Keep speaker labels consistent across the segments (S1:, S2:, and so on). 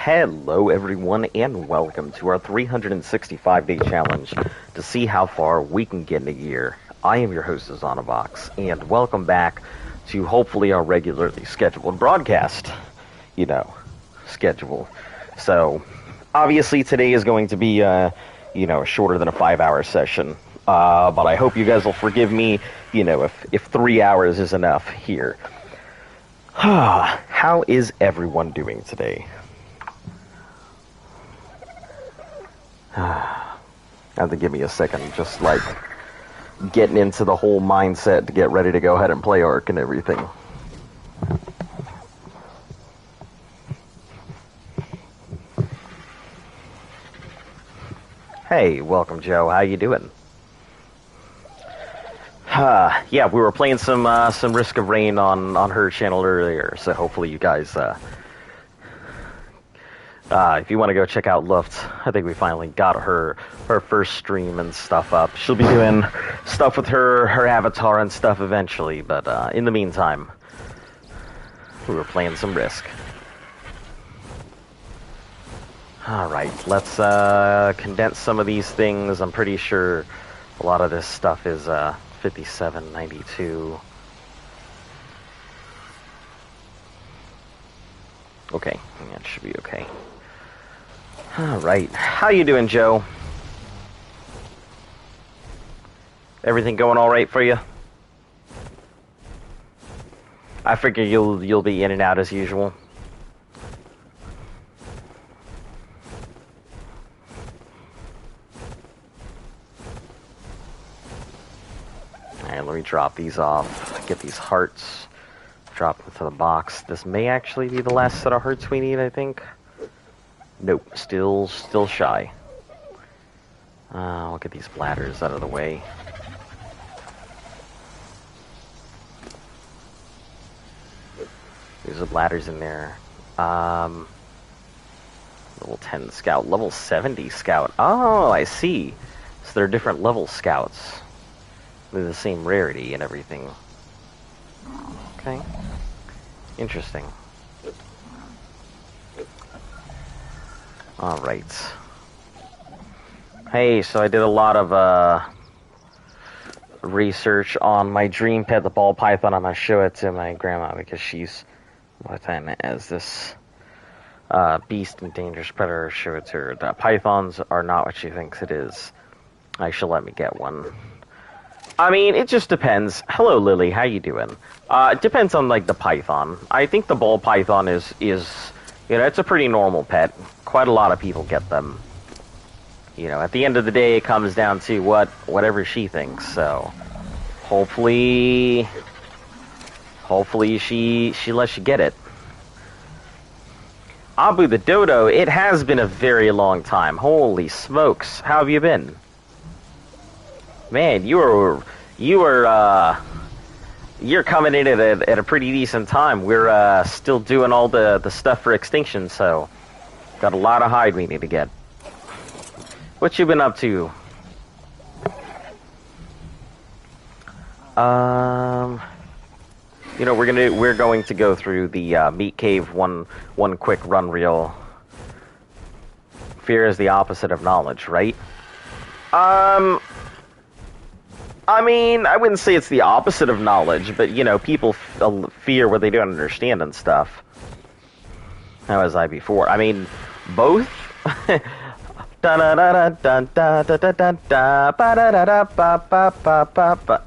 S1: Hello everyone and welcome to our 365-day challenge to see how far we can get in a year. I am your host, Zanovox, and welcome back to hopefully our regularly scheduled broadcast. Schedule. So, obviously today is going to be, shorter than a 5-hour session. But I hope you guys will forgive me, if 3 hours is enough here. How is everyone doing today? Have to give me a second, just like getting into the whole mindset to get ready to go ahead and play Ark and everything. Hey, welcome Joe, how you doing? Yeah, we were playing some Risk of Rain on her channel earlier, so hopefully you guys, if you want to go check out Luft, I think we finally got her first stream and stuff up. She'll be doing stuff with her avatar and stuff eventually, but in the meantime, we were playing some Risk. Alright, let's condense some of these things. I'm pretty sure a lot of this stuff is 5792. Okay, that should be okay. Alright, how you doing, Joe? Everything going alright for you? I figure you'll be in and out as usual. Alright, let me drop these off, get these hearts, drop them to the box. This may actually be the last set of hearts we need, I think. Nope, still shy. I'll get these bladders out of the way. There's the bladders in there. Level 10 scout, level 70 scout. Oh, I see. So they're different level scouts. They're the same rarity and everything. Okay. Interesting. Alright. Hey, so I did a lot of research on my dream pet, the ball python. I'm gonna show it to my grandma because she's as this beast and dangerous predator. Show it to her. The pythons are not what she thinks it is. She'll let me get one. I mean, it just depends. Hello, Lily. How you doing? It depends on, like, the python. I think the ball python is it's a pretty normal pet. Quite a lot of people get them. At the end of the day, it comes down to whatever she thinks. So, hopefully she lets you get it. Abu the Dodo, it has been a very long time. Holy smokes. How have you been? Man, you're coming in at a pretty decent time. We're still doing all the stuff for Extinction, so got a lot of hide we need to get. What you been up to? We're going to go through the Meat Cave one quick run reel. Fear is the opposite of knowledge, right? I mean, I wouldn't say it's the opposite of knowledge, but, people fear what they don't understand and stuff. How was I before? I mean, both?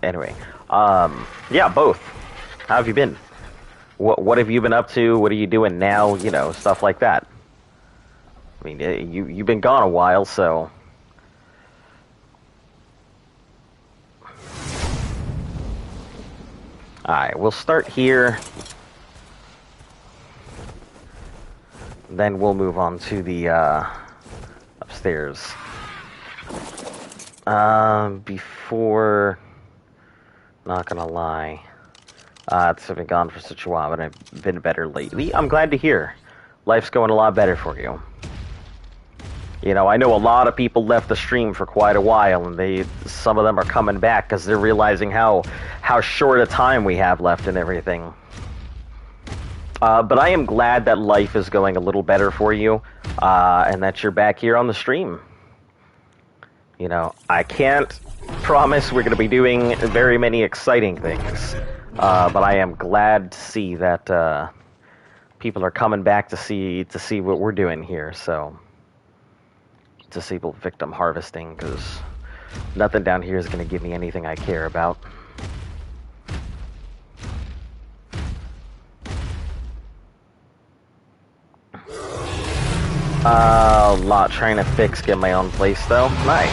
S1: Anyway, yeah, both. How have you been? What have you been up to? What are you doing now? Stuff like that. I mean, you've been gone a while, so... Alright, we'll start here. Then we'll move on to the upstairs. Before, not gonna lie, it's been gone for such a while, but I've been better lately. I'm glad to hear. Life's going a lot better for you. I know a lot of people left the stream for quite a while, and some of them are coming back because they're realizing how short a time we have left and everything. But I am glad that life is going a little better for you, and that you're back here on the stream. You know, I can't promise we're going to be doing very many exciting things, but I am glad to see that people are coming back to see what we're doing here. So, disable victim harvesting, because nothing down here is going to give me anything I care about. A lot trying to get my own place though. Nice.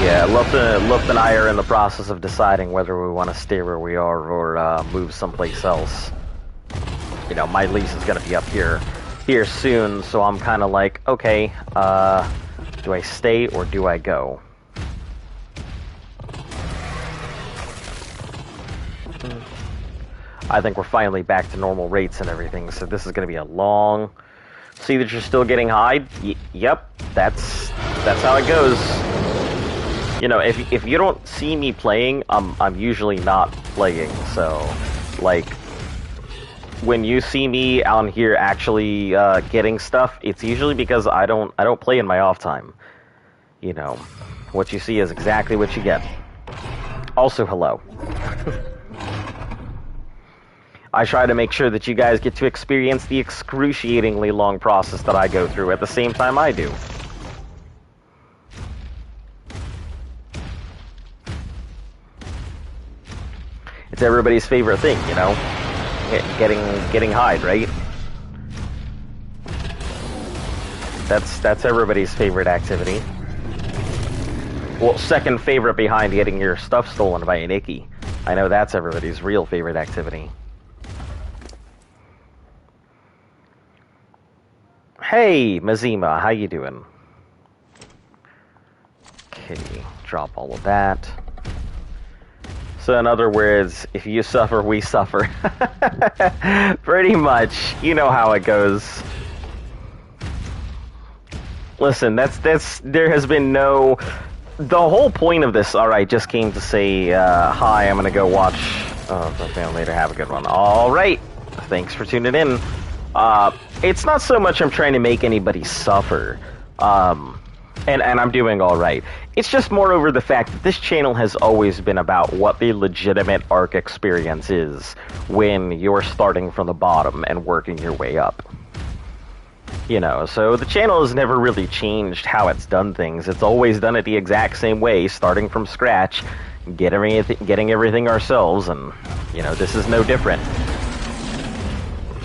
S1: Yeah, Luft and I are in the process of deciding whether we want to stay where we are or move someplace else. You know, my lease is going to be up here soon, so I'm kind of like, okay, do I stay or do I go? I think we're finally back to normal rates and everything, so this is going to be a long... See that you're still getting high? Yep, that's how it goes. You know, if you don't see me playing, I'm usually not playing, so, like, when you see me on here actually getting stuff, it's usually because I don't play in my off time. You know, what you see is exactly what you get. Also, hello. I try to make sure that you guys get to experience the excruciatingly long process that I go through at the same time I do. It's everybody's favorite thing, you know? Getting high, right? That's everybody's favorite activity. Well, second favorite behind getting your stuff stolen by an Icky. I know that's everybody's real favorite activity. Hey, Mazima, how you doing? Okay, drop all of that. So in other words, if you suffer, we suffer. Pretty much. You know how it goes. Listen, there has been no... The whole point of this, alright, just came to say, hi, I'm gonna go watch... Oh, later, have a good one. Alright, thanks for tuning in. It's not so much I'm trying to make anybody suffer, and I'm doing alright. It's just more over the fact that this channel has always been about what the legitimate ARC experience is when you're starting from the bottom and working your way up. You know, so the channel has never really changed how it's done things. It's always done it the exact same way, starting from scratch, getting everything ourselves, and, you know, this is no different.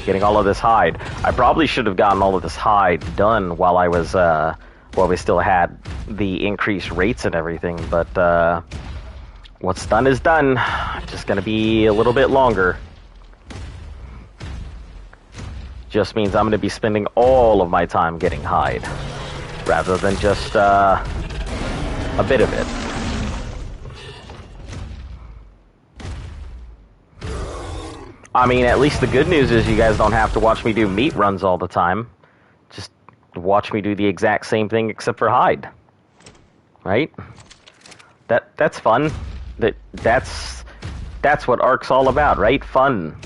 S1: Getting all of this hide. I probably should have gotten all of this hide done while I was, while we still had the increased rates and everything, but, what's done is done. Just gonna be a little bit longer. Just means I'm gonna be spending all of my time getting hide, rather than just, a bit of it. I mean, at least the good news is you guys don't have to watch me do meat runs all the time. Just watch me do the exact same thing except for hide. Right? That's fun. That's what ARC's all about, right? Fun.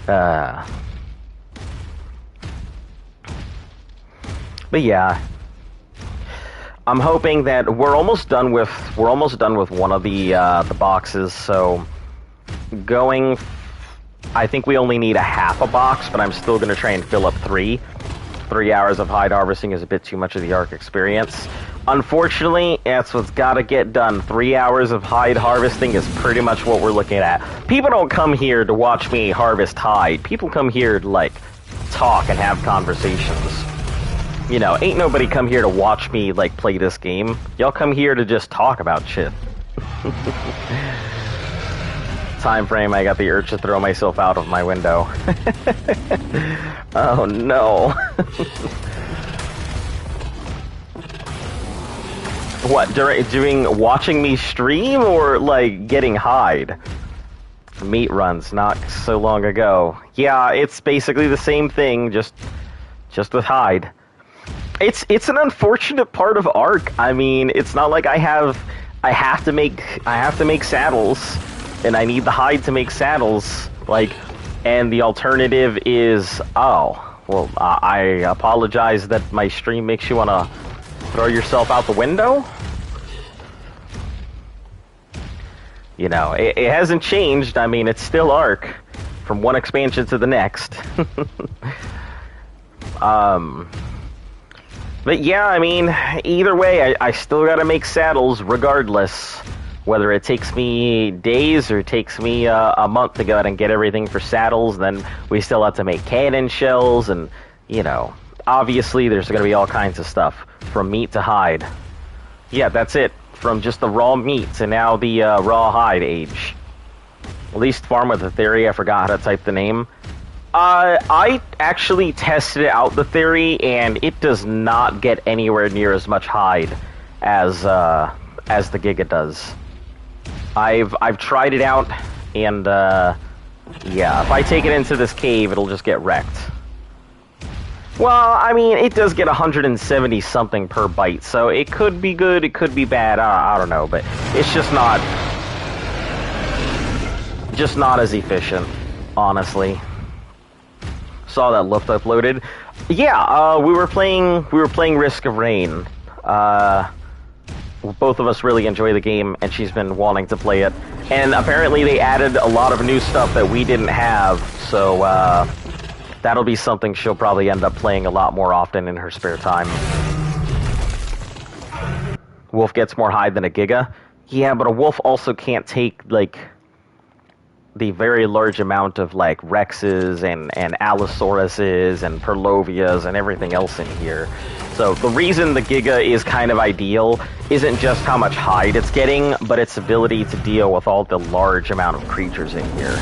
S1: But yeah. I'm hoping that we're almost done with one of the boxes, so I think we only need a half a box, but I'm still going to try and fill up 3. 3 hours of hide harvesting is a bit too much of the ARC experience. Unfortunately, that's what's got to get done. 3 hours of hide harvesting is pretty much what we're looking at. People don't come here to watch me harvest hide. People come here to, like, talk and have conversations. You know, ain't nobody come here to watch me, like, play this game. Y'all come here to just talk about shit. Time frame, I got the urge to throw myself out of my window. Oh no. What, watching me stream or like getting hide? Meat runs not so long ago. Yeah, it's basically the same thing, just with hide. It's an unfortunate part of ARC. I mean, it's not like I have I have to make saddles, and I need the hide to make saddles. Like, and the alternative is, oh, well, I apologize that my stream makes you want to throw yourself out the window. You know, it hasn't changed. I mean, it's still Ark from one expansion to the next. But yeah, I mean, either way, I still gotta make saddles regardless. Whether it takes me days or it takes me a month to go out and get everything for saddles, then we still have to make cannon shells, and, you know, obviously there's gonna be all kinds of stuff, from meat to hide. Yeah, that's it. From just the raw meat to now the raw hide age. At least Farm with a Theory, I forgot how to type the name. I actually tested out the theory, and it does not get anywhere near as much hide as the Giga does. I've tried it out, and yeah, if I take it into this cave, it'll just get wrecked. Well, I mean, it does get 170 something per bite, so it could be good, it could be bad. I don't know, but it's just not as efficient, honestly. Saw that Luft uploaded. Yeah, we were playing Risk of Rain. Both of us really enjoy the game, and she's been wanting to play it. And apparently they added a lot of new stuff that we didn't have, so that'll be something she'll probably end up playing a lot more often in her spare time. Wolf gets more hide than a Giga. Yeah, but a wolf also can't take, like, the very large amount of, like, Rexes and Allosauruses and Perlovias and everything else in here. So the reason the Giga is kind of ideal isn't just how much hide it's getting, but its ability to deal with all the large amount of creatures in here.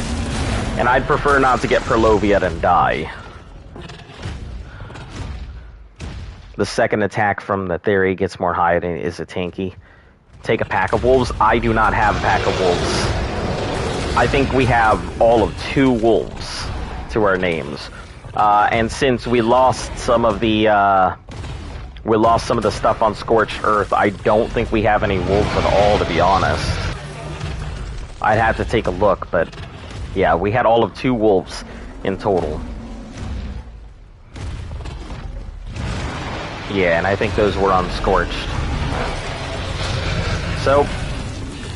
S1: And I'd prefer not to get Perlovia and die. The second attack from the Theory gets more hide and is a tanky. Take a pack of wolves. I do not have a pack of wolves. I think we have all of 2 wolves to our names. And since we lost some of the stuff on Scorched Earth, I don't think we have any wolves at all, to be honest. I'd have to take a look, but yeah, we had all of 2 wolves in total. Yeah, and I think those were unscorched. So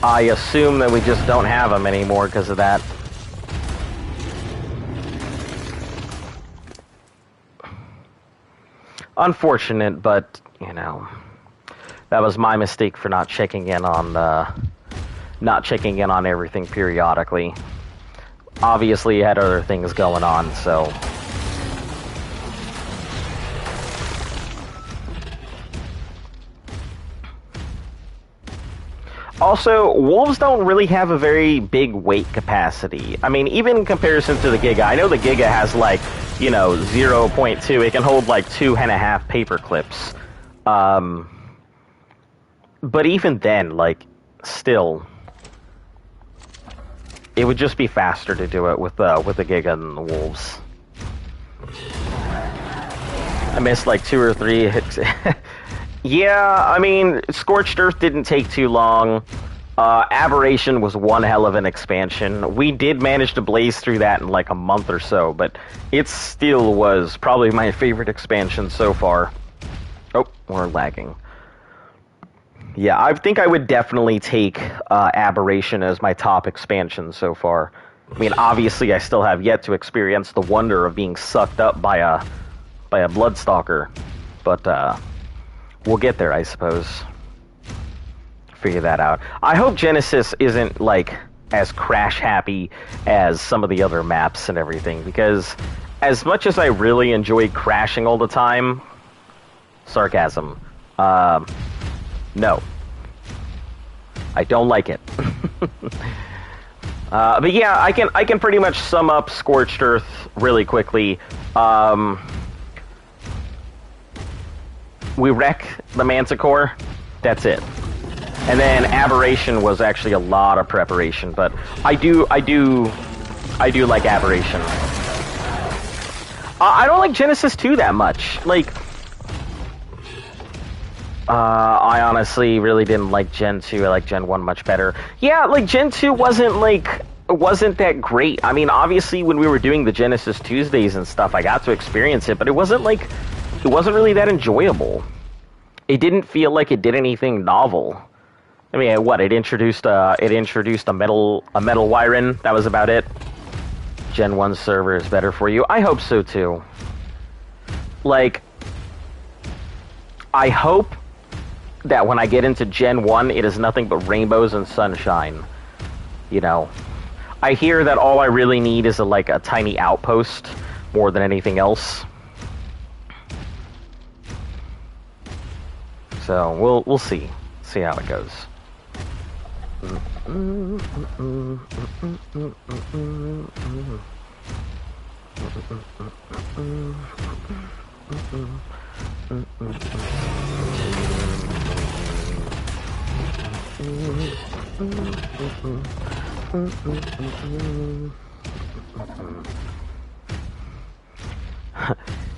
S1: I assume that we just don't have them anymore because of that. Unfortunate, but, you know, that was my mistake for not checking in on everything periodically. Obviously, you had other things going on, so. Also, wolves don't really have a very big weight capacity. I mean, even in comparison to the Giga, I know the Giga has, like, you know, 0.2. It can hold, like, 2.5 paper clips. But even then, like, still, it would just be faster to do it with the Giga than the wolves. I missed, like, 2 or 3 hits. Yeah, I mean, Scorched Earth didn't take too long. Aberration was one hell of an expansion. We did manage to blaze through that in like a month or so, but it still was probably my favorite expansion so far. Oh, we're lagging. Yeah, I think I would definitely take Aberration as my top expansion so far. I mean, obviously I still have yet to experience the wonder of being sucked up by a Bloodstalker, but we'll get there, I suppose. Figure that out. I hope Genesis isn't, like, as crash-happy as some of the other maps and everything, because as much as I really enjoy crashing all the time... Sarcasm. No. I don't like it. But yeah, I can pretty much sum up Scorched Earth really quickly. We wreck the Manticore. That's it. And then Aberration was actually a lot of preparation, but I do like Aberration. I don't like Genesis 2 that much. Like, I honestly really didn't like Gen 2. I like Gen 1 much better. Yeah, like Gen 2 wasn't that great. I mean, obviously when we were doing the Genesis Tuesdays and stuff, I got to experience it, but it wasn't really that enjoyable. It didn't feel like it did anything novel. I mean, what, it introduced a metal Wyron. That was about it. Gen 1 server is better for you. I hope so too. Like, I hope that when I get into Gen 1, it is nothing but rainbows and sunshine. You know, I hear that all I really need is a tiny outpost more than anything else. So we'll see how it goes.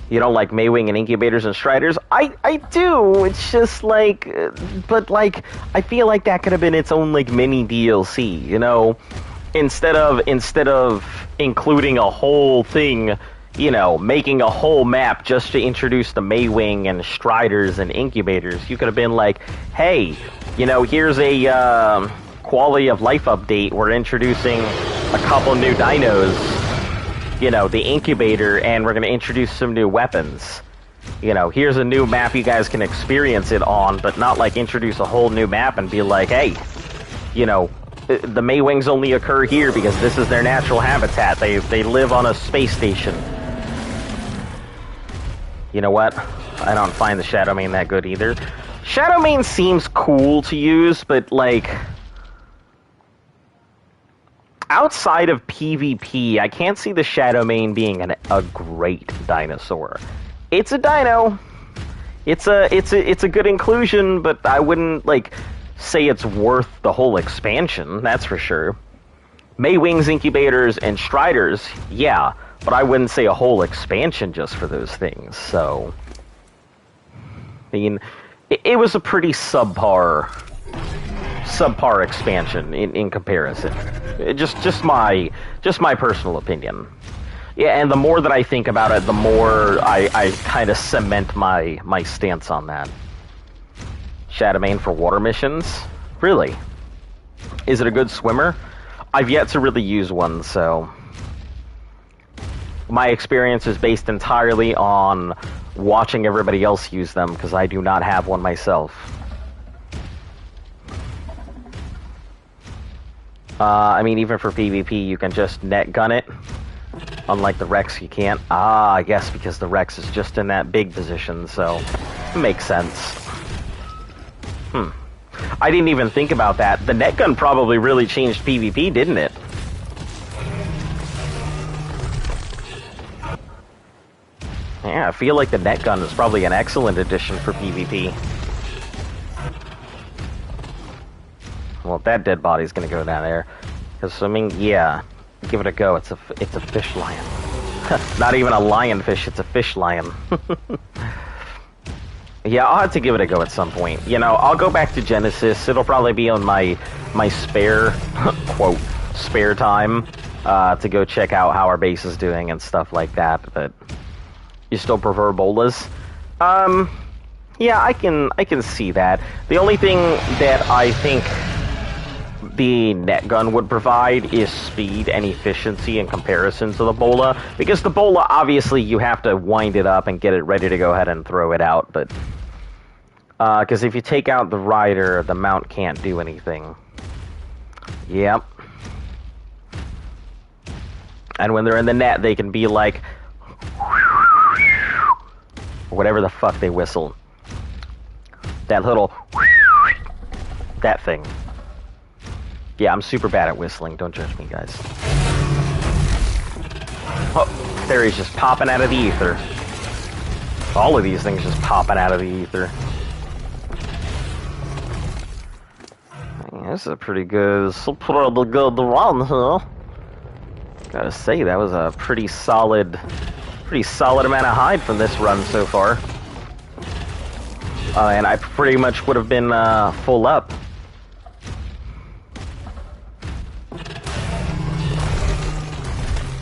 S1: You don't like Maywing and Incubators and Striders? I do. It's just like, but like, I feel like that could have been its own like mini DLC, you know? Instead of including a whole thing, you know, making a whole map just to introduce the Maywing and Striders and Incubators, you could have been like, hey, you know, here's a quality of life update. We're introducing a couple new dinos. You know, the Incubator, and we're going to introduce some new weapons. You know, here's a new map you guys can experience it on, but not like introduce a whole new map and be like, hey, you know, the Maywings only occur here because this is their natural habitat. They live on a space station. You know what? I don't find the Shadowmane that good either. Shadowmane seems cool to use, but like, outside of PvP, I can't see the Shadowmane being a great dinosaur. It's a dino. It's a good inclusion, but I wouldn't like say it's worth the whole expansion. That's for sure. Maywings, Incubators, and Striders, yeah, but I wouldn't say a whole expansion just for those things. So, I mean, it was a pretty subpar expansion in comparison. Just my personal opinion. Yeah, and the more that I think about it, the more I kind of cement my stance on that. Shadowmane for water missions? Really? Is it a good swimmer? I've yet to really use one, so my experience is based entirely on watching everybody else use them, because I do not have one myself. I mean, even for PvP, you can just net gun it. Unlike the Rex, you can't. I guess because the Rex is just in that big position, so it makes sense. I didn't even think about that. The net gun probably really changed PvP, didn't it? Yeah, I feel like the net gun is probably an excellent addition for PvP. Well, that dead body's gonna go down there. Because, I mean, yeah, give it a go. It's a fish lion. Not even a lionfish, it's a fish lion. Yeah, I'll have to give it a go at some point. You know, I'll go back to Genesis. It'll probably be on my spare, quote, spare time, to go check out how our base is doing and stuff like that, but you still prefer bolas? Yeah, I can see that. The only thing that I think the net gun would provide is speed and efficiency in comparison to the bola, because the bola, obviously, you have to wind it up and get it ready to go ahead and throw it out, but because if you take out the rider, the mount can't do anything. Yep. And when they're in the net, they can be like, whatever the fuck they whistle. That little, that thing. Yeah, I'm super bad at whistling. Don't judge me, guys. Oh, there he's just popping out of the ether. All of these things just popping out of the ether. Yeah, this is a pretty good run, huh? Gotta say, that was a pretty solid amount of hide from this run so far. And I pretty much would have been full up.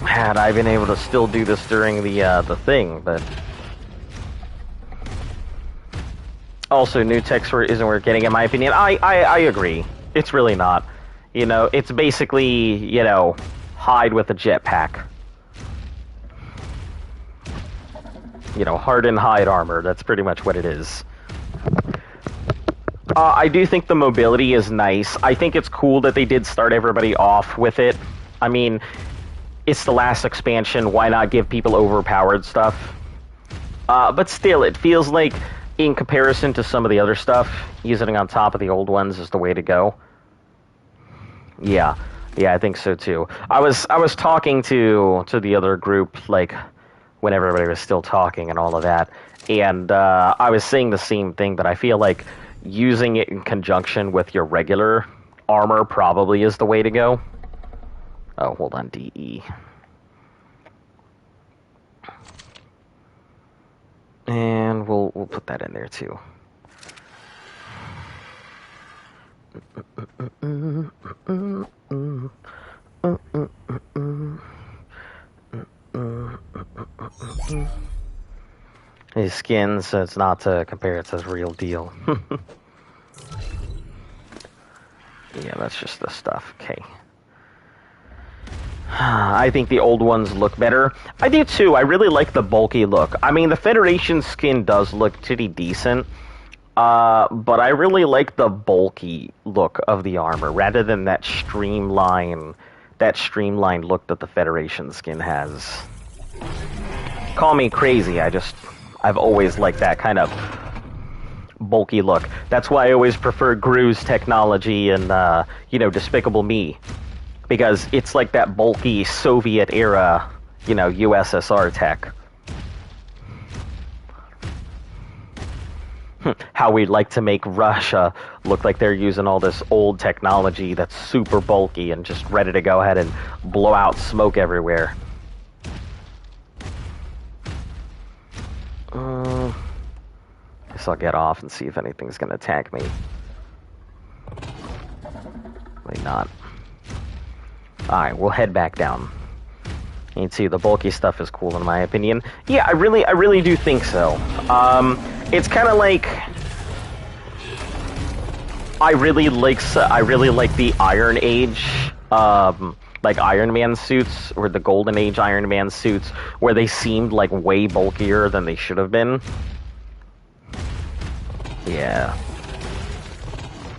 S1: Had I been able to still do this during the thing, but also new text isn't worth getting, in my opinion. I agree. It's really not. You know, it's basically, you know, hide with a jetpack. You know, hardened hide armor. That's pretty much what it is. I do think the mobility is nice. I think it's cool that they did start everybody off with it. I mean, it's the last expansion. Why not give people overpowered stuff? But still, it feels like, in comparison to some of the other stuff, using it on top of the old ones is the way to go. Yeah, I think so too. I was talking to the other group, like, when everybody was still talking and all of that, and I was saying the same thing, but I feel like using it in conjunction with your regular armor probably is the way to go. Oh, hold on, DE. And we'll put that in there too. These skins, so it's not to compare it to the real deal. Yeah, that's just the stuff. Okay. I think the old ones look better. I do too. I really like the bulky look. I mean, the Federation skin does look pretty decent, but I really like the bulky look of the armor rather than that streamlined look that the Federation skin has. Call me crazy. I've always liked that kind of bulky look. That's why I always prefer Gru's technology and you know, Despicable Me. Because it's like that bulky Soviet-era, you know, USSR tech. How we'd like to make Russia look like they're using all this old technology that's super bulky and just ready to go ahead and blow out smoke everywhere. Guess I'll get off and see if anything's gonna attack me. Maybe not. Alright, we'll head back down. You can see the bulky stuff is cool in my opinion. Yeah, I really do think so. It's kind of like I really like the Iron Age, like Iron Man suits, or the Golden Age Iron Man suits, where they seemed like way bulkier than they should have been. Yeah.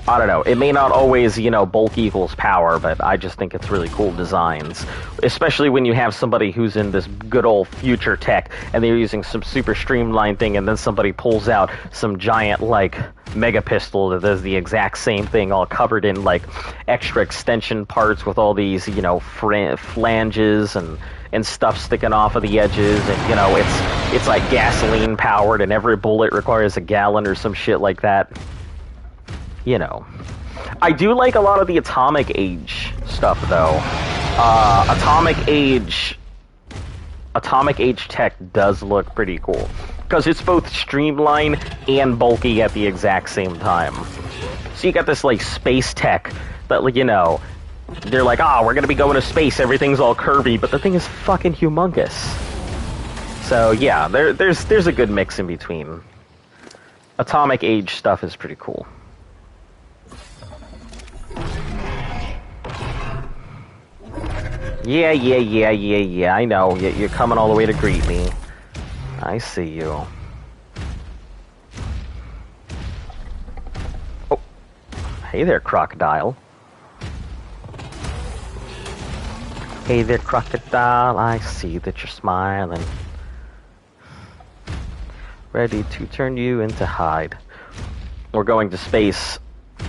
S1: I don't know. It may not always, you know, bulk equals power, but I just think it's really cool designs. Especially when you have somebody who's in this good old future tech, and they're using some super streamlined thing, and then somebody pulls out some giant, like, mega pistol that does the exact same thing, all covered in, like, extra extension parts with all these, you know, flanges and stuff sticking off of the edges, and, you know, it's like gasoline powered, and every bullet requires a gallon or some shit like that. You know, I do like a lot of the Atomic Age stuff, though. Atomic Age tech does look pretty cool, because it's both streamlined and bulky at the exact same time. So you got this, like, space tech that, like, you know, they're like, we're gonna be going to space, everything's all curvy, but the thing is fucking humongous. So yeah, there's a good mix in between. Atomic Age stuff is pretty cool. Yeah, I know. You're coming all the way to greet me. I see you. Oh. Hey there, crocodile. Hey there, crocodile. I see that you're smiling. Ready to turn you into hide. We're going to space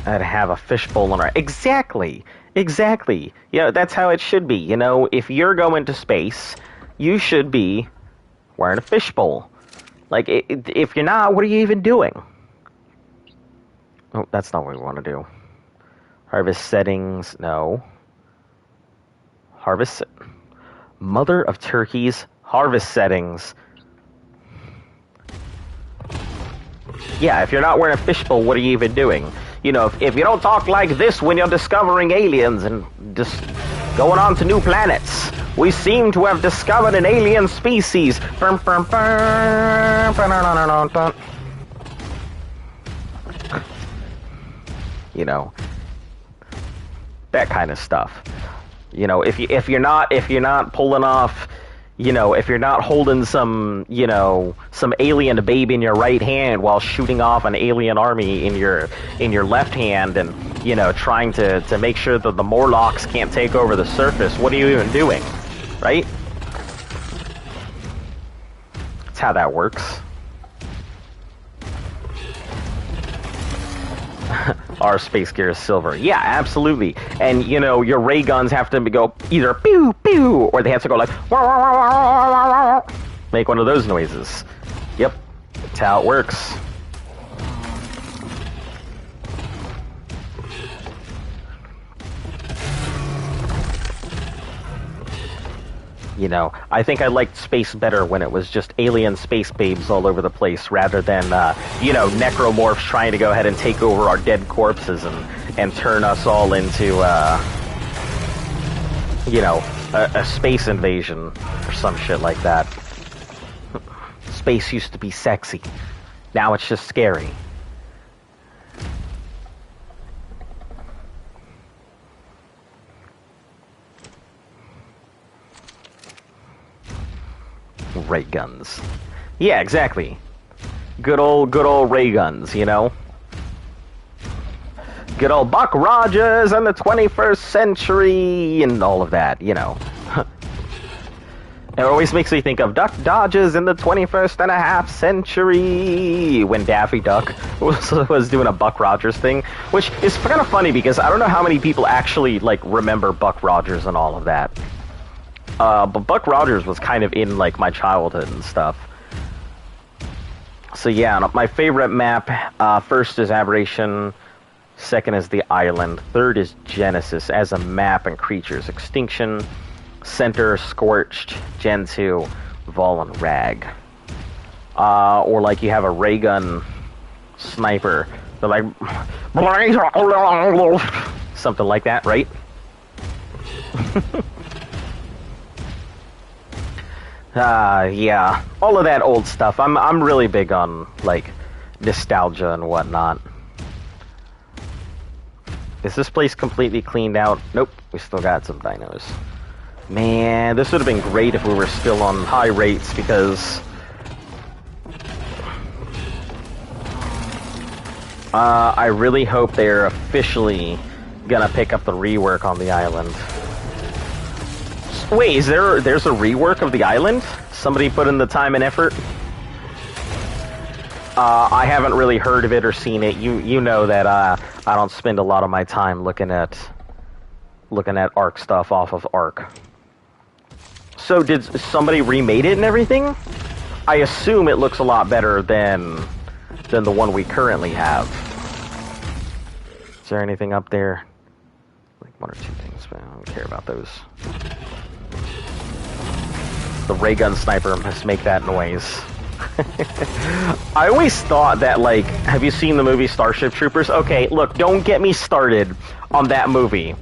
S1: and have a fishbowl on our... Exactly! You know, that's how it should be. You know, if you're going to space, you should be wearing a fishbowl. Like, if you're not, what are you even doing? Oh, that's not what we want to do. Harvest settings, no. Harvest... Mother of turkeys, harvest settings. Yeah, if you're not wearing a fishbowl, what are you even doing? You know, if you don't talk like this when you're discovering aliens and just going on to new planets. We seem to have discovered an alien species. You know, that kind of stuff. You know, if you're not pulling off, you know, if you're not holding some alien babe in your right hand while shooting off an alien army in your left hand, and you know, trying to make sure that the Morlocks can't take over the surface, what are you even doing, right? That's how that works. Our space gear is silver. Yeah, absolutely. And, you know, your ray guns have to go either pew, pew, or they have to go like, wah, wah, wah, wah, wah, wah. Make one of those noises. Yep, that's how it works. You know, I think I liked space better when it was just alien space babes all over the place, rather than, you know, necromorphs trying to go ahead and take over our dead corpses and turn us all into, you know, a space invasion or some shit like that. Space used to be sexy. Now it's just scary. Ray guns. Yeah, exactly. Good old ray guns, you know? Good old Buck Rogers and the 21st century and all of that, you know. It always makes me think of Duck Dodges in the 21st and a half century when Daffy Duck was doing a Buck Rogers thing, which is kind of funny because I don't know how many people actually, like, remember Buck Rogers and all of that. But Buck Rogers was kind of in, like, my childhood and stuff. So yeah, my favorite map, first is Aberration, second is the Island, third is Genesis as a map and creatures, Extinction, Center, Scorched, Gen 2, Vol, and Rag. Or like you have a ray gun sniper, they're like, something like that, right? Yeah, all of that old stuff. I'm really big on, like, nostalgia and whatnot. Is this place completely cleaned out? Nope, we still got some dinos. Man, this would have been great if we were still on high rates, because I really hope they're officially gonna pick up the rework on the island. Wait, there's a rework of the island? Somebody put in the time and effort? I haven't really heard of it or seen it. You know that I don't spend a lot of my time looking at Ark stuff off of Ark. So did somebody remade it and everything? I assume it looks a lot better than the one we currently have. Is there anything up there? Like one or two things, but I don't care about those. The ray gun sniper must make that noise. I always thought that, like, have you seen the movie Starship Troopers? Okay, look, don't get me started on that movie.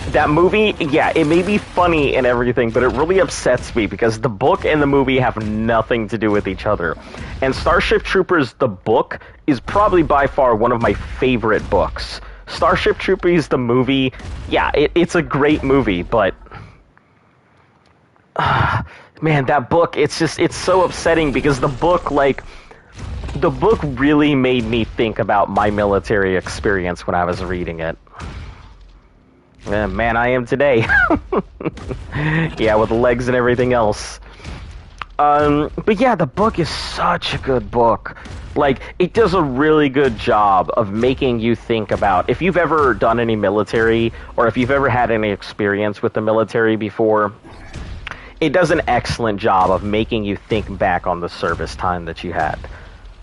S1: That movie, yeah, it may be funny and everything, but it really upsets me because the book and the movie have nothing to do with each other. And Starship Troopers, the book, is probably by far one of my favorite books. Starship Troopers, the movie, yeah, it's a great movie, but man, that book, it's so upsetting because the book really made me think about my military experience when I was reading it. Man, I am today. Yeah, with the legs and everything else. But yeah, the book is such a good book. Like, it does a really good job of making you think about, if you've ever done any military, or if you've ever had any experience with the military before, it does an excellent job of making you think back on the service time that you had.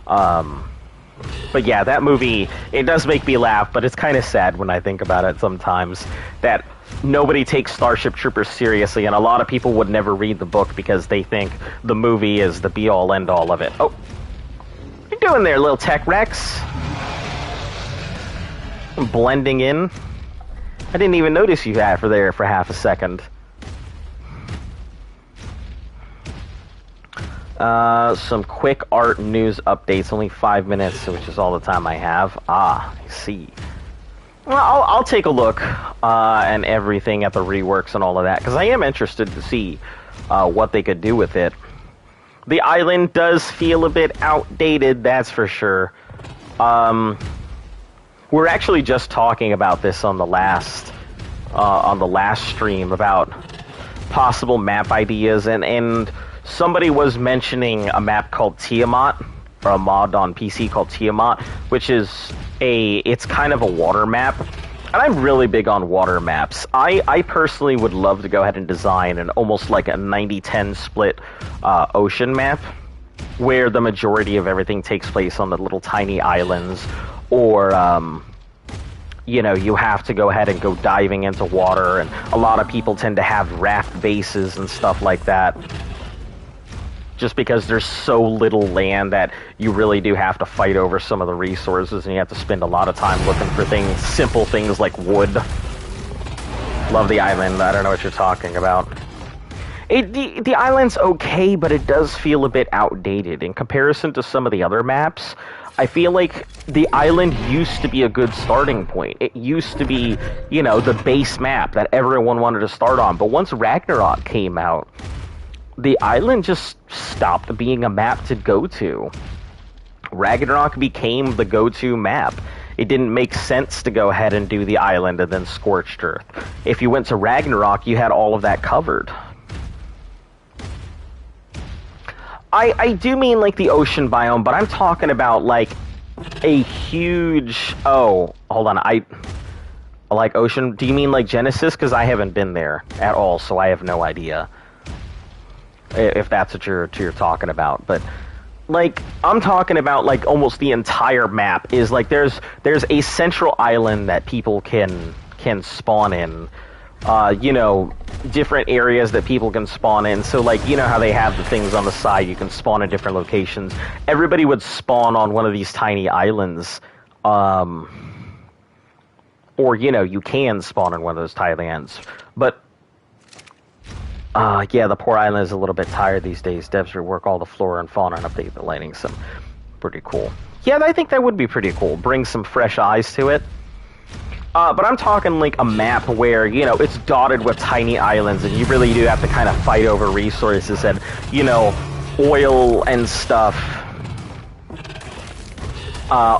S1: But yeah, that movie, it does make me laugh, but it's kind of sad when I think about it sometimes, that nobody takes Starship Troopers seriously, and a lot of people would never read the book because they think the movie is the be-all, end-all of it. Oh, what are you doing there, little Tech Rex? Blending in. I didn't even notice you had for half a second. Some quick art news updates. Only 5 minutes, which is all the time I have. I see. Well, I'll take a look and everything at the reworks and all of that, because I am interested to see what they could do with it. The island does feel a bit outdated, that's for sure. We're actually just talking about this on the last stream about possible map ideas, and somebody was mentioning a map called Tiamat, or a mod on PC called Tiamat, which is it's kind of a water map. And I'm really big on water maps. I personally would love to go ahead and design an almost like a 90-10 split ocean map, where the majority of everything takes place on the little tiny islands, or you have to go ahead and go diving into water, and a lot of people tend to have raft bases and stuff like that. Just because there's so little land that you really do have to fight over some of the resources, and you have to spend a lot of time looking for simple things like wood. Love the island. I don't know what you're talking about. The island's okay, but it does feel a bit outdated. In comparison to some of the other maps, I feel like the island used to be a good starting point. It used to be, the base map that everyone wanted to start on. But once Ragnarok came out, the island just stopped being a map to go to. Ragnarok became the go-to map. It didn't make sense to go ahead and do the island and then Scorched Earth. If you went to Ragnarok, you had all of that covered. I do mean like the ocean biome, but I'm talking about like a huge... Oh, hold on. I like ocean. Do you mean like Genesis? Because I haven't been there at all, so I have no idea if that's what you're talking about. But like, I'm talking about like almost the entire map is like there's a central island that people can spawn in. Different areas that people can spawn in. So like, how they have the things on the side, you can spawn in different locations. Everybody would spawn on one of these tiny islands. Or, you can spawn in one of those tiny islands. But yeah, the poor island is a little bit tired these days. Devs rework all the flora and fauna and update the lighting. Some pretty cool. Yeah, I think that would be pretty cool. Bring some fresh eyes to it. But I'm talking like a map where, it's dotted with tiny islands, and you really do have to kind of fight over resources and, oil and stuff.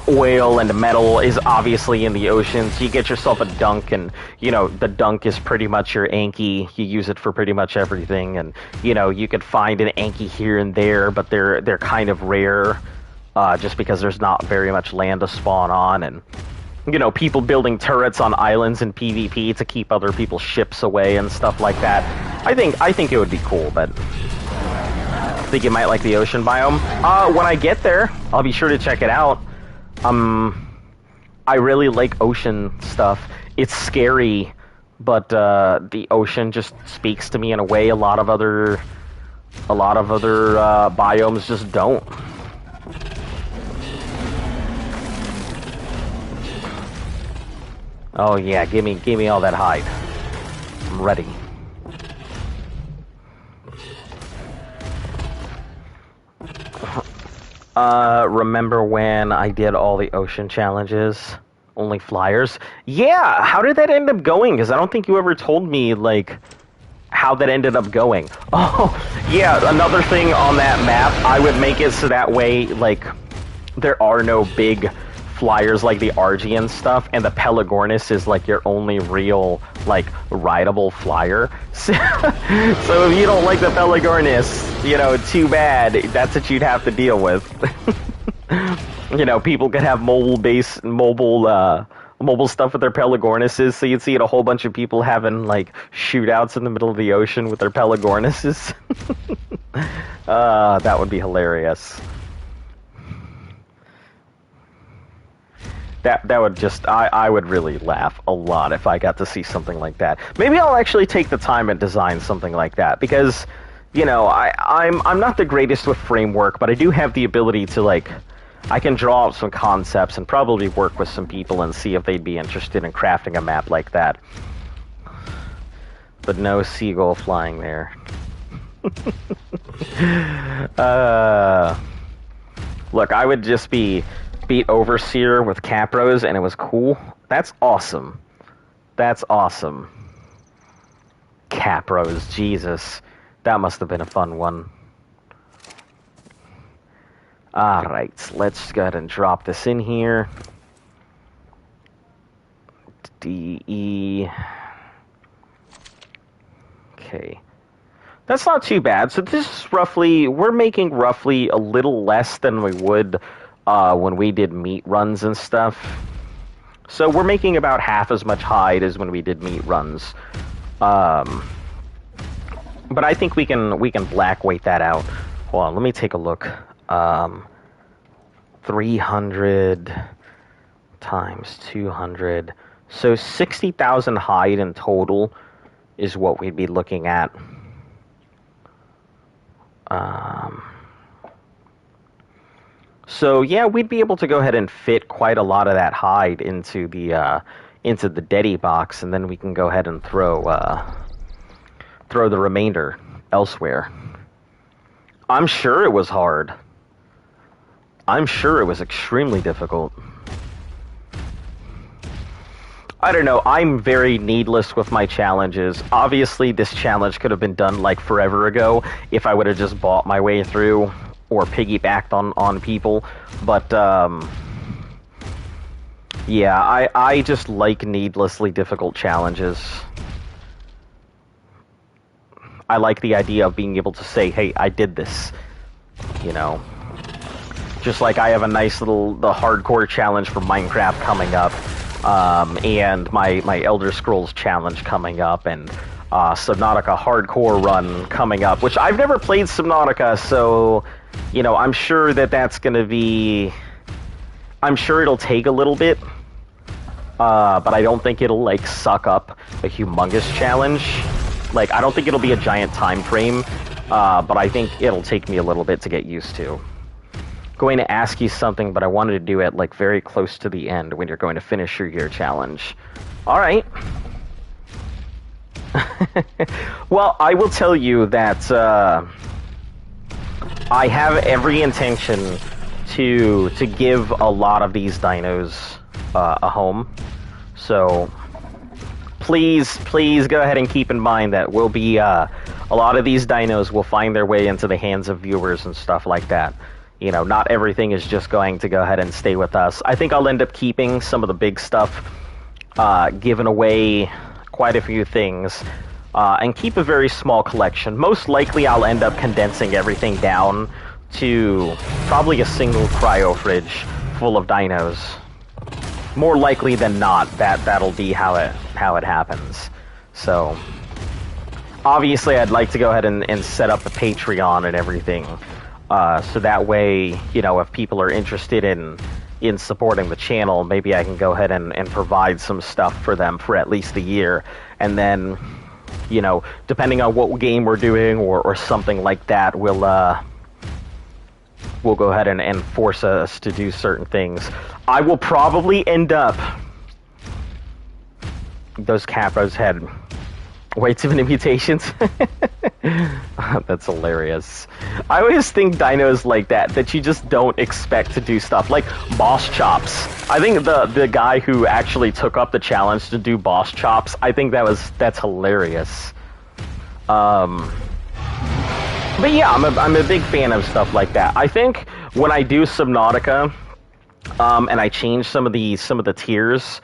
S1: Oil and metal is obviously in the ocean, so you get yourself a dunk, and, the dunk is pretty much your Anki. You use it for pretty much everything, and, you could find an Anki here and there, but they're kind of rare, just because there's not very much land to spawn on, and... people building turrets on islands in PvP to keep other people's ships away and stuff like that. I think it would be cool, but I think you might like the ocean biome. When I get there, I'll be sure to check it out. I really like ocean stuff. It's scary, but the ocean just speaks to me in a way a lot of other biomes just don't. Oh yeah, give me all that hide. I'm ready. Remember when I did all the ocean challenges? Only flyers? Yeah, how did that end up going? Because I don't think you ever told me, like, how that ended up going. Oh, yeah, another thing on that map, I would make it so that way, like, there are no big... flyers like the Argian stuff, and the Pelagornis is like your only real like rideable flyer. So if you don't like the Pelagornis, too bad. That's what you'd have to deal with. People could have mobile stuff with their Pelagornises, so you'd see a whole bunch of people having like shootouts in the middle of the ocean with their Pelagornises. That would be hilarious. That would just... I would really laugh a lot if I got to see something like that. Maybe I'll actually take the time and design something like that, because, I'm not the greatest with framework, but I do have the ability to, like, I can draw up some concepts and probably work with some people and see if they'd be interested in crafting a map like that. But no seagull flying there. Look, I would just beat Overseer with Capros and it was cool. That's awesome. That's awesome. Capros, Jesus. That must have been a fun one. Alright, let's go ahead and drop this in here. DE. Okay. That's not too bad. So this is roughly, we're making roughly a little less than we would when we did meat runs and stuff. So we're making about half as much hide as when we did meat runs. But I think we can black weight that out. Hold on, let me take a look. 300 times 200. So 60,000 hide in total is what we'd be looking at. So yeah, we'd be able to go ahead and fit quite a lot of that hide into the Deddy box, and then we can go ahead and throw the remainder elsewhere. I'm sure it was hard. I'm sure it was extremely difficult. I don't know, I'm very needless with my challenges. Obviously, this challenge could have been done like forever ago if I would have just bought my way through or piggybacked on people. But, yeah, I just like needlessly difficult challenges. I like the idea of being able to say, hey, I did this, you know. Just like I have a nice little the hardcore challenge for Minecraft coming up. And my Elder Scrolls challenge coming up, and Subnautica hardcore run coming up, which I've never played Subnautica, so, you know, I'm sure that's going to be... I'm sure it'll take a little bit, but I don't think it'll, like, suck up a humongous challenge. Like, I don't think it'll be a giant time frame, but I think it'll take me a little bit to get used to. Going to ask you something, but I wanted to do it like very close to the end when you're going to finish your year challenge. All right. Well, I will tell you that I have every intention to give a lot of these dinos a home. So please go ahead and keep in mind that we'll be a lot of these dinos will find their way into the hands of viewers and stuff like that. You know, not everything is just going to go ahead and stay with us. I think I'll end up keeping some of the big stuff, giving away quite a few things, and keep a very small collection. Most likely I'll end up condensing everything down to probably a single cryo fridge full of dinos. More likely than not, that'll be how it happens. So, obviously I'd like to go ahead and set up a Patreon and everything. So that way, you know, if people are interested in supporting the channel, maybe I can go ahead and provide some stuff for them for at least a year. And then, you know, depending on what game we're doing or something like that, we'll go ahead and force us to do certain things. I will probably end up... Those Capros had way too many mutations. That's hilarious. I always think dinos like that you just don't expect to do stuff. Like boss chops. I think the guy who actually took up the challenge to do boss chops, I think that's hilarious. But yeah, I'm a big fan of stuff like that. I think when I do Subnautica, and I change some of the tiers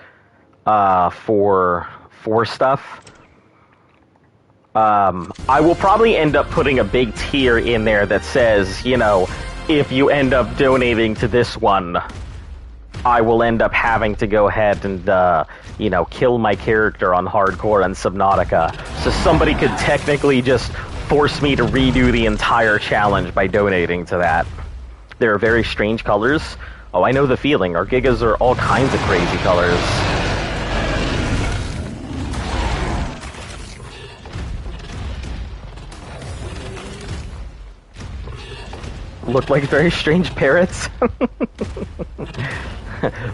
S1: for stuff, I will probably end up putting a big tier in there that says, you know, if you end up donating to this one, I will end up having to go ahead and, you know, kill my character on hardcore and Subnautica. So somebody could technically just force me to redo the entire challenge by donating to that. They're very strange colors. Oh, I know the feeling. Our Gigas are all kinds of crazy colors. look like very strange parrots.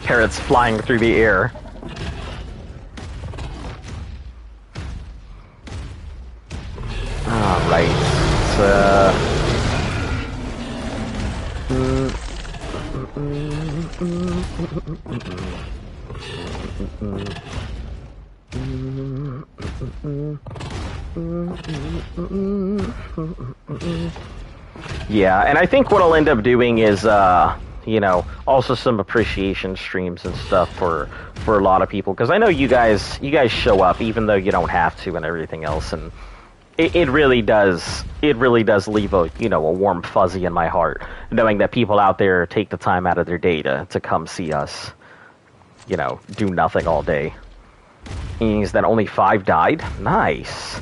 S1: Parrots flying through the air. Alright. Yeah, and I think what I'll end up doing is, you know, also some appreciation streams and stuff for a lot of people, because I know you guys show up even though you don't have to and everything else, and it really does leave a, you know, a warm fuzzy in my heart knowing that people out there take the time out of their day to come see us, you know, do nothing all day. Means that only 5 died? Nice.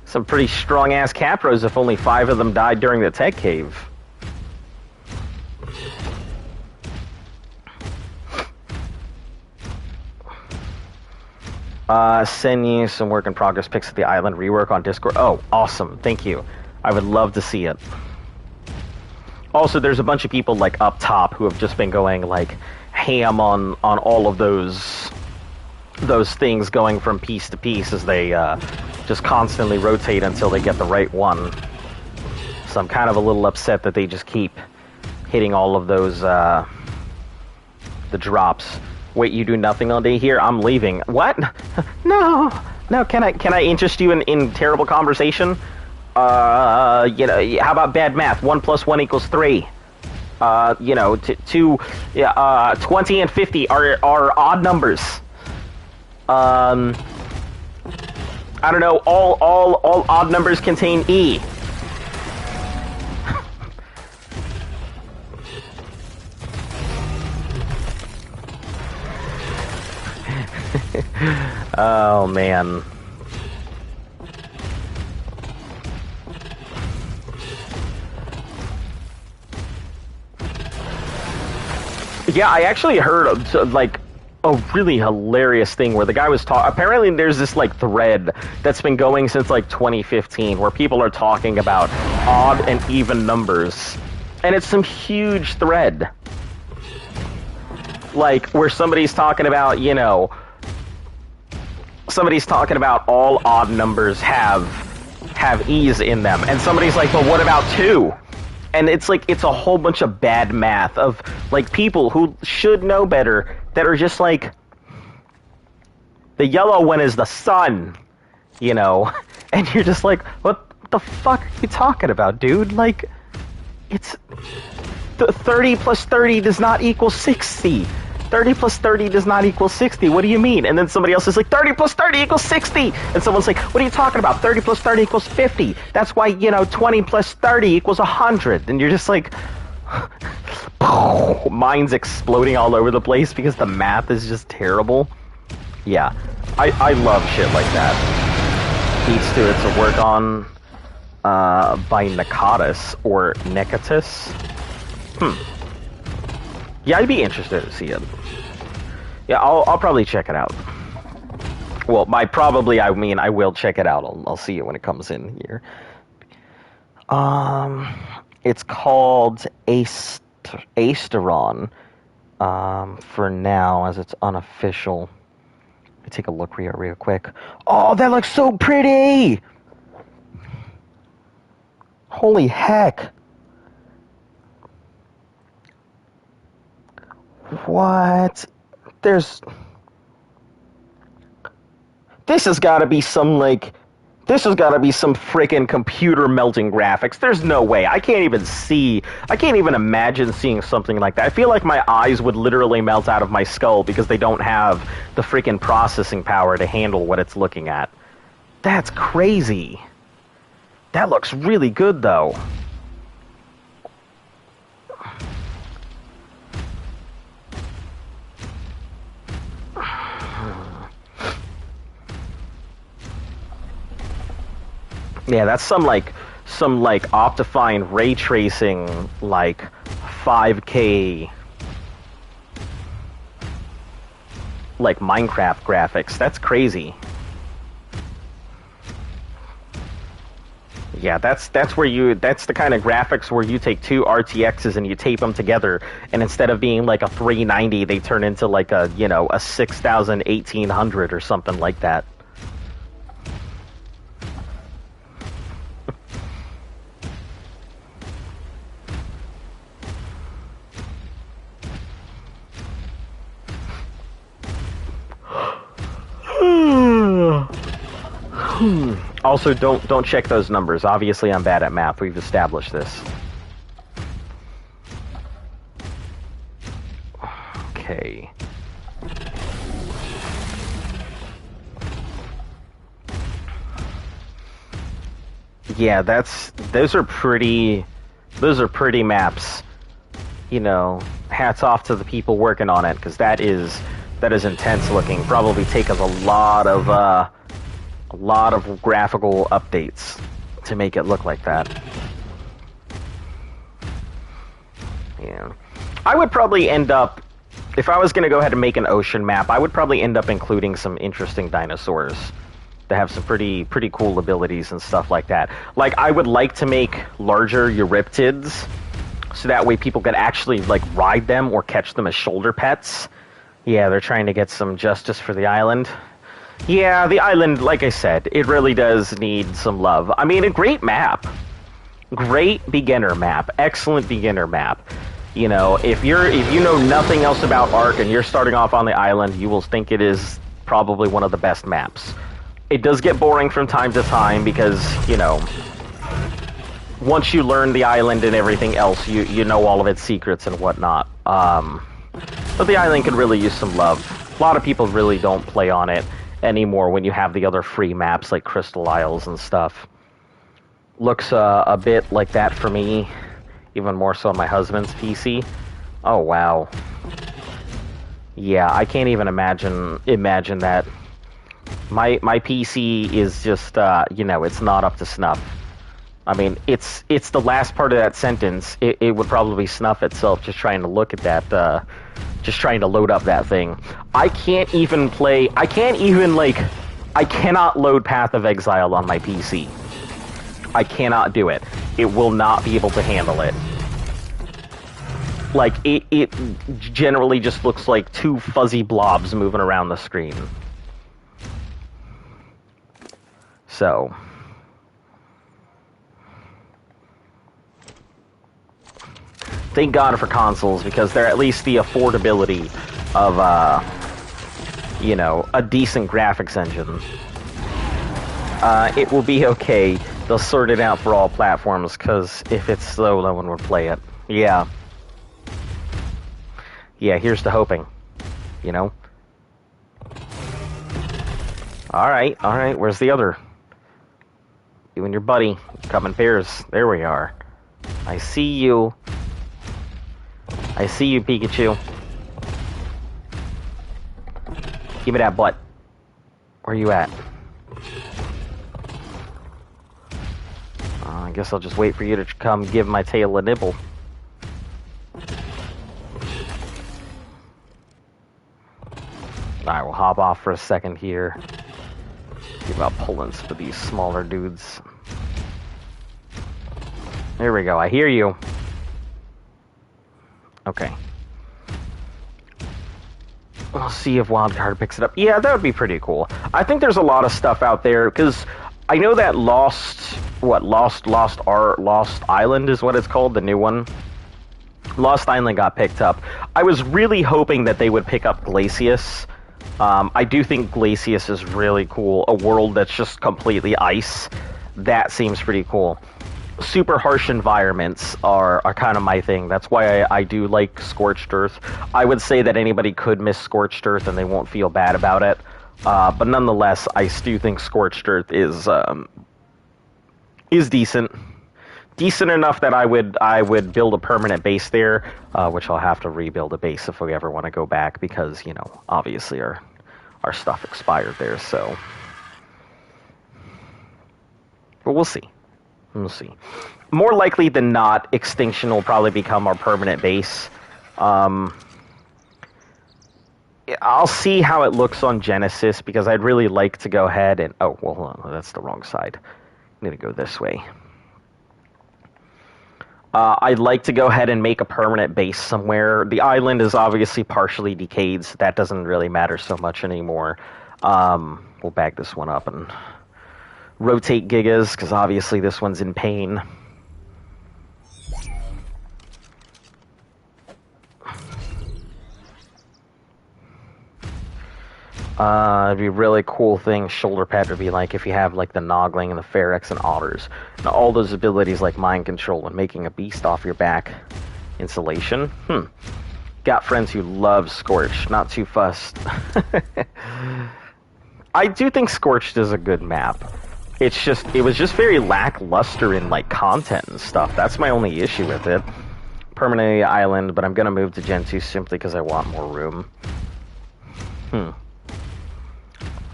S1: Some pretty strong-ass capros if only 5 of them died during the tech cave. Send you some work in progress pics of the island rework on Discord. Oh, awesome. Thank you. I would love to see it. Also, there's a bunch of people, like, up top who have just been going, like, ham on all of those things, going from piece to piece as they just constantly rotate until they get the right one. So I'm kind of a little upset that they just keep hitting all of those the drops. Wait, you do nothing all day here? I'm leaving. What? No. Can I interest you in terrible conversation? You know, how about bad math? 1 + 1 = 3. You know, 20 and 50 are odd numbers. I don't know. All odd numbers contain E. Oh man. Yeah, I actually heard like a really hilarious thing where the guy was talking. Apparently, there's this like thread that's been going since like 2015 where people are talking about odd and even numbers, and it's some huge thread. Like where somebody's talking about, you know, somebody's talking about all odd numbers have E's in them, and somebody's like, but what about 2? And it's like, it's a whole bunch of bad math of like people who should know better that are just like, the yellow one is the sun, you know, and you're just like, what the fuck are you talking about, dude? Like, it's 30 plus 30 does not equal 60. 30 plus 30 does not equal 60. What do you mean? And then somebody else is like, 30 plus 30 equals 60. And someone's like, what are you talking about? 30 plus 30 equals 50. That's why, you know, 20 plus 30 equals 100. And you're just like, minds exploding all over the place because the math is just terrible. Yeah, I love shit like that. Beats to it to work on by Nakatus or Nekatus. Yeah, I'd be interested to see it. Yeah, I'll probably check it out. Well, by probably I mean I will check it out. I'll see it when it comes in here. It's called Asteron. For now, as it's unofficial. Let me take a look real quick. Oh, that looks so pretty! Holy heck! What? This has got to be some, like... This has got to be some freaking computer melting graphics. There's no way. I can't even imagine seeing something like that. I feel like my eyes would literally melt out of my skull because they don't have the freaking processing power to handle what it's looking at. That's crazy. That looks really good, though. Yeah, that's some Optifine ray tracing, like 5K, like Minecraft graphics. That's crazy. Yeah, that's where that's the kind of graphics where you take two RTXs and you tape them together, and instead of being like a 390, they turn into like a, a 6000 1800 or something like that. Also, don't check those numbers. Obviously, I'm bad at math. We've established this. Okay. Yeah, those are pretty maps. Hats off to the people working on it, because that is intense looking. Probably take us a lot of graphical updates to make it look like that. Yeah. I would probably end up, if I was going to go ahead and make an ocean map, I would probably end up including some interesting dinosaurs that have some pretty cool abilities and stuff like that. Like, I would like to make larger Euryptids, so that way people could actually, like, ride them or catch them as shoulder pets. Yeah, they're trying to get some justice for the island. Yeah, the island, like I said, it really does need some love. I mean, a great map. Great beginner map. Excellent beginner map. If you know nothing else about Ark and you're starting off on the island, you will think it is probably one of the best maps. It does get boring from time to time because, once you learn the island and everything else, you know all of its secrets and whatnot. But the island could really use some love. A lot of people really don't play on it anymore when you have the other free maps like Crystal Isles and stuff. Looks a bit like that for me, even more so on my husband's PC. Oh, wow. Yeah, I can't even imagine that. My PC is just, it's not up to snuff. I mean, it's the last part of that sentence. It would probably snuff itself just trying to look at that, just trying to load up that thing. I cannot load Path of Exile on my PC. I cannot do it. It will not be able to handle it. Like, it generally just looks like two fuzzy blobs moving around the screen. So... thank God for consoles, because they're at least the affordability of, a decent graphics engine. It will be okay. They'll sort it out for all platforms, because if it's slow, no one would play it. Yeah. Yeah, here's to hoping. Alright, where's the other? You and your buddy. Come in pairs. There we are. I see you. I see you, Pikachu. Give me that butt. Where you at? I guess I'll just wait for you to come give my tail a nibble. Alright, we'll hop off for a second here. See about pulling some of these smaller dudes. There we go, I hear you. Okay. We'll see if Wildcard picks it up. Yeah, that would be pretty cool. I think there's a lot of stuff out there, because I know that Lost Island is what it's called, the new one. Lost Island got picked up. I was really hoping that they would pick up Glacius. I do think Glacius is really cool. A world that's just completely ice. That seems pretty cool. Super harsh environments are kind of my thing. That's why I do like Scorched Earth. I would say that anybody could miss Scorched Earth and they won't feel bad about it. But nonetheless, I do think Scorched Earth is decent. Decent enough that I would build a permanent base there, which I'll have to rebuild a base if we ever want to go back, because, obviously our stuff expired there, so. But we'll see. We'll see. More likely than not, Extinction will probably become our permanent base. I'll see how it looks on Genesis, because I'd really like to go ahead and... Oh, well, hold on, that's the wrong side. I need to go this way. I'd like to go ahead and make a permanent base somewhere. The island is obviously partially decayed, so that doesn't really matter so much anymore. We'll back this one up and rotate Gigas, because obviously this one's in pain. It'd be a really cool thing, shoulder pad would be like if you have like the Nogling and the Ferex and Otters. Now, all those abilities like mind control and making a beast off your back. Insulation. Got friends who love Scorched, not too fussed. I do think Scorched is a good map. It was just very lackluster in like content and stuff. That's my only issue with it. Permanently island, but I'm gonna move to Gen 2 simply because I want more room.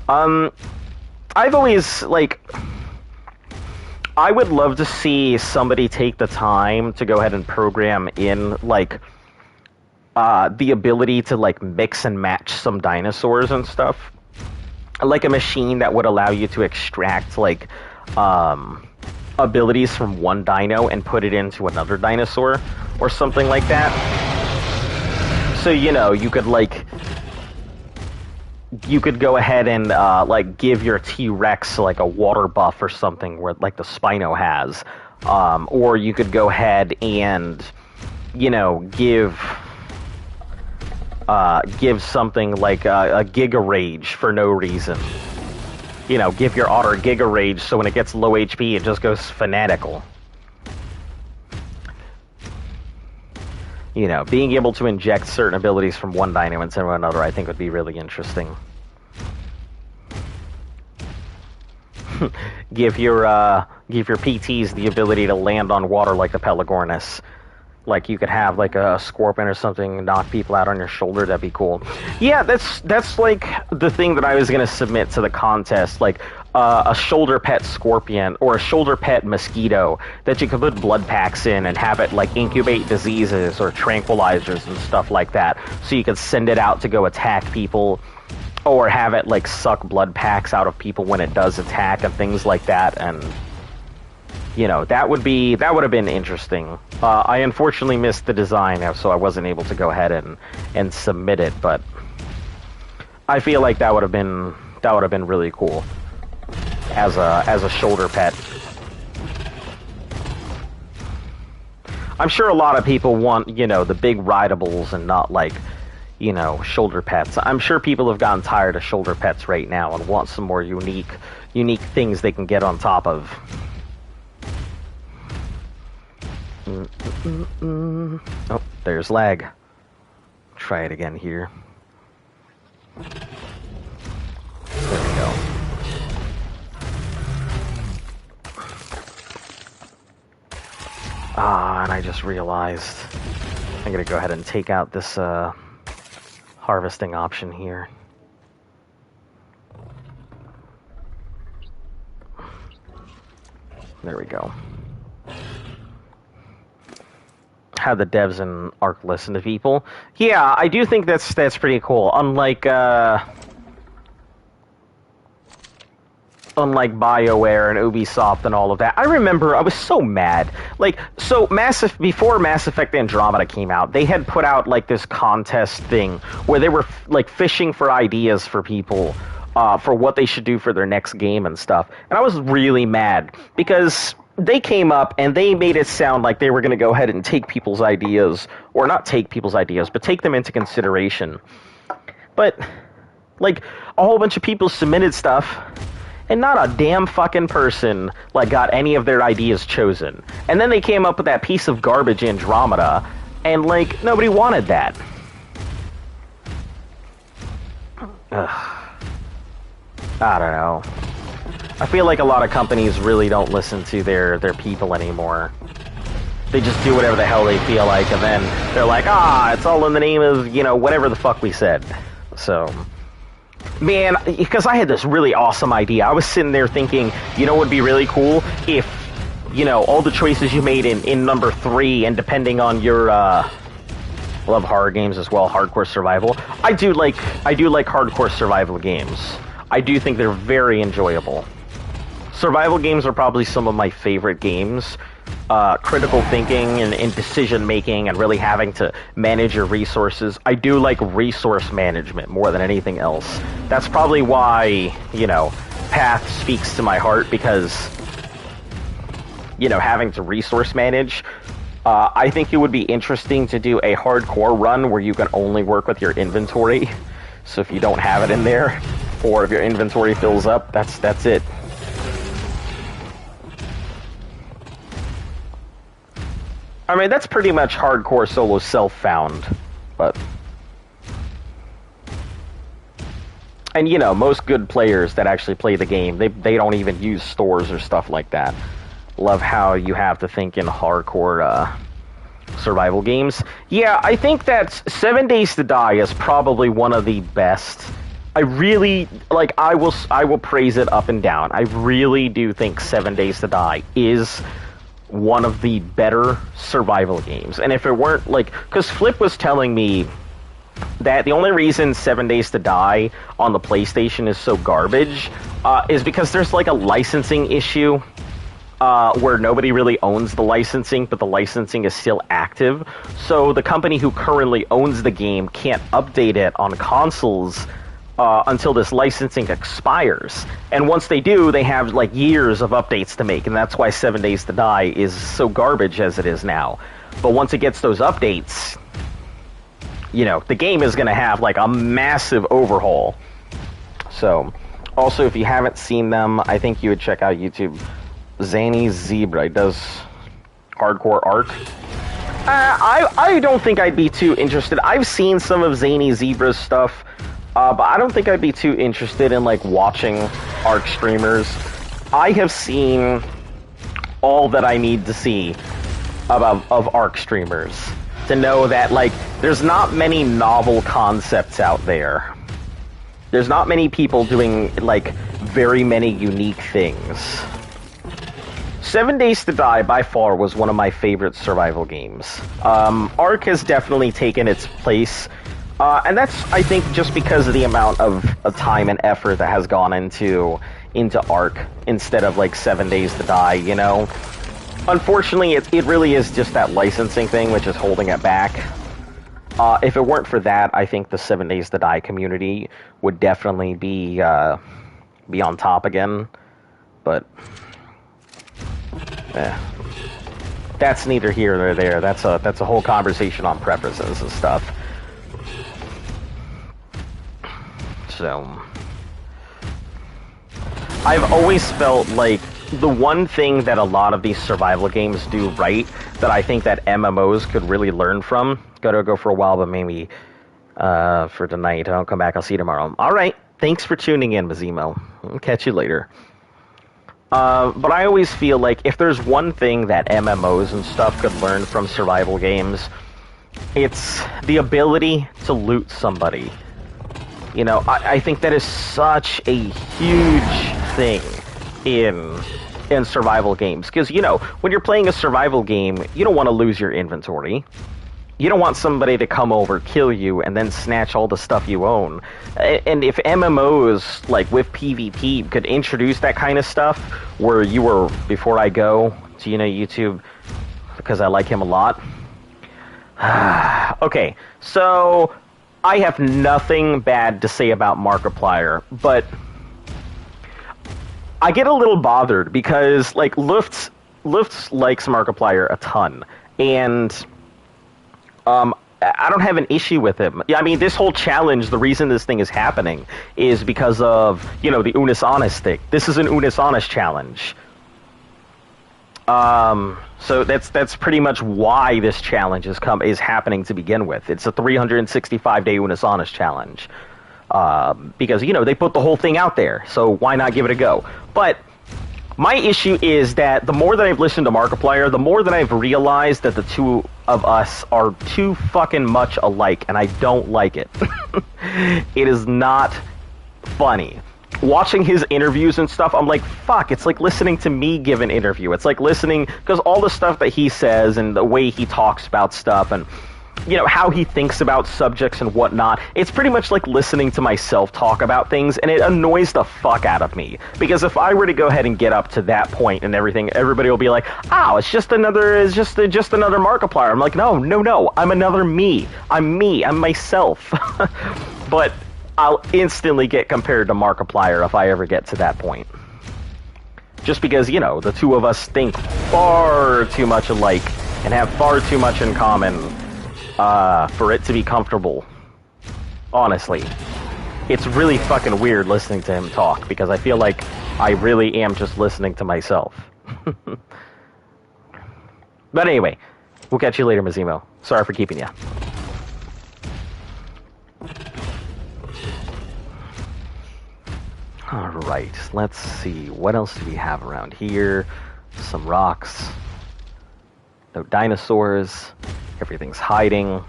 S1: I've always, like, I would love to see somebody take the time to go ahead and program in, like, the ability to, like, mix and match some dinosaurs and stuff. Like a machine that would allow you to extract, like, abilities from one dino and put it into another dinosaur, or something like that. So, you know, you could, like... You could go ahead and, like, give your T-Rex, like, a water buff or something, where, like, the Spino has. Or you could go ahead and, you know, give something like a Giga Rage for no reason. You know, give your Otter Giga Rage so when it gets low HP, it just goes fanatical. You know, being able to inject certain abilities from one dino into another, I think would be really interesting. give your PTs the ability to land on water like the Pelagornis. Like, you could have, like, a Scorpion or something knock people out on your shoulder. That'd be cool. Yeah, that's like, the thing that I was going to submit to the contest. Like, a shoulder pet Scorpion or a shoulder pet Mosquito that you could put blood packs in and have it, like, incubate diseases or tranquilizers and stuff like that. So you could send it out to go attack people, or have it, like, suck blood packs out of people when it does attack and things like that. And... you know, that would have been interesting. I unfortunately missed the design, so I wasn't able to go ahead and submit it, but I feel like that would have been really cool as a shoulder pet. I'm sure a lot of people want, you know, the big rideables and not, like, you know, shoulder pets. I'm sure people have gotten tired of shoulder pets right now and want some more unique things they can get on top of. Oh, there's lag. Try it again here. There we go. And I just realized I'm gonna go ahead and take out this harvesting option here. There we go. Have the devs in Ark listen to people. Yeah, I do think that's pretty cool. Unlike BioWare and Ubisoft and all of that. I remember I was so mad. Like, so before Mass Effect Andromeda came out, they had put out like this contest thing where they were like fishing for ideas for people for what they should do for their next game and stuff. And I was really mad because they came up and they made it sound like they were going to go ahead and take people's ideas, or not take people's ideas, but take them into consideration. But, like, a whole bunch of people submitted stuff, and not a damn fucking person, like, got any of their ideas chosen. And then they came up with that piece of garbage Andromeda, and, like, nobody wanted that. Ugh. I don't know. I feel like a lot of companies really don't listen to their people anymore. They just do whatever the hell they feel like, and then they're like, it's all in the name of, you know, whatever the fuck we said. So, man, because I had this really awesome idea. I was sitting there thinking, you know what would be really cool? If, you know, all the choices you made in number 3, and depending on your, love horror games as well, hardcore survival. I do like hardcore survival games. I do think they're very enjoyable. survival games are probably some of my favorite games. Critical thinking and decision making and really having to manage your resources. I do like resource management more than anything else. That's probably why, Path speaks to my heart, because, having to resource manage. I think it would be interesting to do a hardcore run where you can only work with your inventory. So if you don't have it in there, or if your inventory fills up, that's it. I mean, that's pretty much hardcore solo self-found, but... And, most good players that actually play the game, they don't even use stores or stuff like that. Love how you have to think in hardcore, survival games. Yeah, I think that 7 Days to Die is probably one of the best. I really, I will praise it up and down. I really do think 7 Days to Die is one of the better survival games. And if it weren't, because Flip was telling me that the only reason 7 Days to Die on the PlayStation is so garbage is because there's, a licensing issue where nobody really owns the licensing, but the licensing is still active. So the company who currently owns the game can't update it on consoles until this licensing expires. And once they do, they have years of updates to make, and that's why 7 Days to Die is so garbage as it is now. But once it gets those updates, the game is going to have a massive overhaul. So, also, if you haven't seen them, I think you would check out YouTube. Zany Zebra, he does hardcore art. I don't think I'd be too interested. I've seen some of Zany Zebra's stuff, but I don't think I'd be too interested in watching ARC streamers. I have seen all that I need to see of ARC streamers to know that there's not many novel concepts out there. There's not many people doing very many unique things. 7 Days to Die, by far, was one of my favorite survival games. ARC has definitely taken its place, and that's, I think, just because of the amount of time and effort that has gone into ARC instead of, 7 Days to Die, Unfortunately, it really is just that licensing thing which is holding it back. If it weren't for that, I think the 7 Days to Die community would definitely be on top again, but... that's neither here nor there. That's a whole conversation on preferences and stuff. So, I've always felt the one thing that a lot of these survival games do right that I think that MMOs could really learn from. Gotta go for a while, but maybe for tonight. I'll come back. I'll see you tomorrow. All right. Thanks for tuning in, Mazimo. I'll catch you later. But I always feel if there's one thing that MMOs and stuff could learn from survival games, it's the ability to loot somebody. I think that is such a huge thing in survival games. Because, when you're playing a survival game, you don't want to lose your inventory. You don't want somebody to come over, kill you, and then snatch all the stuff you own. And if MMOs, with PvP, could introduce that kind of stuff, where you were, before I go to, YouTube, because I like him a lot. Okay, so I have nothing bad to say about Markiplier, but I get a little bothered because, Lufts likes Markiplier a ton, and... I don't have an issue with him. I mean, this whole challenge, the reason this thing is happening is because of, the Unis Honest thing. This is an Unis Honest challenge. So that's pretty much why this challenge is happening to begin with. It's a 365-day Unis Honest challenge. Because, they put the whole thing out there, so why not give it a go? But... my issue is that the more that I've listened to Markiplier, the more that I've realized that the two of us are too fucking much alike, and I don't like it. It is not funny. Watching his interviews and stuff, I'm like, fuck, it's like listening to me give an interview. It's like listening, because all the stuff that he says and the way he talks about stuff, and you know, how he thinks about subjects and whatnot. It's pretty much like listening to myself talk about things, and it annoys the fuck out of me. Because if I were to go ahead and get up to that point and everything, everybody will be like, "Oh, it's just another Markiplier." I'm like, no, I'm another me. I'm myself. But I'll instantly get compared to Markiplier if I ever get to that point. Just because, you know, the two of us think far too much alike and have far too much in common for it to be comfortable. Honestly. It's really fucking weird listening to him talk, because I feel like I really am just listening to myself. But anyway, we'll catch you later, Mazimo. Sorry for keeping you. Alright, let's see. What else do we have around here? Some rocks. No dinosaurs. Everything's hiding.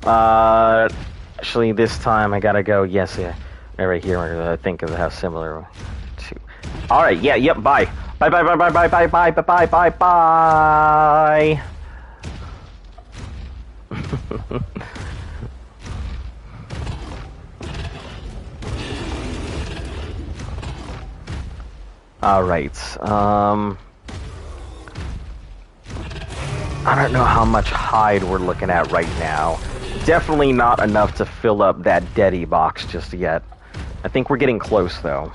S1: Actually, this time I gotta go. Yes, yeah. Right here, I think of how similar to. Alright, yeah, yep, bye. Bye, bye, bye, bye, bye, bye, bye, bye, bye, bye, bye. Alright, I don't know how much hide we're looking at right now. Definitely not enough to fill up that Deddy box just yet. I think we're getting close, though.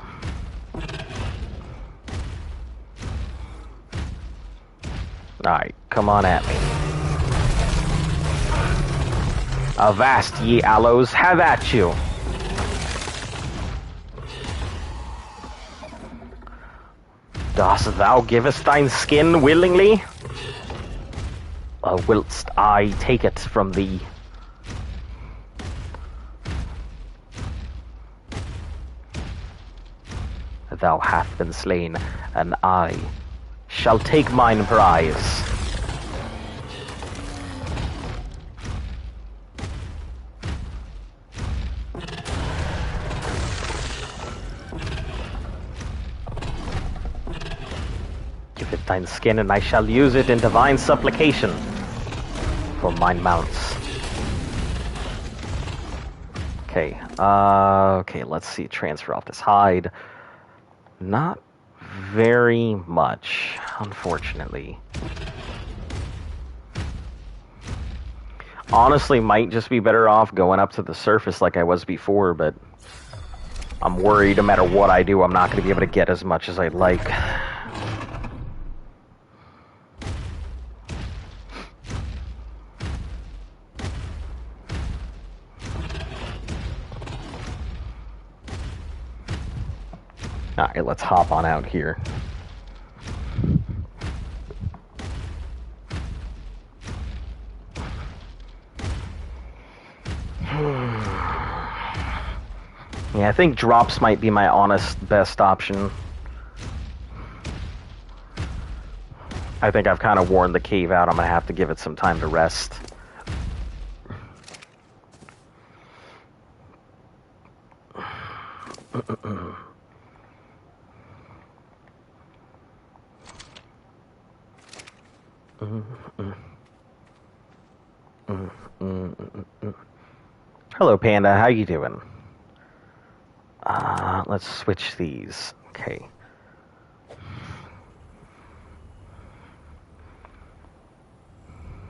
S1: Alright, come on at me. Avast, ye aloes, have at you! Dost thou givest thine skin willingly? Or whilst I take it from thee? Thou hast been slain, and I shall take mine prize. Give it thine skin, and I shall use it in divine supplication for mine mounts. Okay, okay, let's see. Transfer off this hide. Not very much, unfortunately. Honestly, might just be better off going up to the surface like I was before, but I'm worried no matter what I do, I'm not going to be able to get as much as I'd like. Alright, let's hop on out here. Yeah, I think drops might be my honest best option. I think I've kind of worn the cave out. I'm going to have to give it some time to rest. Hello, Panda. How you doing? Let's switch these. Okay.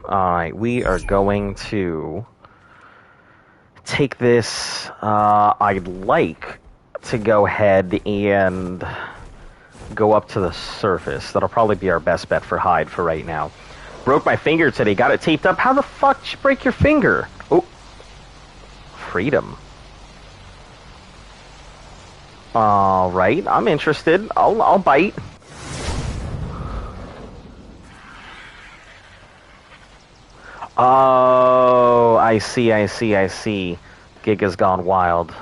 S1: Alright, we are going to take this. I'd like to go ahead and go up to the surface. That'll probably be our best bet for hide for right now. Broke my finger today. Got it taped up. How the fuck did you break your finger? Oh. Freedom. Alright, I'm interested. I'll bite. Oh, I see. Giga's gone wild.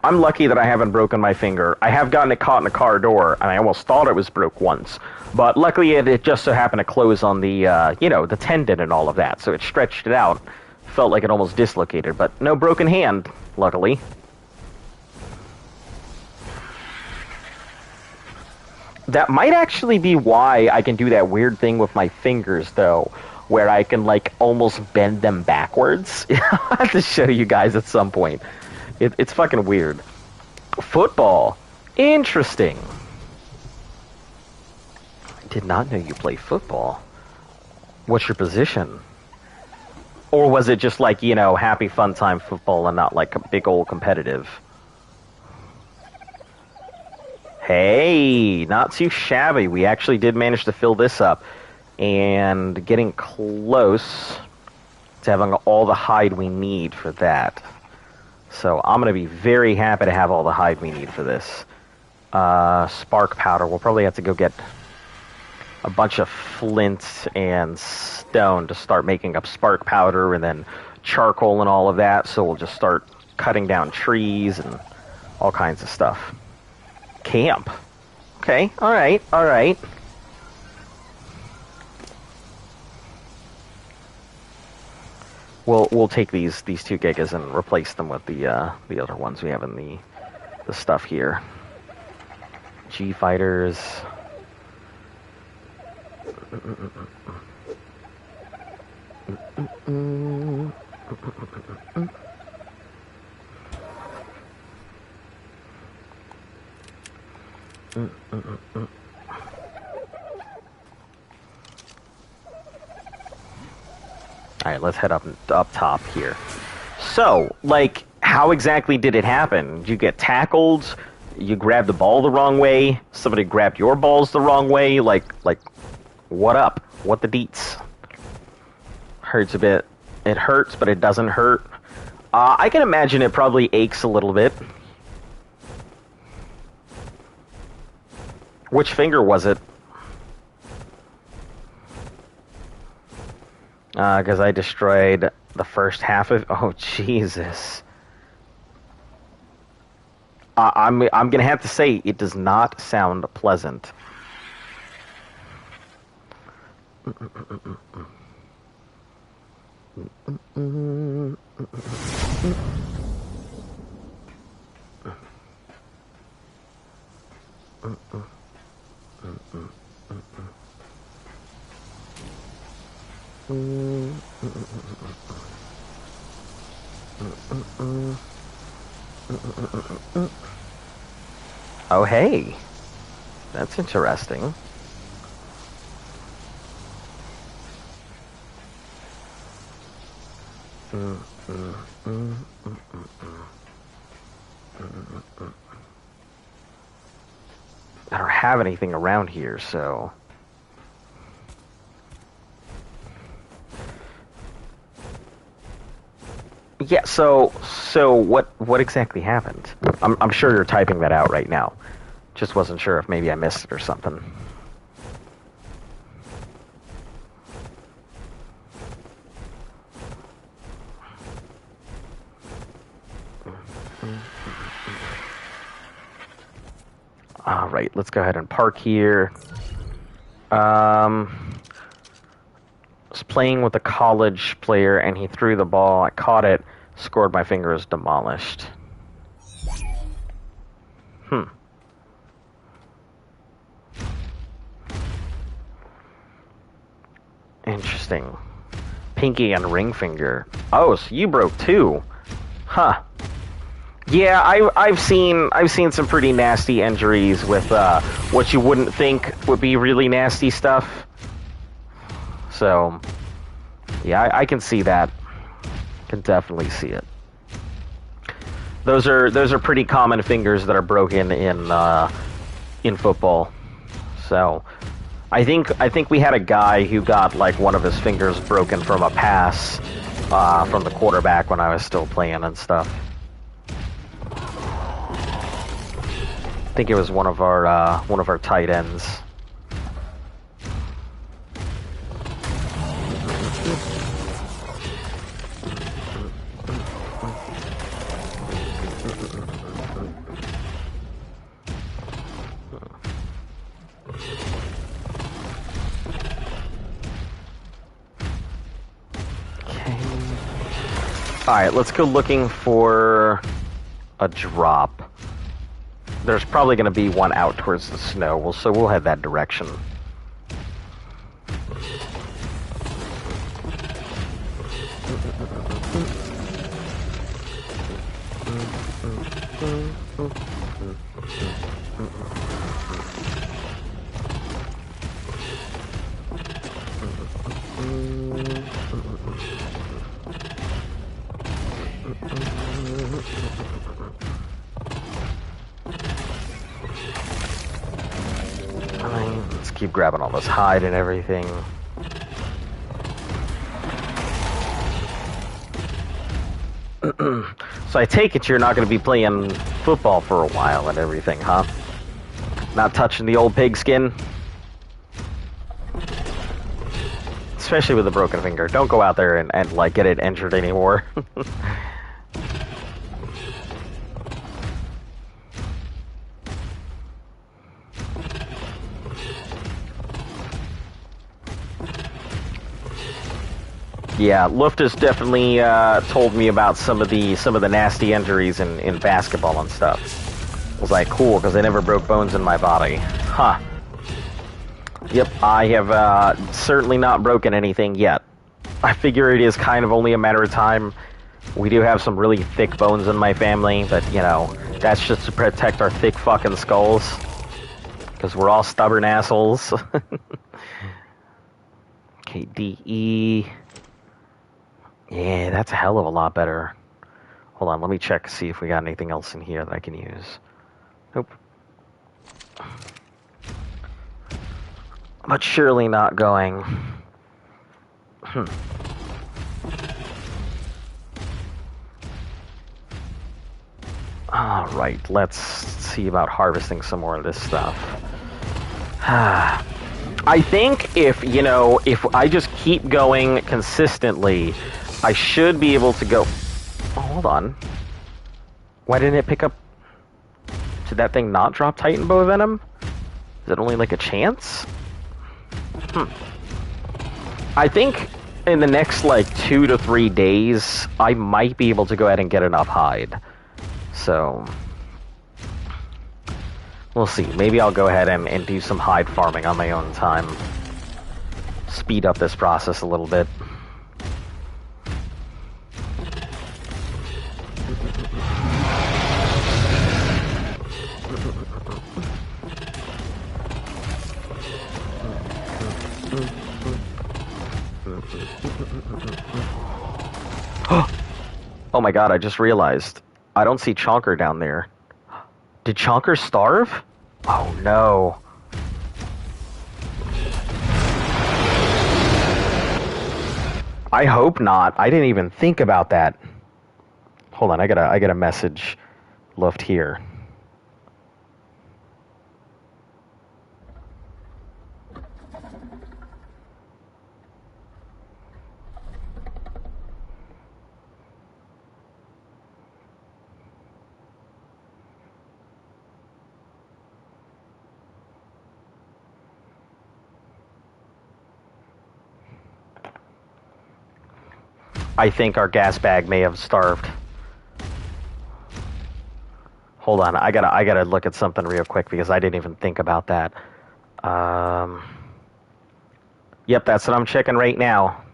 S1: I'm lucky that I haven't broken my finger. I have gotten it caught in a car door, and I almost thought it was broke once. But luckily, it just so happened to close on the, the tendon and all of that. So it stretched it out. Felt like it almost dislocated, but no broken hand, luckily. That might actually be why I can do that weird thing with my fingers, though, where I can, like, almost bend them backwards. I'll have to show you guys at some point. It's fucking weird. Football. Interesting. I did not know you play football. What's your position? Or was it just like, happy fun time football and not like a big old competitive? Hey, not too shabby. We actually did manage to fill this up. And getting close to having all the hide we need for that. So I'm going to be very happy to have all the hide we need for this. Spark powder. We'll probably have to go get a bunch of flint and stone to start making up spark powder, and then charcoal and all of that. So we'll just start cutting down trees and all kinds of stuff. Camp. Okay, alright. We'll take these 2 gigas and replace them with the other ones we have in the stuff here. G fighters. Alright, let's head up top here. So, like, how exactly did it happen? Did you get tackled? You grabbed the ball the wrong way? Somebody grabbed your balls the wrong way? Like, what up? What the deets? Hurts a bit. It hurts, but it doesn't hurt. I can imagine it probably aches a little bit. Which finger was it? Because I destroyed the first half of... Oh, Jesus. I'm going to have to say, it does not sound pleasant. Oh, hey. That's interesting. I don't have anything around here, so... Yeah, so what exactly happened? I'm sure you're typing that out right now. Just wasn't sure if maybe I missed it or something. All right, let's go ahead and park here. Was playing with a college player and he threw the ball. I caught it, scored. My finger is demolished. Interesting. Pinky and ring finger. Oh, so you broke too. Huh. Yeah, I've seen some pretty nasty injuries with what you wouldn't think would be really nasty stuff. So, yeah, I can see that. Can definitely see it. Those are pretty common fingers that are broken in football. So, I think we had a guy who got like one of his fingers broken from a pass from the quarterback when I was still playing and stuff. I think it was one of our tight ends. Alright, let's go looking for a drop. There's probably going to be one out towards the snow, so we'll head that direction. Let's keep grabbing all this hide and everything. So I take it you're not going to be playing football for a while and everything, huh? Not touching the old pigskin? Especially with a broken finger. Don't go out there and like, get it injured anymore. Yeah, Luft has definitely told me about some of the nasty injuries in basketball and stuff. I was like, cool, because I never broke bones in my body. Huh. Yep, I have certainly not broken anything yet. I figure it is kind of only a matter of time. We do have some really thick bones in my family, but, you know, that's just to protect our thick fucking skulls. Because we're all stubborn assholes. Okay, DE. Yeah, that's a hell of a lot better. Hold on, let me check, see if we got anything else in here that I can use. Nope. But surely not going. Alright, let's see about harvesting some more of this stuff. I think if I just keep going consistently, I should be able to go... Oh, hold on. Why didn't it pick up... Did that thing not drop Titan Bow Venom? Is it only like a chance? I think in the next like 2 to 3 days, I might be able to go ahead and get enough hide. So... We'll see. Maybe I'll go ahead and do some hide farming on my own time. Speed up this process a little bit. Oh my god, I just realized. I don't see Chonker down there. Did Chonker starve? Oh no. I hope not. I didn't even think about that. Hold on, I got a message left here. I think our gas bag may have starved. Hold on, I gotta look at something real quick because I didn't even think about that. Yep, that's what I'm checking right now.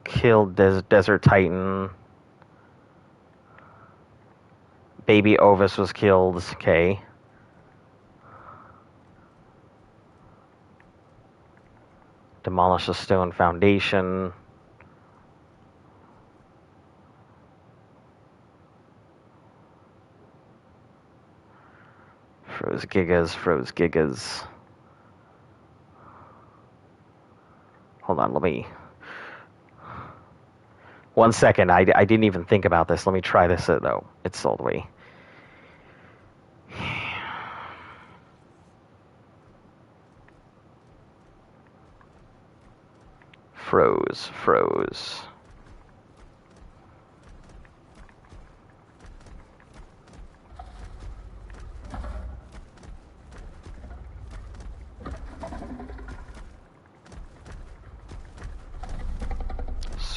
S1: Killed Desert Titan. Baby Ovis was killed. Okay. Demolish a stone foundation. Froze gigas. Hold on, let me... 1 second, I didn't even think about this. Let me try this though. It's all the way. Froze.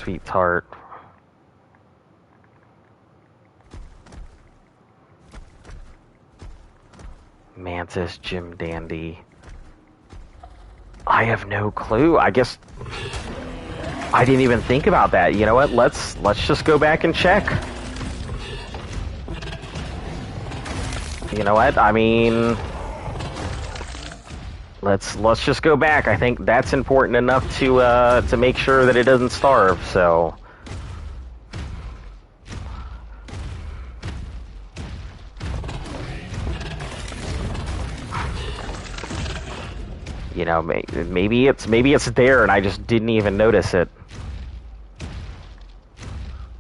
S1: Sweet Tart. Mantis, Jim Dandy. I have no clue. I guess I didn't even think about that. You know what? Let's just go back and check. You know what? I mean, let's just go back. I think that's important enough to make sure that it doesn't starve. So, you know, maybe it's there and I just didn't even notice it.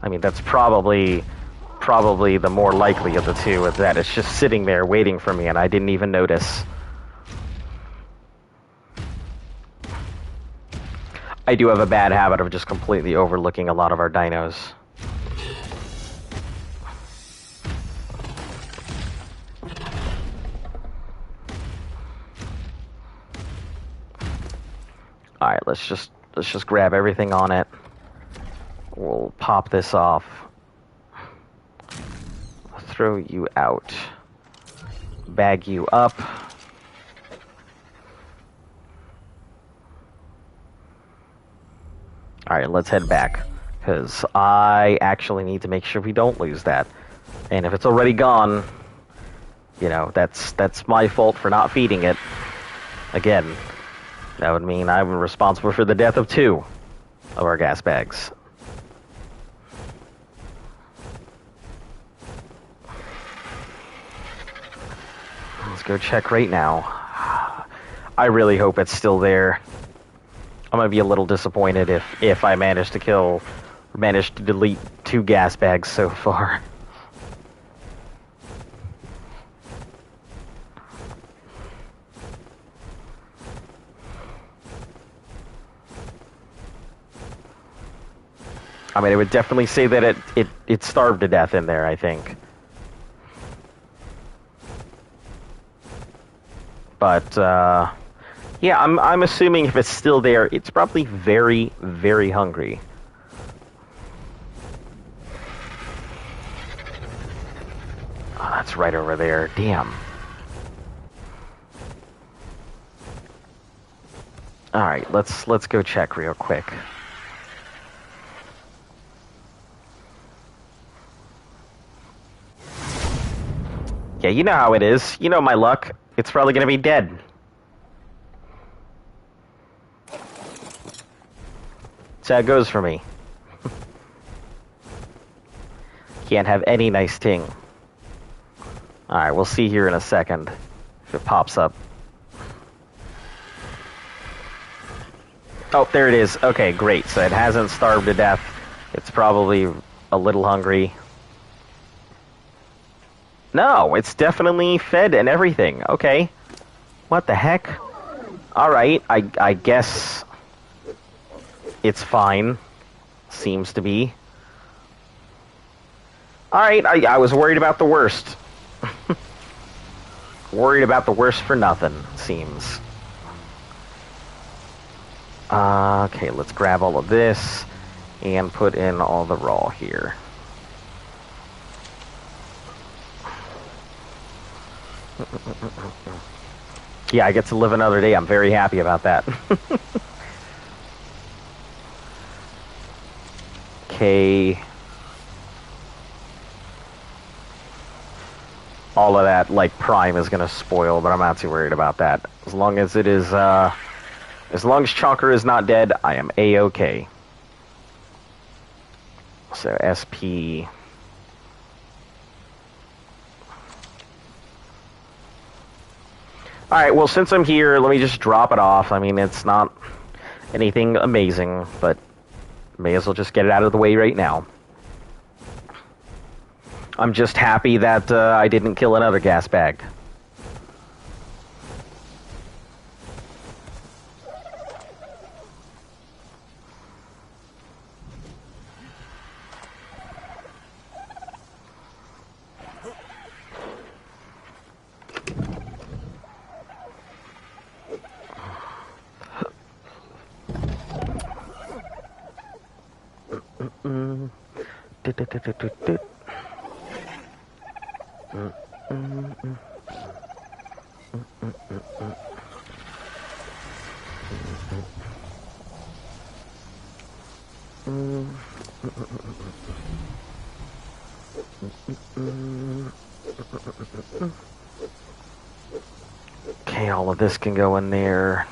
S1: I mean, that's probably the more likely of the two, is that it's just sitting there waiting for me and I didn't even notice. I do have a bad habit of just completely overlooking a lot of our dinos. Alright, let's just grab everything on it. We'll pop this off. Throw you out. Bag you up. Alright, let's head back. Because I actually need to make sure we don't lose that. And if it's already gone, you know, that's my fault for not feeding it. Again, that would mean I'm responsible for the death of 2 of our gas bags. Let's go check right now. I really hope it's still there. I'm gonna be a little disappointed if I manage to delete 2 gas bags so far. I mean, it would definitely say that it starved to death in there, I think. But, yeah, I'm assuming if it's still there, it's probably very, very hungry. Oh, that's right over there. Damn. Alright, let's go check real quick. Yeah, you know how it is. You know my luck. It's probably gonna be dead. That's how it goes for me. Can't have any nice ting. Alright, we'll see here in a second if it pops up. Oh, there it is. Okay, great. So it hasn't starved to death. It's probably a little hungry. No, it's definitely fed and everything. Okay. What the heck? Alright, I guess it's fine. Seems to be. Alright, I was worried about the worst. Worried about the worst for nothing, seems. Okay, let's grab all of this and put in all the raw here. Yeah, I get to live another day. I'm very happy about that. Okay. All of that, like, prime is gonna spoil, but I'm not too worried about that. As long as it is, as long as Chonker is not dead, I am A-okay. So, SP... Alright, well, since I'm here, let me just drop it off. I mean, it's not anything amazing, but may as well just get it out of the way right now. I'm just happy that I didn't kill another gas bag. Okay, all of this can go in there.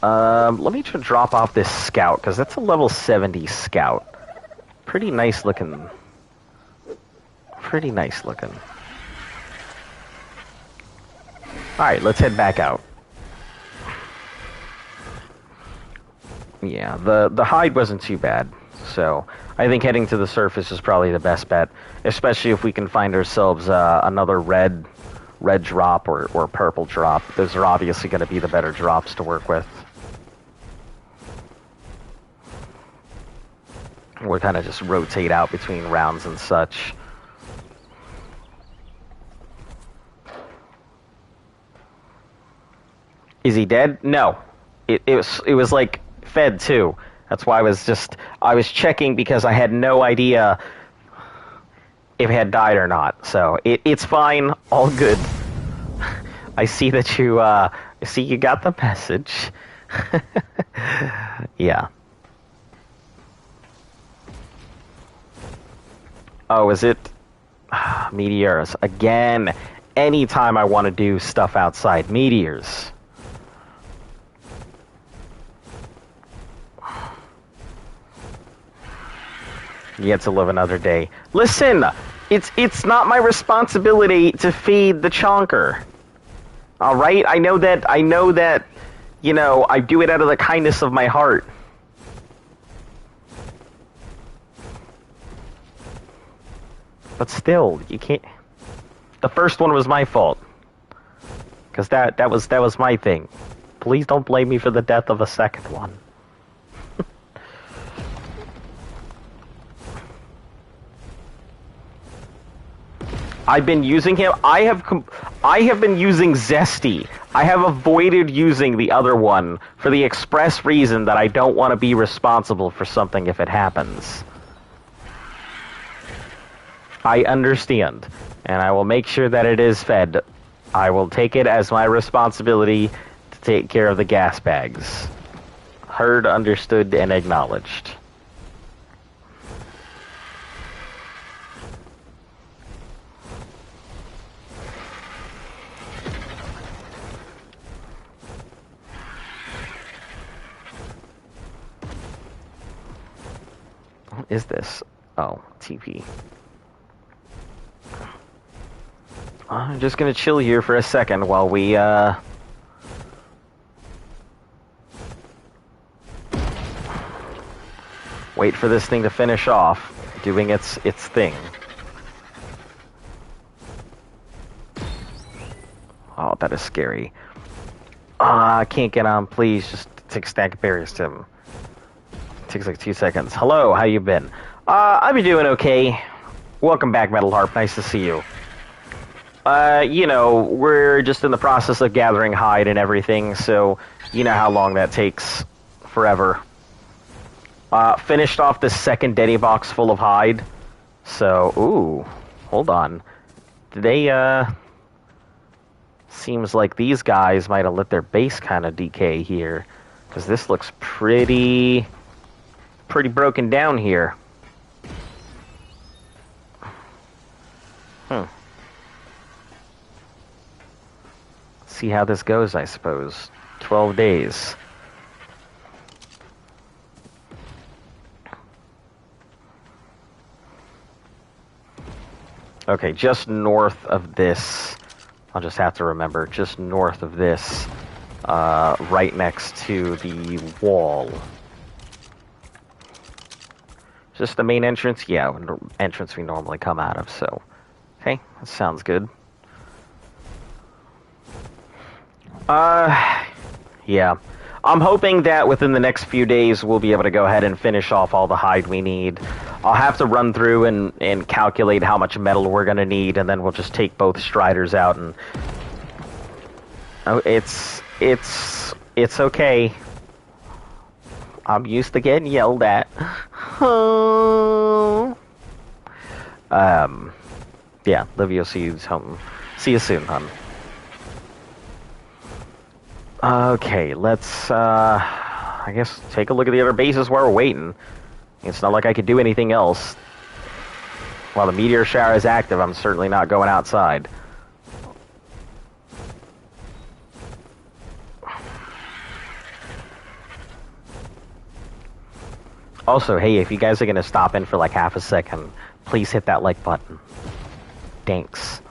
S1: Let me try to drop off this scout, because that's a level 70 scout. Pretty nice looking. Pretty nice looking. Alright, let's head back out. Yeah, the hide wasn't too bad, so I think heading to the surface is probably the best bet, especially if we can find ourselves another red drop or purple drop. Those are obviously going to be the better drops to work with. We'll kind of just rotate out between rounds and such. Is he dead? No. It was like fed too. That's why I was checking because I had no idea if it had died or not. So it's fine, all good. I see that you got the message. Yeah. Oh, is it meteors again? Anytime I want to do stuff outside, meteors. You get to live another day. Listen, it's not my responsibility to feed the chonker. All right, I know that. You know, I do it out of the kindness of my heart. But still, you can't. The first one was my fault, because that was my thing. Please don't blame me for the death of a second one. I've been using him. I have been using Zesty. I have avoided using the other one for the express reason that I don't want to be responsible for something if it happens. I understand, and I will make sure that it is fed. I will take it as my responsibility to take care of the gas bags. Heard, understood, and acknowledged. What is this? Oh, TP. I'm just gonna chill here for a second while we, wait for this thing to finish off doing its thing. Oh, that is scary. I can't get on, please. Just take a stack of berries to him. It takes like 2 seconds. Hello, how you been? I've been doing okay. Welcome back, Metal Harp. Nice to see you. You know, we're just in the process of gathering hide and everything, so you know how long that takes. Forever. Finished off the second Denny box full of hide. So, ooh, hold on. Did they, seems like these guys might have let their base kind of decay here. Because this looks pretty broken down here. See how this goes, I suppose. 12 days. Okay, just north of this, I'll just have to remember, just north of this, right next to the wall. Is this the main entrance? Yeah, the entrance we normally come out of, so. Okay, that sounds good. Yeah. I'm hoping that within the next few days we'll be able to go ahead and finish off all the hide we need. I'll have to run through and calculate how much metal we're going to need, and then we'll just take both Striders out and... Oh, it's okay. I'm used to getting yelled at. Oh. Yeah, Livio sees home. See you soon, hon. Okay, let's, I guess take a look at the other bases while we're waiting. It's not like I could do anything else. While the meteor shower is active, I'm certainly not going outside. Also, hey, if you guys are going to stop in for like half a second, please hit that like button. Thanks.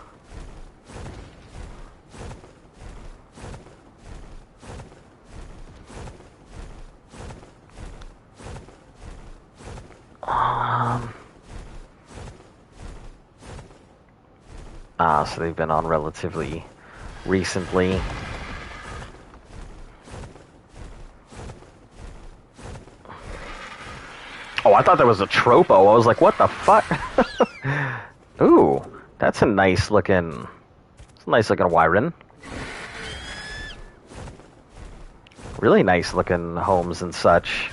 S1: So they've been on relatively recently. Oh, I thought that was a tropo. I was like, what the fuck? Ooh, that's a nice looking Wyron. Really nice looking homes and such.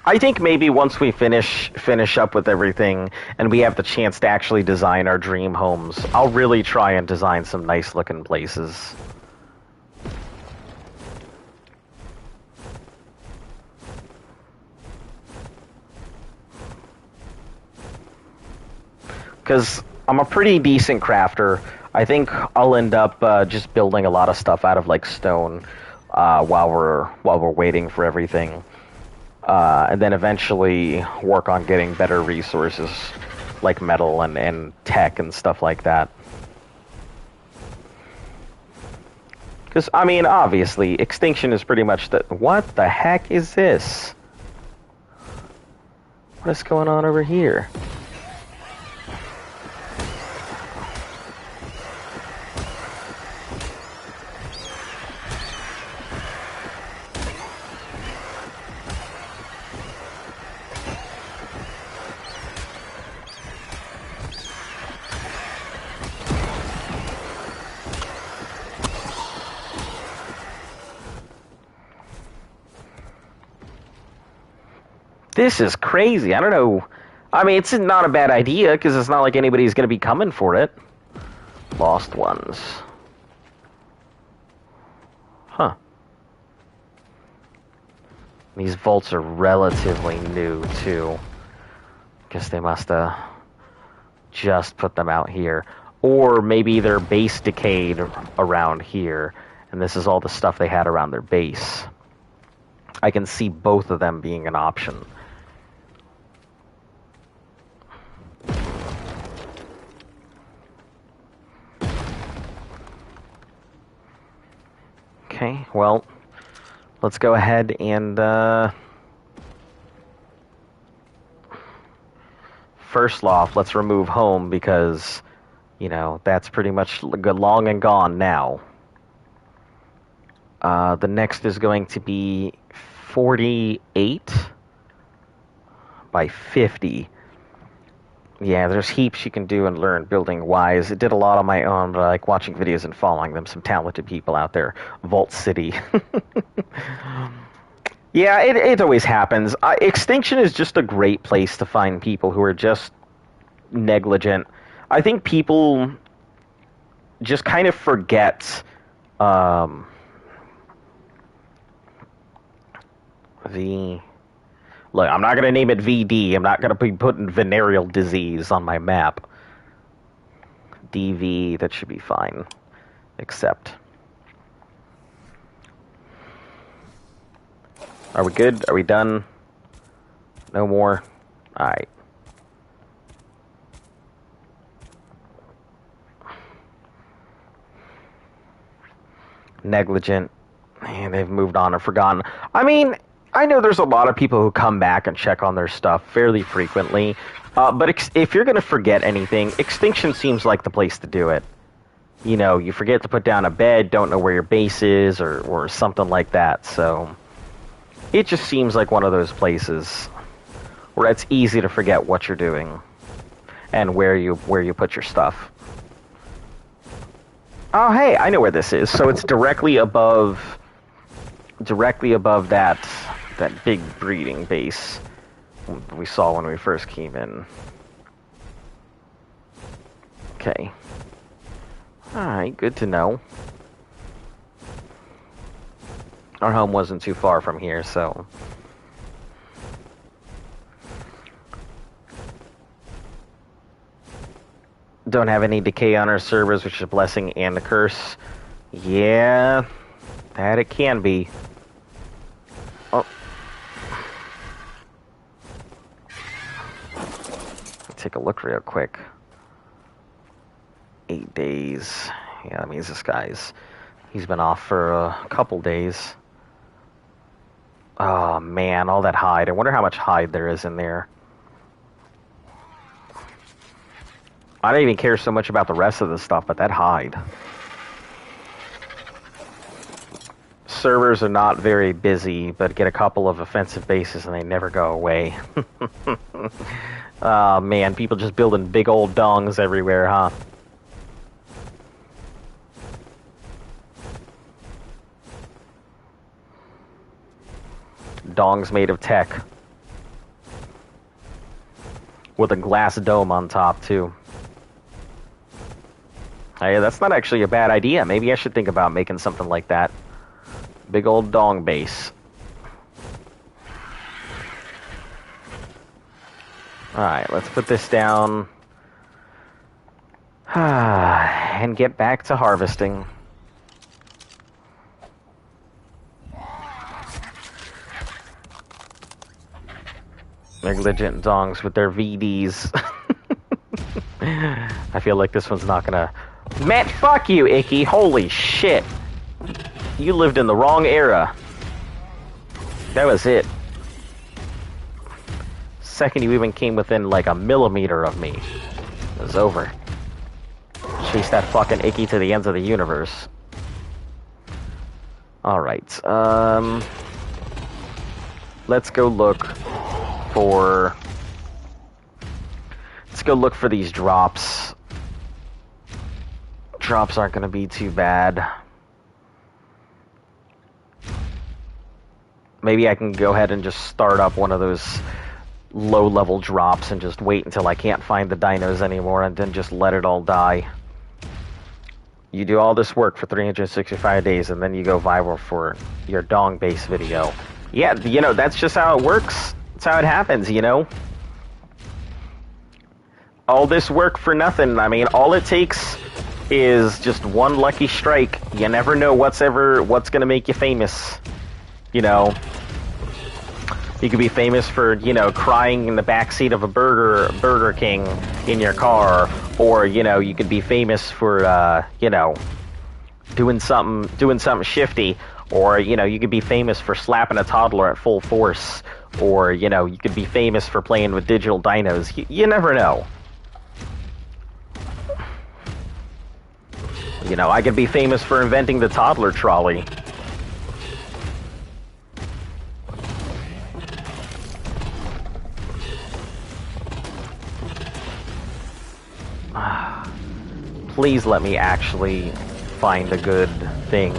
S1: I think maybe once we finish up with everything and we have the chance to actually design our dream homes, I'll really try and design some nice looking places. Because I'm a pretty decent crafter. I think I'll end up just building a lot of stuff out of like stone while we're waiting for everything. And then eventually work on getting better resources like metal and tech and stuff like that. Because, I mean, obviously, extinction is pretty much the... What the heck is this? What is going on over here? This is crazy. I don't know. I mean, it's not a bad idea, because it's not like anybody's going to be coming for it. Lost ones. Huh. These vaults are relatively new, too. Guess they must have just put them out here. Or maybe their base decayed around here, and this is all the stuff they had around their base. I can see both of them being an option. Okay, well, let's go ahead and first off, let's remove home because, you know, that's pretty much long and gone now. The next is going to be 48 by 50. Yeah, there's heaps you can do and learn building wise. It did a lot on my own, but I like watching videos and following them. Some talented people out there. Vault City. Yeah, it always happens. Extinction is just a great place to find people who are just negligent. I think people just kind of forget Look, I'm not going to name it VD. I'm not going to be putting venereal disease on my map. DV, that should be fine. Accept. Are we good? Are we done? No more? Alright. Negligent. Man, they've moved on or forgotten. I mean, I know there's a lot of people who come back and check on their stuff fairly frequently, but if you're going to forget anything, Extinction seems like the place to do it. You know, you forget to put down a bed, don't know where your base is, or something like that, so it just seems like one of those places where it's easy to forget what you're doing and where you put your stuff. Oh, hey, I know where this is. So it's directly above directly above that big breeding base we saw when we first came in. Okay. Alright, good to know. Our home wasn't too far from here, so... Don't have any decay on our servers, which is a blessing and a curse. Yeah, that it can be. Oh. Take a look real quick. 8 days. Yeah, that means this guy's... He's been off for a couple days. Oh, man, all that hide. I wonder how much hide there is in there. I don't even care so much about the rest of the stuff, but that hide. Servers are not very busy, but get a couple of offensive bases and they never go away. Oh, man, people just building big old dongs everywhere, huh? Dongs made of tech. With a glass dome on top, too. Hey, that's not actually a bad idea. Maybe I should think about making something like that. Big old dong base. Alright, let's put this down. And get back to harvesting. Negligent dongs with their VDs. I feel like this one's not gonna... Man, fuck you, Icky. Holy shit. You lived in the wrong era. That was it. Second you even came within like a millimeter of me, it was over. Chase that fucking Icky to the ends of the universe. Alright, let's go look for... Let's go look for these drops. Drops aren't going to be too bad. Maybe I can go ahead and just start up one of those low-level drops and just wait until I can't find the dinos anymore and then just let it all die. You do all this work for 365 days and then you go viral for your dong base video. Yeah, you know, that's just how it works. That's how it happens, you know? All this work for nothing. I mean, all it takes is just one lucky strike. You never know what's gonna make you famous. You know, you could be famous for, you know, crying in the backseat of a Burger King in your car, or, you know, you could be famous for, you know, doing something shifty, or, you know, you could be famous for slapping a toddler at full force, or, you know, you could be famous for playing with digital dinos. You never know. You know, I could be famous for inventing the toddler trolley. Please let me actually find a good thing.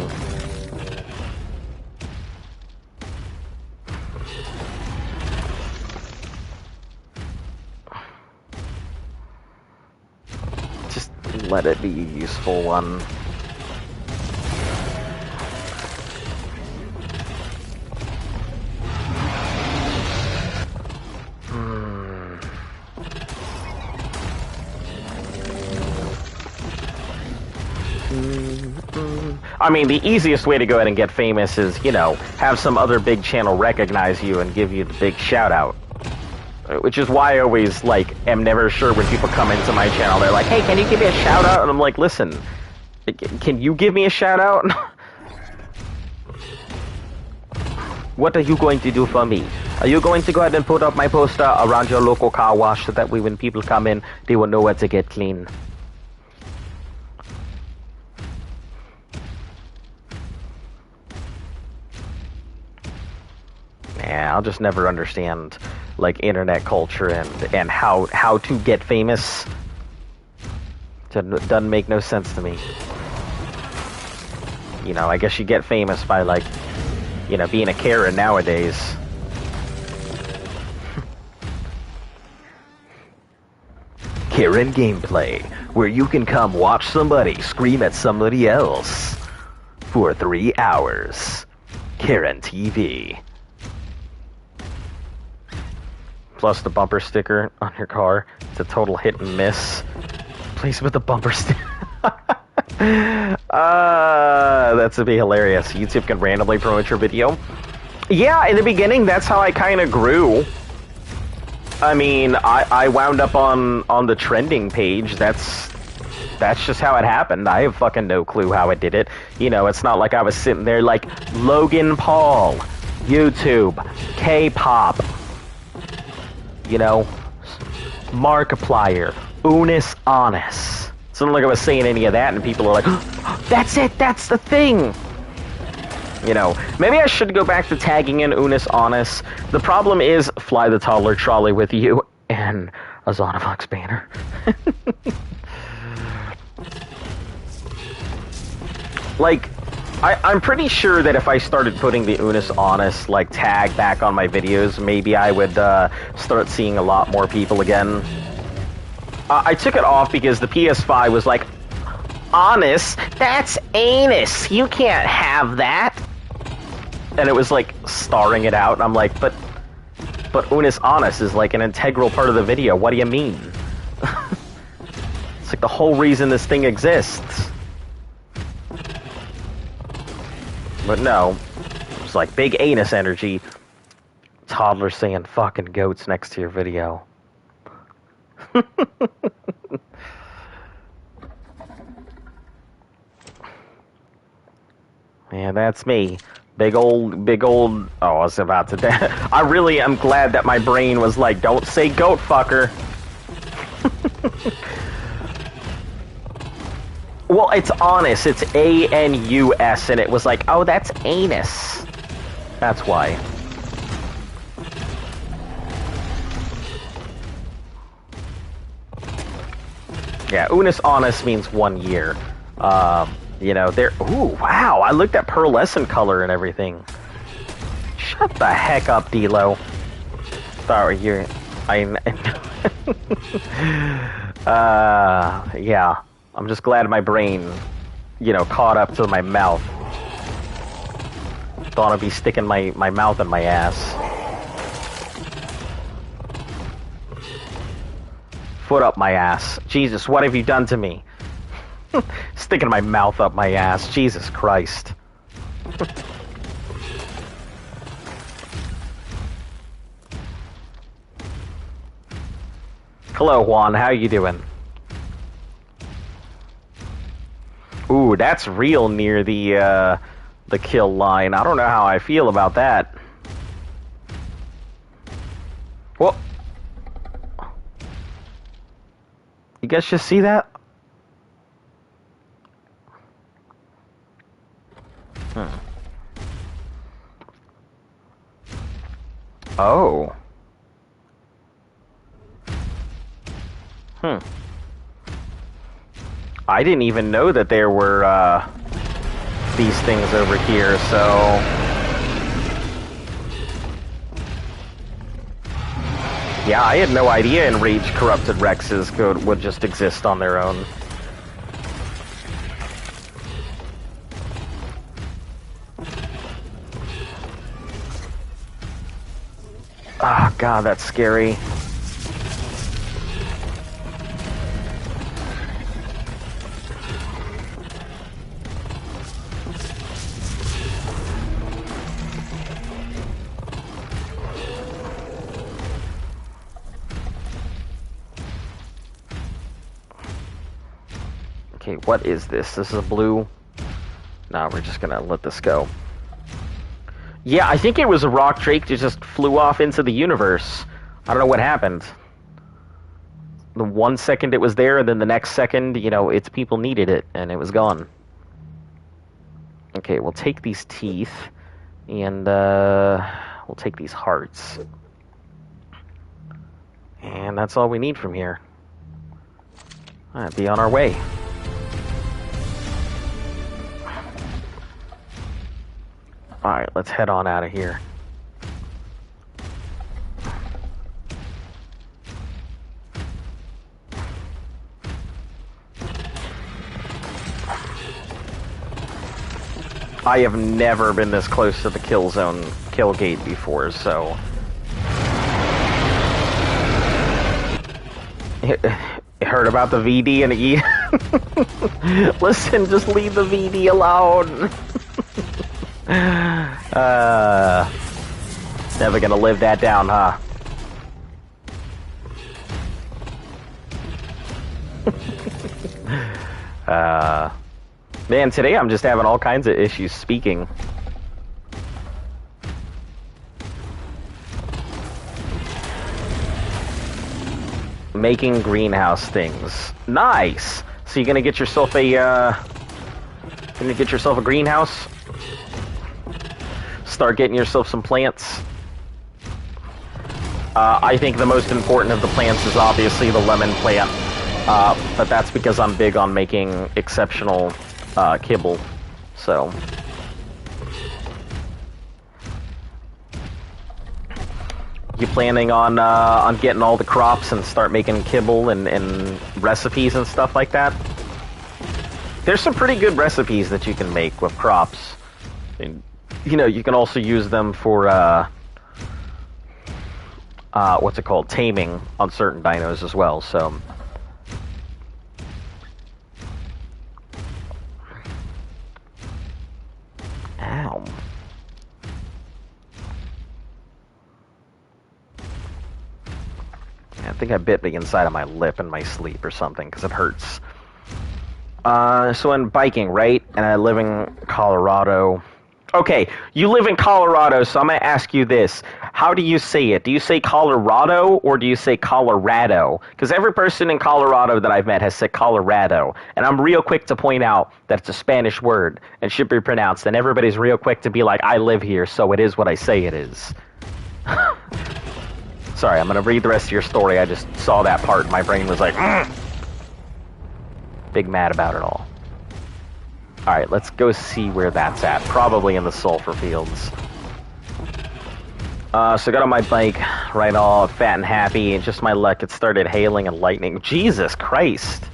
S1: Just let it be a useful one. I mean, the easiest way to go ahead and get famous is, you know, have some other big channel recognize you and give you the big shout-out. Which is why I always, like, am never sure when people come into my channel. They're like, hey, can you give me a shout-out? And I'm like, listen, can you give me a shout-out? What are you going to do for me? Are you going to go ahead and put up my poster around your local car wash so that way when people come in, they will know where to get clean? Yeah, I'll just never understand, like, internet culture and how to get famous. It doesn't make no sense to me. You know, I guess you get famous by, like, you know, being a Karen nowadays. Karen gameplay, where you can come watch somebody scream at somebody else for 3 hours. Karen TV. Plus the bumper sticker on your car. It's a total hit and miss. Please with the bumper sticker. That's to be hilarious. YouTube can randomly promote your video. Yeah, in the beginning, that's how I kind of grew. I mean, I wound up on the trending page. That's just how it happened. I have fucking no clue how I did it. You know, it's not like I was sitting there like, Logan Paul, YouTube, K-pop, you know, Markiplier, Unis Honest. It's not like I was saying any of that and people are like, oh, that's it, that's the thing. You know, maybe I should go back to tagging in Unis Honest. The problem is Fly the Toddler Trolley with you and a Zonavox banner. Like, I'm pretty sure that if I started putting the Unis Honest, like, tag back on my videos, maybe I would start seeing a lot more people again. I took it off because the PS5 was like, Honest, that's anus. You can't have that. And it was like starring it out, and I'm like, but Unis Honest is like an integral part of the video. What do you mean? It's like the whole reason this thing exists. But no, it's like big anus energy. Toddler saying fucking goats next to your video. Yeah, that's me. Big old, oh, I was about to die. I really am glad that my brain was like, don't say goat fucker. Well, it's honest. It's A-N-U-S, and it was like, oh, that's anus. That's why. Yeah, Unis Honest means 1 year. You know, there. Ooh, wow! I looked at pearlescent color and everything. Shut the heck up, D-Lo. Sorry, you're. Yeah. I'm just glad my brain, you know, caught up to my mouth. Thought I'd be sticking my mouth in my ass. Foot up my ass. Jesus, what have you done to me? Sticking my mouth up my ass. Jesus Christ. Hello, Juan. How you doing? Ooh, that's real near the kill line. I don't know how I feel about that. Well, you guys just see that? Oh. I didn't even know that there were these things over here, so yeah, I had no idea Enraged Corrupted Rexes would just exist on their own. Oh god, that's scary. Okay, what is this? This is a blue? No, we're just gonna let this go. Yeah, I think it was a rock drake that just flew off into the universe. I don't know what happened. The 1 second it was there, and then the next second, you know, its people needed it, and it was gone. Okay, we'll take these teeth, and we'll take these hearts. And that's all we need from here. Alright, be on our way. Alright, let's head on out of here. I have never been this close to the kill zone, kill gate before, so... Heard about the VD and E? Listen, just leave the VD alone. Never gonna live that down, huh? Man, today I'm just having all kinds of issues speaking. Making greenhouse things. Nice! So you're gonna get yourself a, greenhouse? Start getting yourself some plants? I think the most important of the plants is obviously the lemon plant. But that's because I'm big on making exceptional kibble, so. You planning on getting all the crops and start making kibble and recipes and stuff like that? There's some pretty good recipes that you can make with crops. And, you know, you can also use them for what's it called? Taming on certain dinos as well, so. Ow. I think I bit the inside of my lip in my sleep or something, because it hurts. So in biking, right? And I live in Colorado. Okay, you live in Colorado, so I'm going to ask you this. How do you say it? Do you say Colorado, or do you say Colorado? Because every person in Colorado that I've met has said Colorado. And I'm real quick to point out that it's a Spanish word and should be pronounced. And everybody's real quick to be like, I live here, so it is what I say it is. Sorry, I'm going to read the rest of your story. I just saw that part and my brain was like, big mad about it all. Alright, let's go see where that's at. Probably in the sulfur fields. So I got on my bike, right all fat and happy, and just my luck, it started hailing and lightning. Jesus Christ!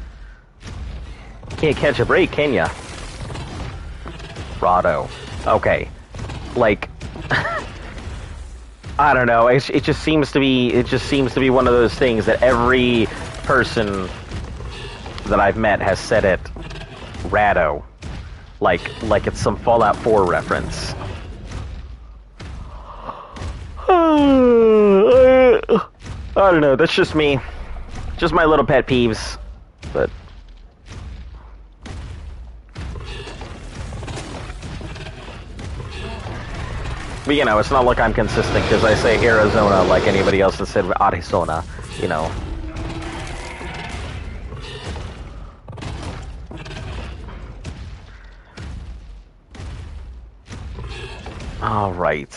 S1: Can't catch a break, can ya? Rado. Okay. Like... I don't know, it just seems to be one of those things that every person that I've met has said it Rado. Like it's some Fallout 4 reference. I don't know, that's just me. Just my little pet peeves. But you know, it's not like I'm consistent because I say Arizona like anybody else instead of Arizona, you know. Alright.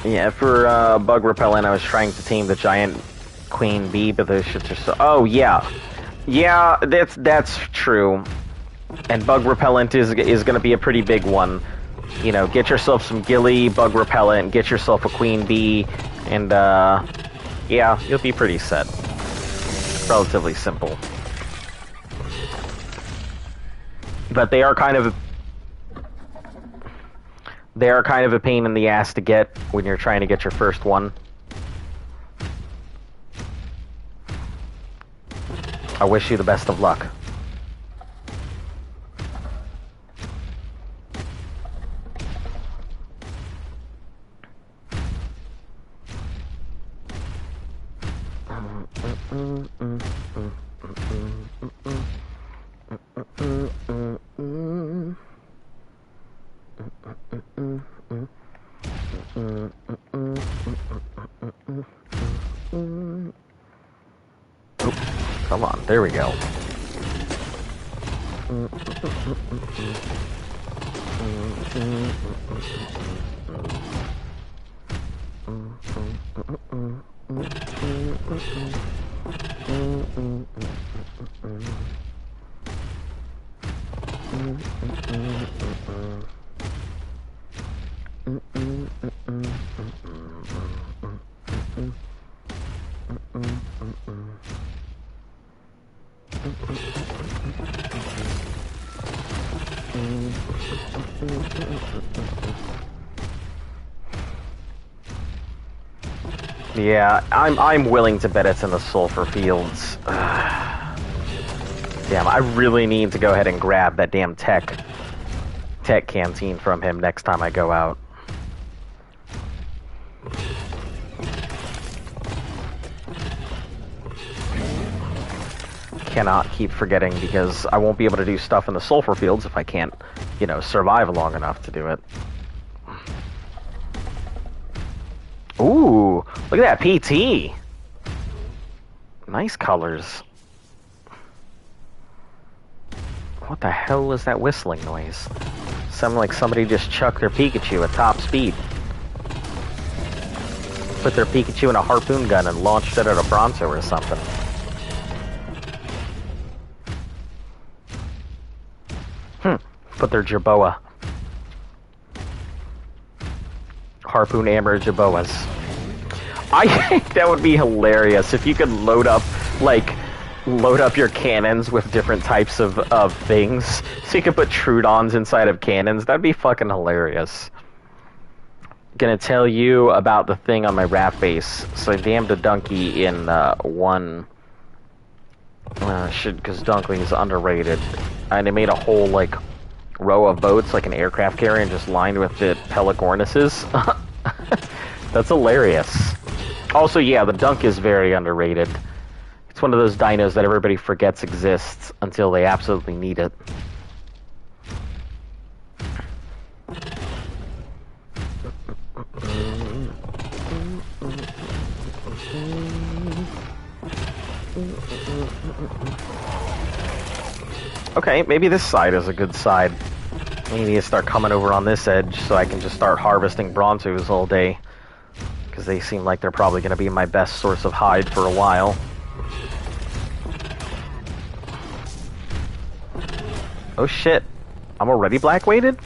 S1: Yeah, for bug repellent, I was trying to tame the giant queen bee, but those shits are so... Oh, yeah. Yeah, that's true. And bug repellent is going to be a pretty big one. You know, get yourself some ghillie, bug repellent, get yourself a queen bee, and, yeah, you'll be pretty set. Relatively simple. But they are kind of a pain in the ass to get when you're trying to get your first one. I wish you the best of luck. Come on, there we go. Yeah, I'm willing to bet it's in the sulfur fields. Damn, I really need to go ahead and grab that damn tech canteen from him next time I go out. Cannot keep forgetting because I won't be able to do stuff in the sulfur fields if I can't, you know, survive long enough to do it. Ooh, look at that PT. Nice colors. What the hell is that whistling noise? Sounded like somebody just chucked their Pikachu at top speed. Put their Pikachu in a harpoon gun and launched it at a Bronto or something. Put their Jerboa. Harpoon Amber Jerboas. I think that would be hilarious if you could load up your cannons with different types of things. So you could put Troodons inside of cannons. That'd be fucking hilarious. Gonna tell you about the thing on my raft base. So I damned a donkey in one... because Dunkley is underrated. And they made a whole, like, row of boats, like an aircraft carrier, and just lined with the Pelagornises. That's hilarious. Also, yeah, the Dunk is very underrated. It's one of those dinos that everybody forgets exists until they absolutely need it. Okay, maybe this side is a good side. Maybe I start coming over on this edge so I can just start harvesting Brontos all day. Because they seem like they're probably going to be my best source of hide for a while. Oh shit. I'm already black-weighted?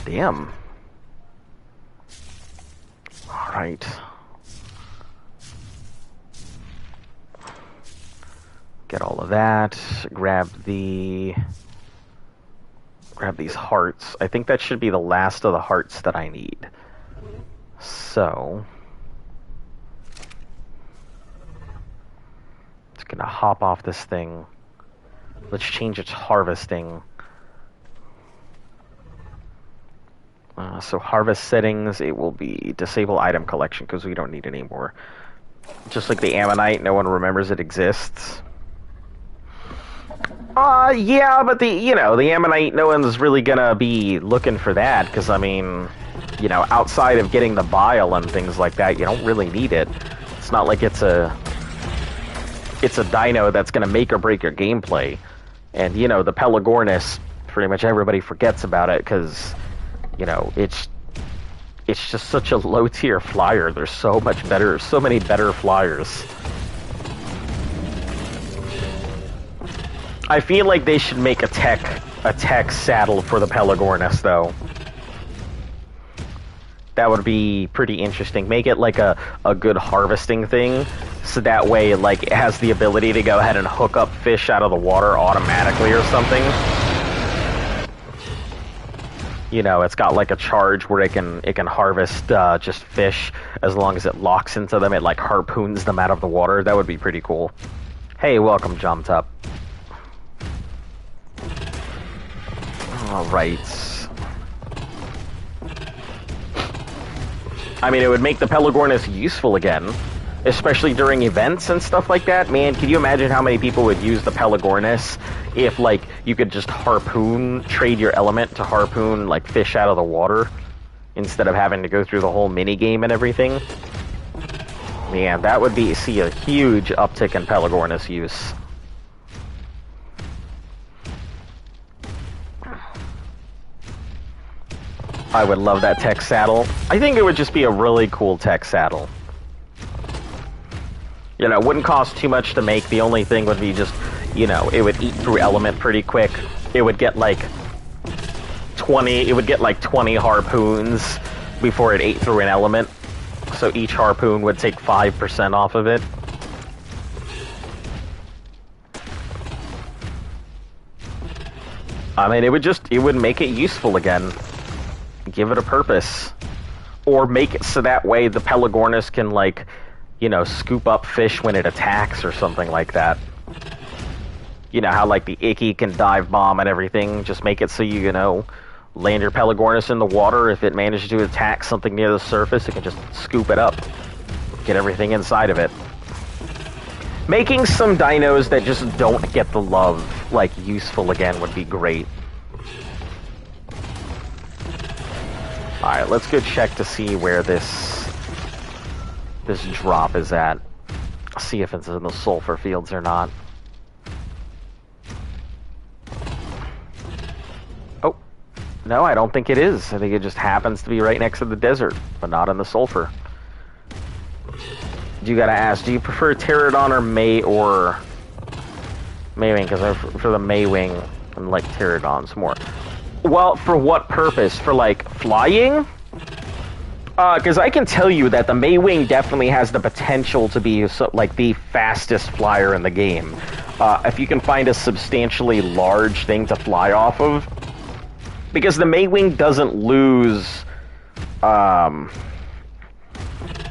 S1: Damn. Alright. Get all of that. Grab these hearts. I think that should be the last of the hearts that I need. So, it's gonna hop off this thing. Let's change its harvesting. So harvest settings, it will be disable item collection because we don't need any more. Just like the Ammonite, no one remembers it exists. Yeah, but the Ammonite, no one's really gonna be looking for that, because, I mean, you know, outside of getting the bile and things like that, you don't really need it. It's not like it's a dino that's gonna make or break your gameplay. And, you know, the Pelagornis, pretty much everybody forgets about it, because, you know, it's just such a low-tier flyer. There's so many better flyers. I feel like they should make a tech saddle for the Pelagornis, though. That would be pretty interesting. Make it like a good harvesting thing, so that way it has the ability to go ahead and hook up fish out of the water automatically or something. You know, it's got like a charge where it can harvest just fish as long as it locks into them. It like harpoons them out of the water. That would be pretty cool. Hey, welcome, Jumped Up. Alright. I mean, it would make the Pelagornis useful again, especially during events and stuff like that. Man, can you imagine how many people would use the Pelagornis if, like, you could just trade your element to harpoon, like, fish out of the water, instead of having to go through the whole minigame and everything? Man, that would see a huge uptick in Pelagornis use. I would love that tech saddle. I think it would just be a really cool tech saddle. You know, it wouldn't cost too much to make. The only thing would be just, you know, it would eat through element pretty quick. It would get like 20. It would get like 20 harpoons before it ate through an element. So each harpoon would take 5% off of it. I mean, it would make it useful again. Give it a purpose. Or make it so that way the Pelagornis can, like, you know, scoop up fish when it attacks or something like that. You know how, like, the Icky can dive bomb and everything? Just make it so you know, land your Pelagornis in the water. If it manages to attack something near the surface, it can just scoop it up. Get everything inside of it. Making some dinos that just don't get the love, like, useful again would be great. Alright, let's go check to see where this drop is at. See if it's in the sulfur fields or not. Oh, no, I don't think it is. I think it just happens to be right next to the desert, but not in the sulfur. You gotta ask, do you prefer Pterodon or Maywing? Because for the Maywing, I like Pterodons more. Well, for what purpose? For, like, flying? Because I can tell you that the Maywing definitely has the potential to be, like, the fastest flyer in the game. If you can find a substantially large thing to fly off of. Because the Maywing doesn't lose...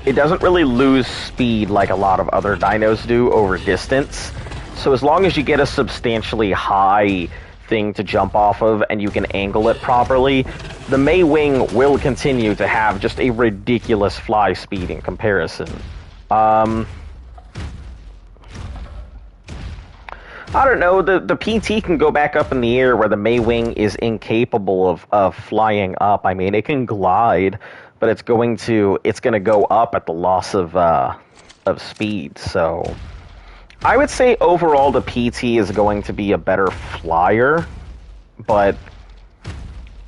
S1: it doesn't really lose speed like a lot of other dinos do over distance. So as long as you get a substantially high thing to jump off of and you can angle it properly, the Maywing will continue to have just a ridiculous fly speed in comparison. I don't know, the PT can go back up in the air where the Maywing is incapable of flying up. I mean, it can glide, but it's going to go up at the loss of speed. So I would say overall the PT is going to be a better flyer, but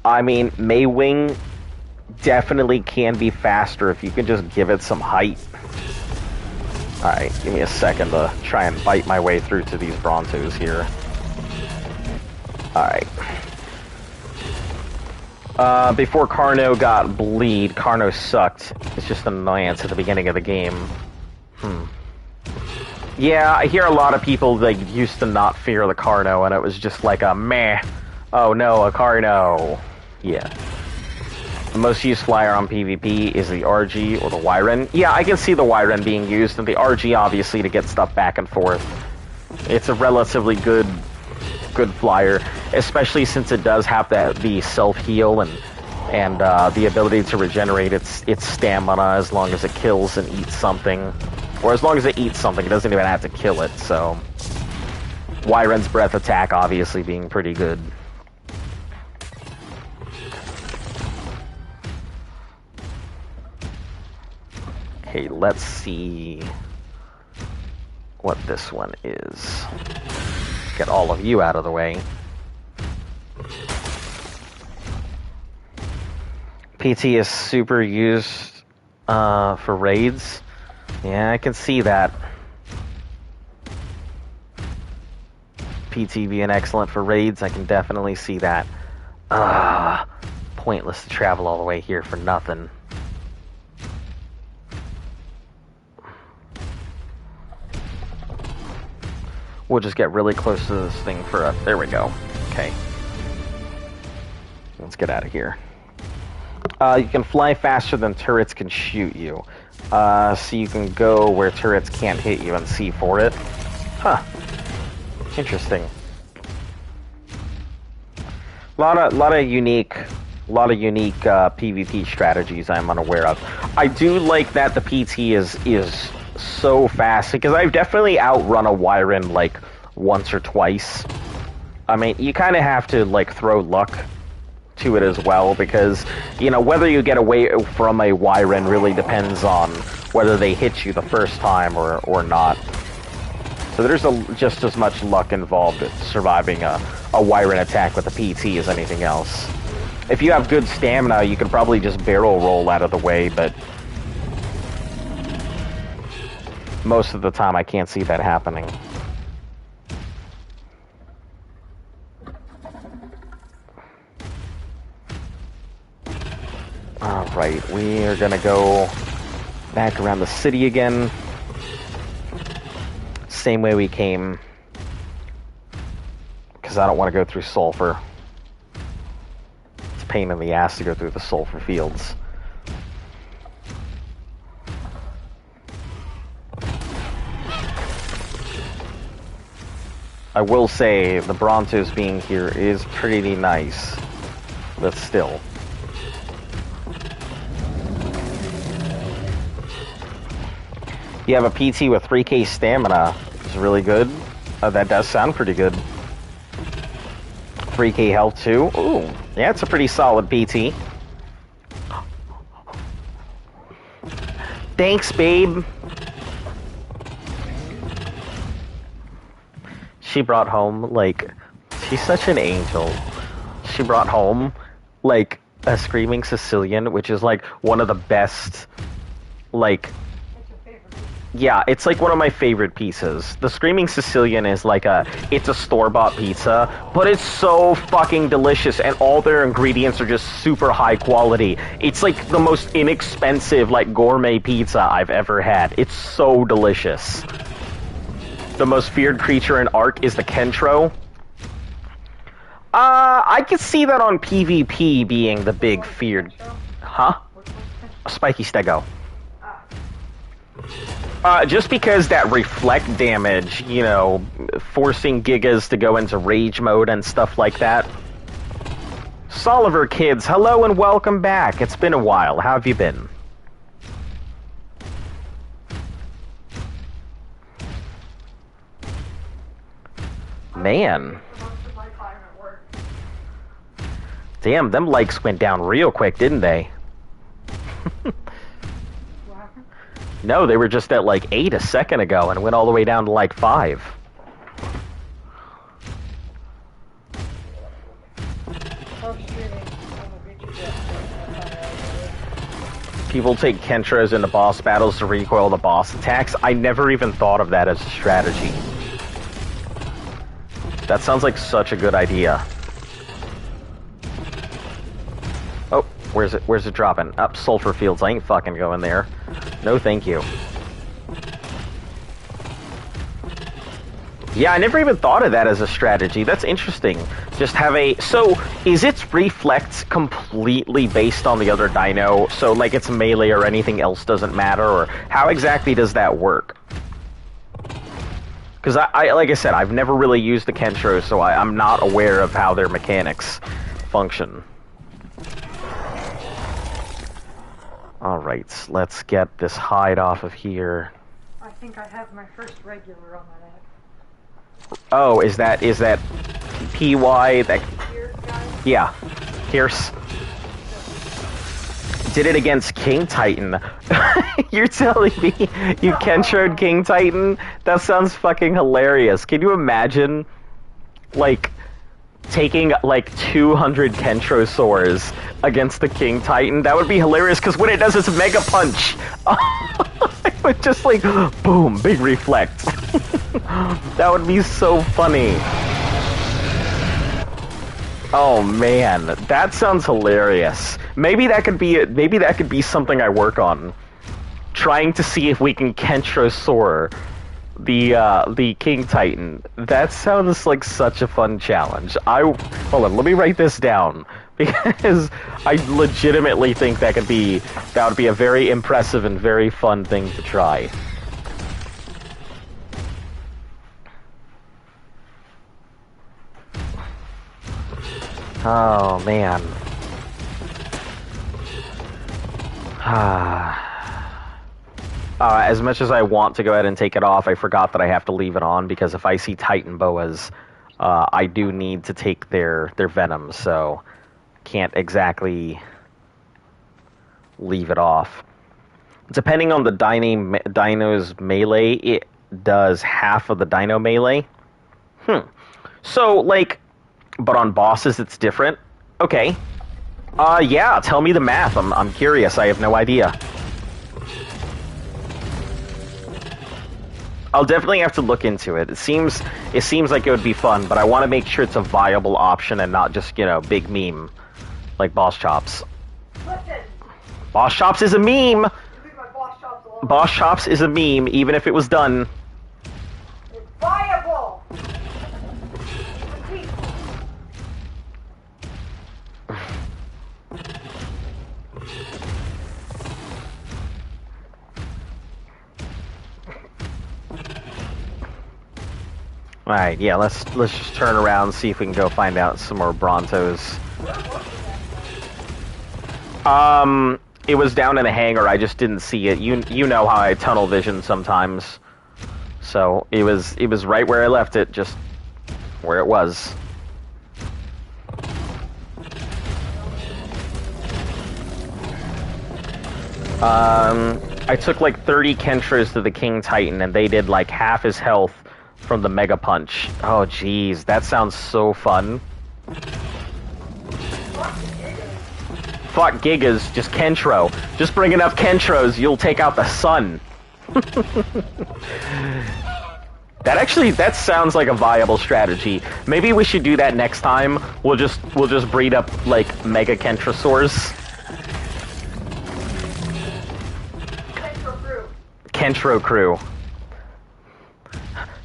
S1: I mean, Maywing definitely can be faster if you can just give it some height. Alright, give me a second to try and bite my way through to these Brontos here. Alright. Before Carno got bleed, Carno sucked. It's just an annoyance at the beginning of the game. Yeah, I hear a lot of people that used to not fear the Carno, and it was just like a meh. Oh no, a Carno. Yeah. The most used flyer on PvP is the RG or the Wyren. Yeah, I can see the Wyren being used, and the RG obviously to get stuff back and forth. It's a relatively good flyer, especially since it does have the self-heal and the ability to regenerate its stamina as long as it kills and eats something. Or as long as it eats something, it doesn't even have to kill it, so... Wyren's breath attack obviously being pretty good. Okay, let's see what this one is. Get all of you out of the way. PT is super used for raids. Yeah, I can see that. PT being excellent for raids, I can definitely see that. Pointless to travel all the way here for nothing. We'll just get really close to this thing for a... There we go. Okay. Let's get out of here. You can fly faster than turrets can shoot you. So you can go where turrets can't hit you and see for it. Huh. Interesting. A lot of unique PvP strategies I'm unaware of. I do like that the PT is so fast, because I've definitely outrun a Wyren like once or twice. I mean, you kind of have to like throw luck to it as well, because you know, whether you get away from a Wyren really depends on whether they hit you the first time or not. So there's just as much luck involved in surviving a Wyren attack with a PT as anything else. If you have good stamina, you can probably just barrel roll out of the way, but most of the time I can't see that happening. Alright, we are gonna go back around the city again. Same way we came. Because I don't want to go through sulfur. It's a pain in the ass to go through the sulfur fields. I will say the Brontos being here is pretty nice. But still. You have a PT with 3k stamina. It's really good. That does sound pretty good. 3k health too. Ooh, yeah, it's a pretty solid PT. Thanks, babe. She brought home, like, she's such an angel. She brought home, like, a Screaming Sicilian, which is, like, one of the best, like... Yeah, it's like one of my favorite pizzas. The Screaming Sicilian is like it's a store-bought pizza, but it's so fucking delicious, and all their ingredients are just super high quality. It's like the most inexpensive, like, gourmet pizza I've ever had. It's so delicious. The most feared creature in Ark is the Kentro. I could see that on PvP being the big feared... Huh? Spiky Stego. Just because that reflect damage, you know, forcing Gigas to go into rage mode and stuff like that. Soliver kids, hello and welcome back. It's been a while. How have you been? Man. Damn, them likes went down real quick, didn't they? No, they were just at like 8 a second ago and went all the way down to like 5. People take Kentros into boss battles to recoil the boss attacks. I never even thought of that as a strategy. That sounds like such a good idea. Oh, where's it? Where's it dropping? Up sulfur fields. I ain't fucking going there. No, thank you. Yeah, I never even thought of that as a strategy. That's interesting. Just have a... So, is its reflex completely based on the other dino? So, like, its melee or anything else doesn't matter? Or how exactly does that work? Because, I like I said, I've never really used the Kentro, so I'm not aware of how their mechanics function. Alright, let's get this hide off of here.
S2: I think I have my first regular on that app.
S1: Oh, is that PY that...
S2: Here, guys?
S1: Yeah. Pierce. Did it against King Titan. You're telling me you Kentro'd King Titan? That sounds fucking hilarious. Can you imagine, like, taking like 200 Kentrosaurs against the King Titan? That would be hilarious, because when it does its Mega Punch, it would just like, boom, big reflect. That would be so funny. Oh man, that sounds hilarious. Maybe that could be it. Maybe that could be something I work on. Trying to see if we can Kentrosaur the King Titan. That sounds like such a fun challenge. Hold on, let me write this down, because I legitimately think that would be a very impressive and very fun thing to try. Oh man. As much as I want to go ahead and take it off, I forgot that I have to leave it on, because if I see Titan boas, I do need to take their venom, so can't exactly leave it off. Depending on the dino's melee, it does half of the dino melee. So, like, but on bosses it's different? Okay. Yeah, tell me the math. I'm curious. I have no idea. I'll definitely have to look into it. It seems like it would be fun, but I want to make sure it's a viable option and not just, you know, big meme like boss chops.
S2: Listen,
S1: Boss Shops is a meme!
S2: Leave my boss shops alone.
S1: Boss Shops is a meme, even if it was done.
S2: It's viable. It's peaceful.
S1: Alright, yeah, let's just turn around and see if we can go find out some more Brontos. It was down in the hangar, I just didn't see it. You know how I tunnel vision sometimes. So, it was right where I left it, just where it was. I took like 30 Kentros to the King Titan, and they did like half his health from the Mega Punch. Oh, jeez, that sounds so fun. Fuck Gigas, just Kentro. Just bring enough Kentros, you'll take out the sun. That sounds like a viable strategy. Maybe we should do that next time. We'll just breed up like Mega Kentrosaurs. Kentro crew.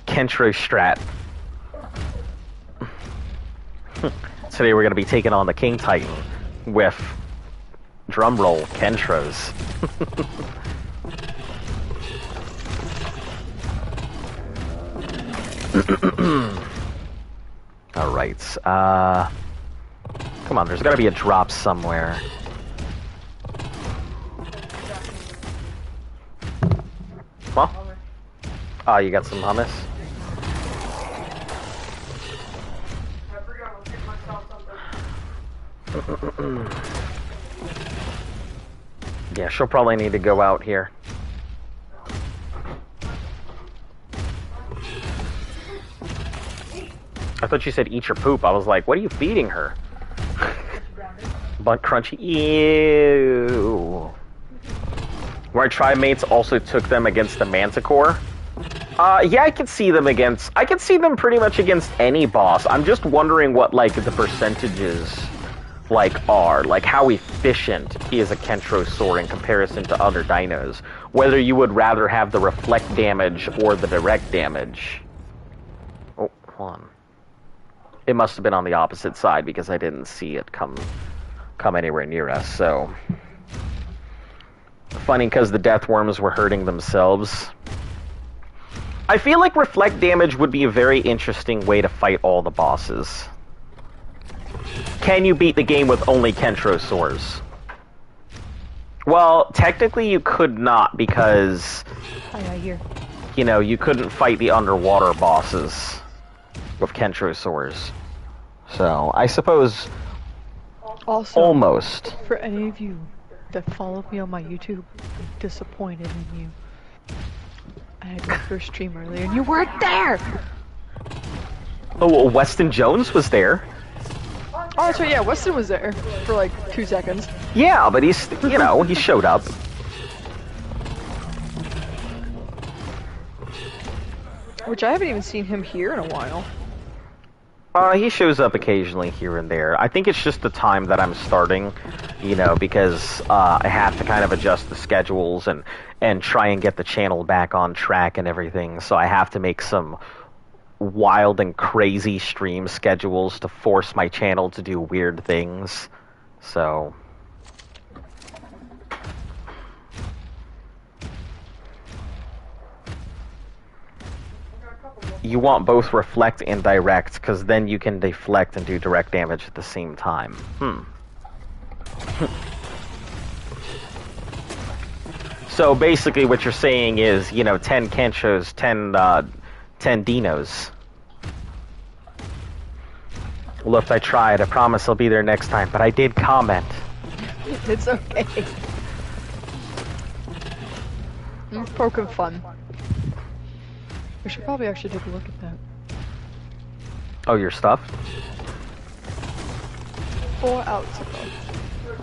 S1: Kentro strat. Today we're gonna be taking on the King Titan with drumroll Kentros. Alright, come on, there's gotta be a drop somewhere. Well, oh, you got some hummus? Yeah, she'll probably need to go out here. I thought you said eat your poop. I was like, what are you feeding her? Butt crunchy. Ew. Where Tribe Mates also took them against the Manticore. Yeah, I can see them pretty much against any boss. I'm just wondering what, like, the percentages, like, are. Like, how efficient is a Kentrosaur in comparison to other dinos. Whether you would rather have the reflect damage or the direct damage. Oh, hold on. It must have been on the opposite side because I didn't see it come anywhere near us, so... Funny, because the death worms were hurting themselves. I feel like reflect damage would be a very interesting way to fight all the bosses. Can you beat the game with only Kentrosaurs? Well, technically you could not, because... You know, you couldn't fight the underwater bosses with Kentrosaurs. So, I suppose...
S3: Also,
S1: almost.
S3: For any of you that follow me on my YouTube, I'm disappointed in you. I had my first stream earlier and you weren't there!
S1: Oh, well, Weston Jones was there.
S3: Oh, that's right, yeah, Weston was there for like 2 seconds.
S1: Yeah, but he's, you know, he showed up.
S3: Which I haven't even seen him here in a while.
S1: He shows up occasionally here and there. I think it's just the time that I'm starting, you know, because I have to kind of adjust the schedules and try and get the channel back on track and everything. So I have to make some wild and crazy stream schedules to force my channel to do weird things. So... You want both reflect and direct, because then you can deflect and do direct damage at the same time. So basically what you're saying is, you know, 10 Kentros, 10 Dinos. Look, I tried. I promise I'll be there next time, but I did comment.
S3: It's okay. It's poking fun. We should probably actually take a look at that.
S1: Oh, your stuff?
S3: 4 hours ago.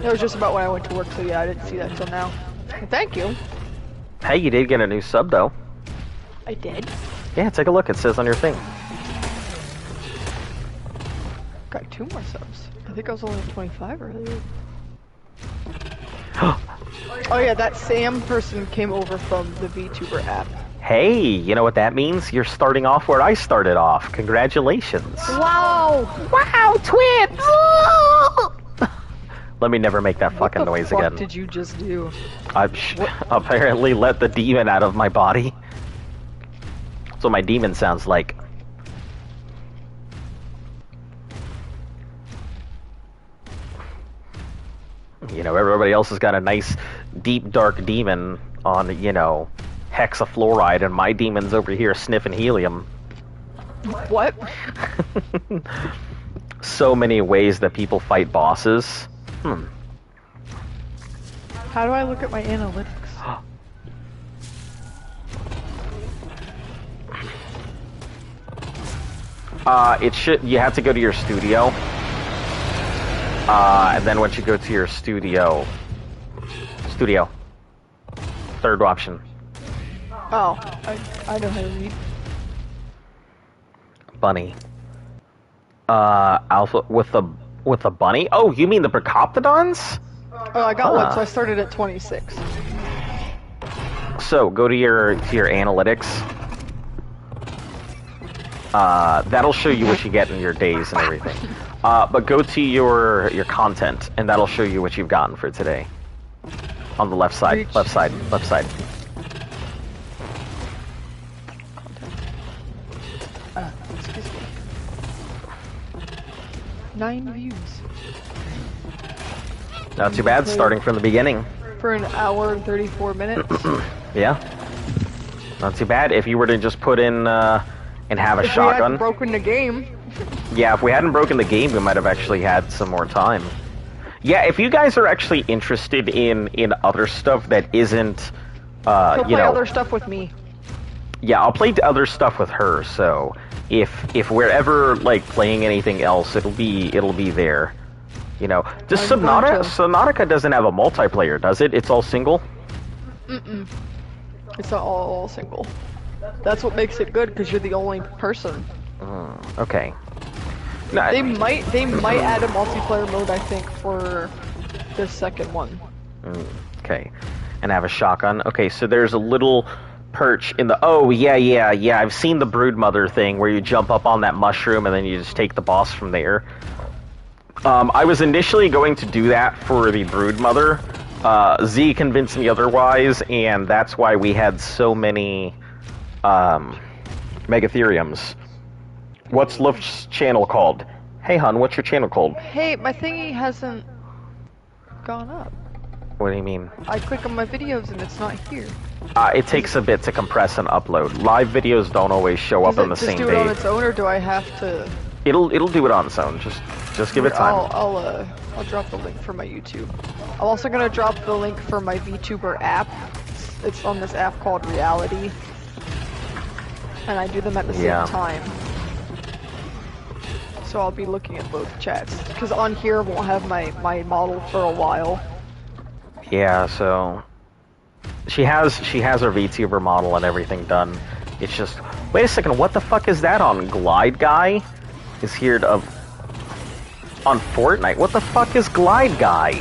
S3: It was just about when I went to work, so yeah, I didn't see that until now. Well, thank you.
S1: Hey, you did get a new sub, though.
S3: I did?
S1: Yeah, take a look. It says on your thing.
S3: Got 2 more subs. I think I was only at 25 earlier. Oh yeah, that Sam person came over from the VTuber app.
S1: Hey, you know what that means? You're starting off where I started off. Congratulations.
S3: Wow!
S1: Wow, twins! Let me never make that fucking noise again.
S3: What did you just do?
S1: I've apparently let the demon out of my body. That's what my demon sounds like. You know, everybody else has got a nice, deep, dark demon on, you know, hexafluoride, and my demon's over here sniffing helium.
S3: What?
S1: So many ways that people fight bosses.
S3: How do I look at my analytics?
S1: You have to go to your studio. And then once you go to your studio, third option.
S3: Oh, I know how to read.
S1: Bunny. Alpha with the bunny? Oh, you mean the Bracoptodons?
S3: Oh, I got one, so I started at 26.
S1: So go to your analytics. That'll show you what you get in your days and everything. But go to your content, and that'll show you what you've gotten for today. On the left side, left side, left side.
S3: Excuse me. 9 views.
S1: Not too bad, starting from the beginning.
S3: For an hour and 34 minutes.
S1: Yeah. Not too bad. If you were to just put in, and have a
S3: if
S1: shotgun.
S3: If we hadn't broken the game.
S1: Yeah, if we hadn't broken the game, we might have actually had some more time. Yeah, if you guys are actually interested in other stuff that isn't,
S3: He'll
S1: you
S3: play
S1: know,
S3: other stuff with me.
S1: Yeah, I'll play other stuff with her. So if we're ever like playing anything else, it'll be there. You know, does Subnautica doesn't have a multiplayer, does it? It's all single.
S3: It's not all single. That's what makes it good, because you're the only person.
S1: Okay. No,
S3: they might add a multiplayer mode, I think, for the second one.
S1: Okay. And have a shotgun. Okay, so there's a little perch in the... Oh, yeah. I've seen the Broodmother thing where you jump up on that mushroom and then you just take the boss from there. I was initially going to do that for the Broodmother. Z convinced me otherwise, and that's why we had so many Megatheriums. What's Luft's channel called? Hey, hun, what's your channel called?
S3: Hey, my thingy hasn't gone up.
S1: What do you mean?
S3: I click on my videos and it's not here.
S1: It takes a bit to compress and upload. Live videos don't always show up on the same day.
S3: Does it just do it on its own, or do I have to...
S1: It'll do it on its own. Just give it time.
S3: I'll drop the link for my YouTube. I'm also gonna drop the link for my VTuber app. It's on this app called Reality. And I do them at the same time. So I'll be looking at both chats. Because on here I won't have my model for a while.
S1: Yeah, so... She has her VTuber model and everything done. It's just... Wait a second, what the fuck is that on? Glide Guy is here to... on Fortnite? What the fuck is Glide Guy?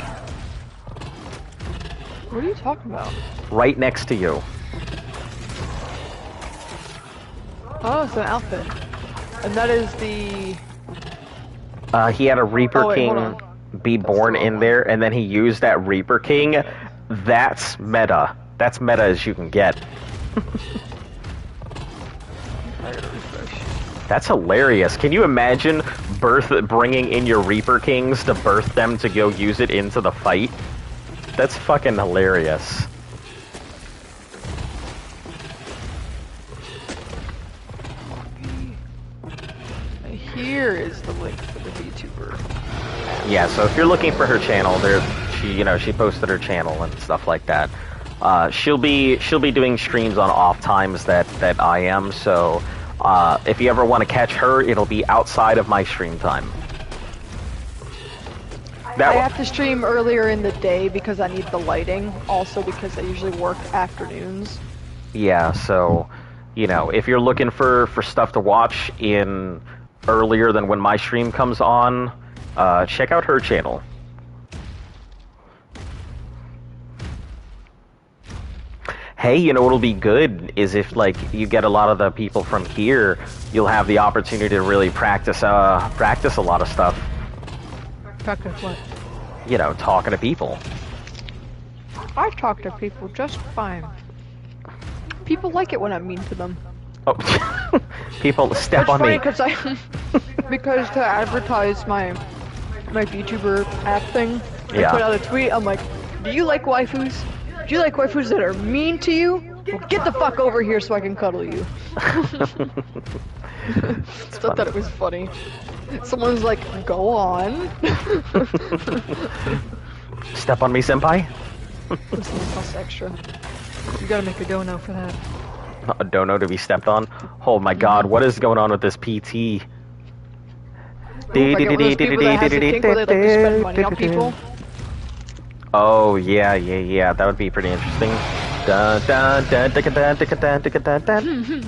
S3: What are you talking about?
S1: Right next to you.
S3: Oh, it's an outfit. And that is the...
S1: He had a Reaper King be born in there, and then he used that Reaper King. That's meta. That's meta as you can get. That's hilarious. Can you imagine bringing in your Reaper Kings to birth them to go use it into the fight? That's fucking hilarious.
S3: Here is the link for the VTuber.
S1: Yeah, so if you're looking for her channel, she posted her channel and stuff like that. She'll be doing streams on off times that I am, so if you ever want to catch her, it'll be outside of my stream time.
S3: I have to stream earlier in the day because I need the lighting, also because I usually work afternoons.
S1: Yeah, so, you know, if you're looking for stuff to watch in earlier than when my stream comes on, check out her channel. hey, you know what'll be good is if like you get a lot of the people from here, you'll have the opportunity to really practice a lot of stuff.
S3: Practice what?
S1: You know, talking to people.
S3: I talk to people just fine. People like it when I'm mean to them.
S1: Oh, people step
S3: It's
S1: on
S3: funny
S1: me.
S3: because to advertise my VTuber app thing, I
S1: Yeah.
S3: put out a tweet. I'm like, do you like waifus? Do you like waifus that are mean to you? Well, get the fuck over here so I can cuddle you. I thought that it was funny. Someone's like, go on.
S1: Step on me, senpai.
S3: Listen, it costs extra. You gotta make a dono for that.
S1: A dono to be stepped on. Oh my god, what is going on with this PT?
S3: Ooh, if I get one of those people that has a kink where they like to spend money on people.
S1: Oh yeah, that would be pretty interesting. Dun, dun, dun, dun, dun, dun, dun, dun, dun, dun.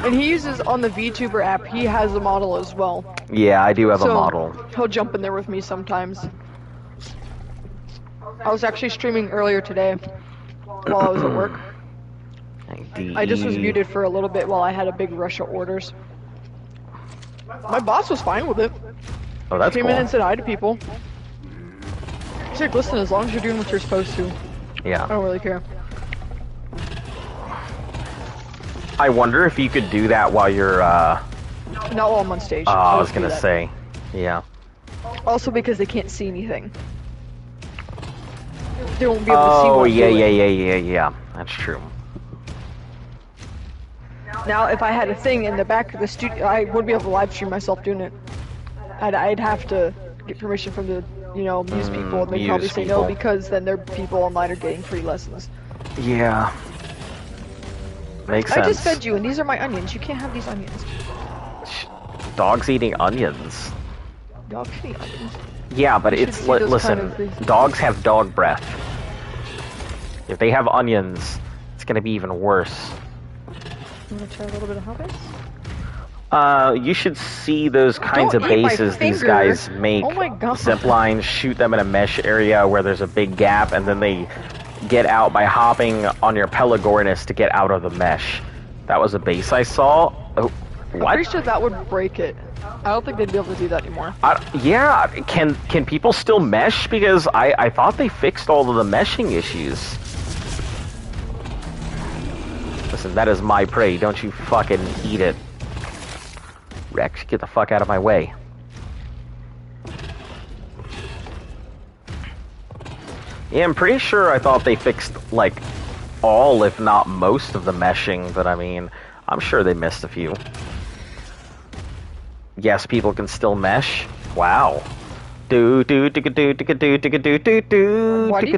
S3: And he uses on the VTuber app. He has a model as well.
S1: Yeah, I do have a
S3: So,
S1: model.
S3: He'll jump in there with me sometimes. I was actually streaming earlier today while I was at work. I just was muted for a little bit while I had a big rush of orders. My boss was fine with it.
S1: Oh, that's
S3: Came
S1: cool.
S3: in and said hi to people. He's like, listen, as long as you're doing what you're supposed to, I
S1: Yeah.
S3: don't really care.
S1: I wonder if you could do that while you're,
S3: Not while I'm on stage.
S1: I was
S3: do
S1: gonna
S3: that.
S1: say. Yeah.
S3: Also because they can't see anything. They won't be able to see
S1: Oh,
S3: what I'm
S1: yeah.
S3: doing.
S1: That's true.
S3: Now, if I had a thing in the back of the studio, I would be able to live stream myself doing it. I'd have to get permission from the, Muse people, and they'd probably
S1: Muse
S3: say no
S1: people.
S3: because then their people online are getting free lessons.
S1: Yeah. Makes sense.
S3: I just fed you, and these are my onions. You can't have these onions.
S1: Dogs eating onions.
S3: Dogs eat onions.
S1: Yeah, but
S3: You should
S1: it's
S3: see those
S1: listen.
S3: kind of things.
S1: Dogs have dog breath. If they have onions, it's gonna be even worse.
S3: You want to try a little bit of hot ice?
S1: You should see those kinds
S3: Don't
S1: of
S3: eat my
S1: bases these
S3: finger.
S1: guys make.
S3: Oh my God.
S1: Zip lines, shoot them in a mesh area where there's a big gap, and then they get out by hopping on your Pelagornis to get out of the mesh. That was a base I saw. Oh,
S3: I'm
S1: what?
S3: pretty sure that would break it. I don't think they'd be able to do that anymore.
S1: Yeah, can people still mesh? Because I thought they fixed all of the meshing issues. Listen, that is my prey. Don't you fucking eat it. Rex, get the fuck out of my way. Yeah, I'm pretty sure I thought they fixed, like, all, if not most of the meshing, but I mean, I'm sure they missed a few. Yes, people can still mesh. Wow.
S3: Why do you keep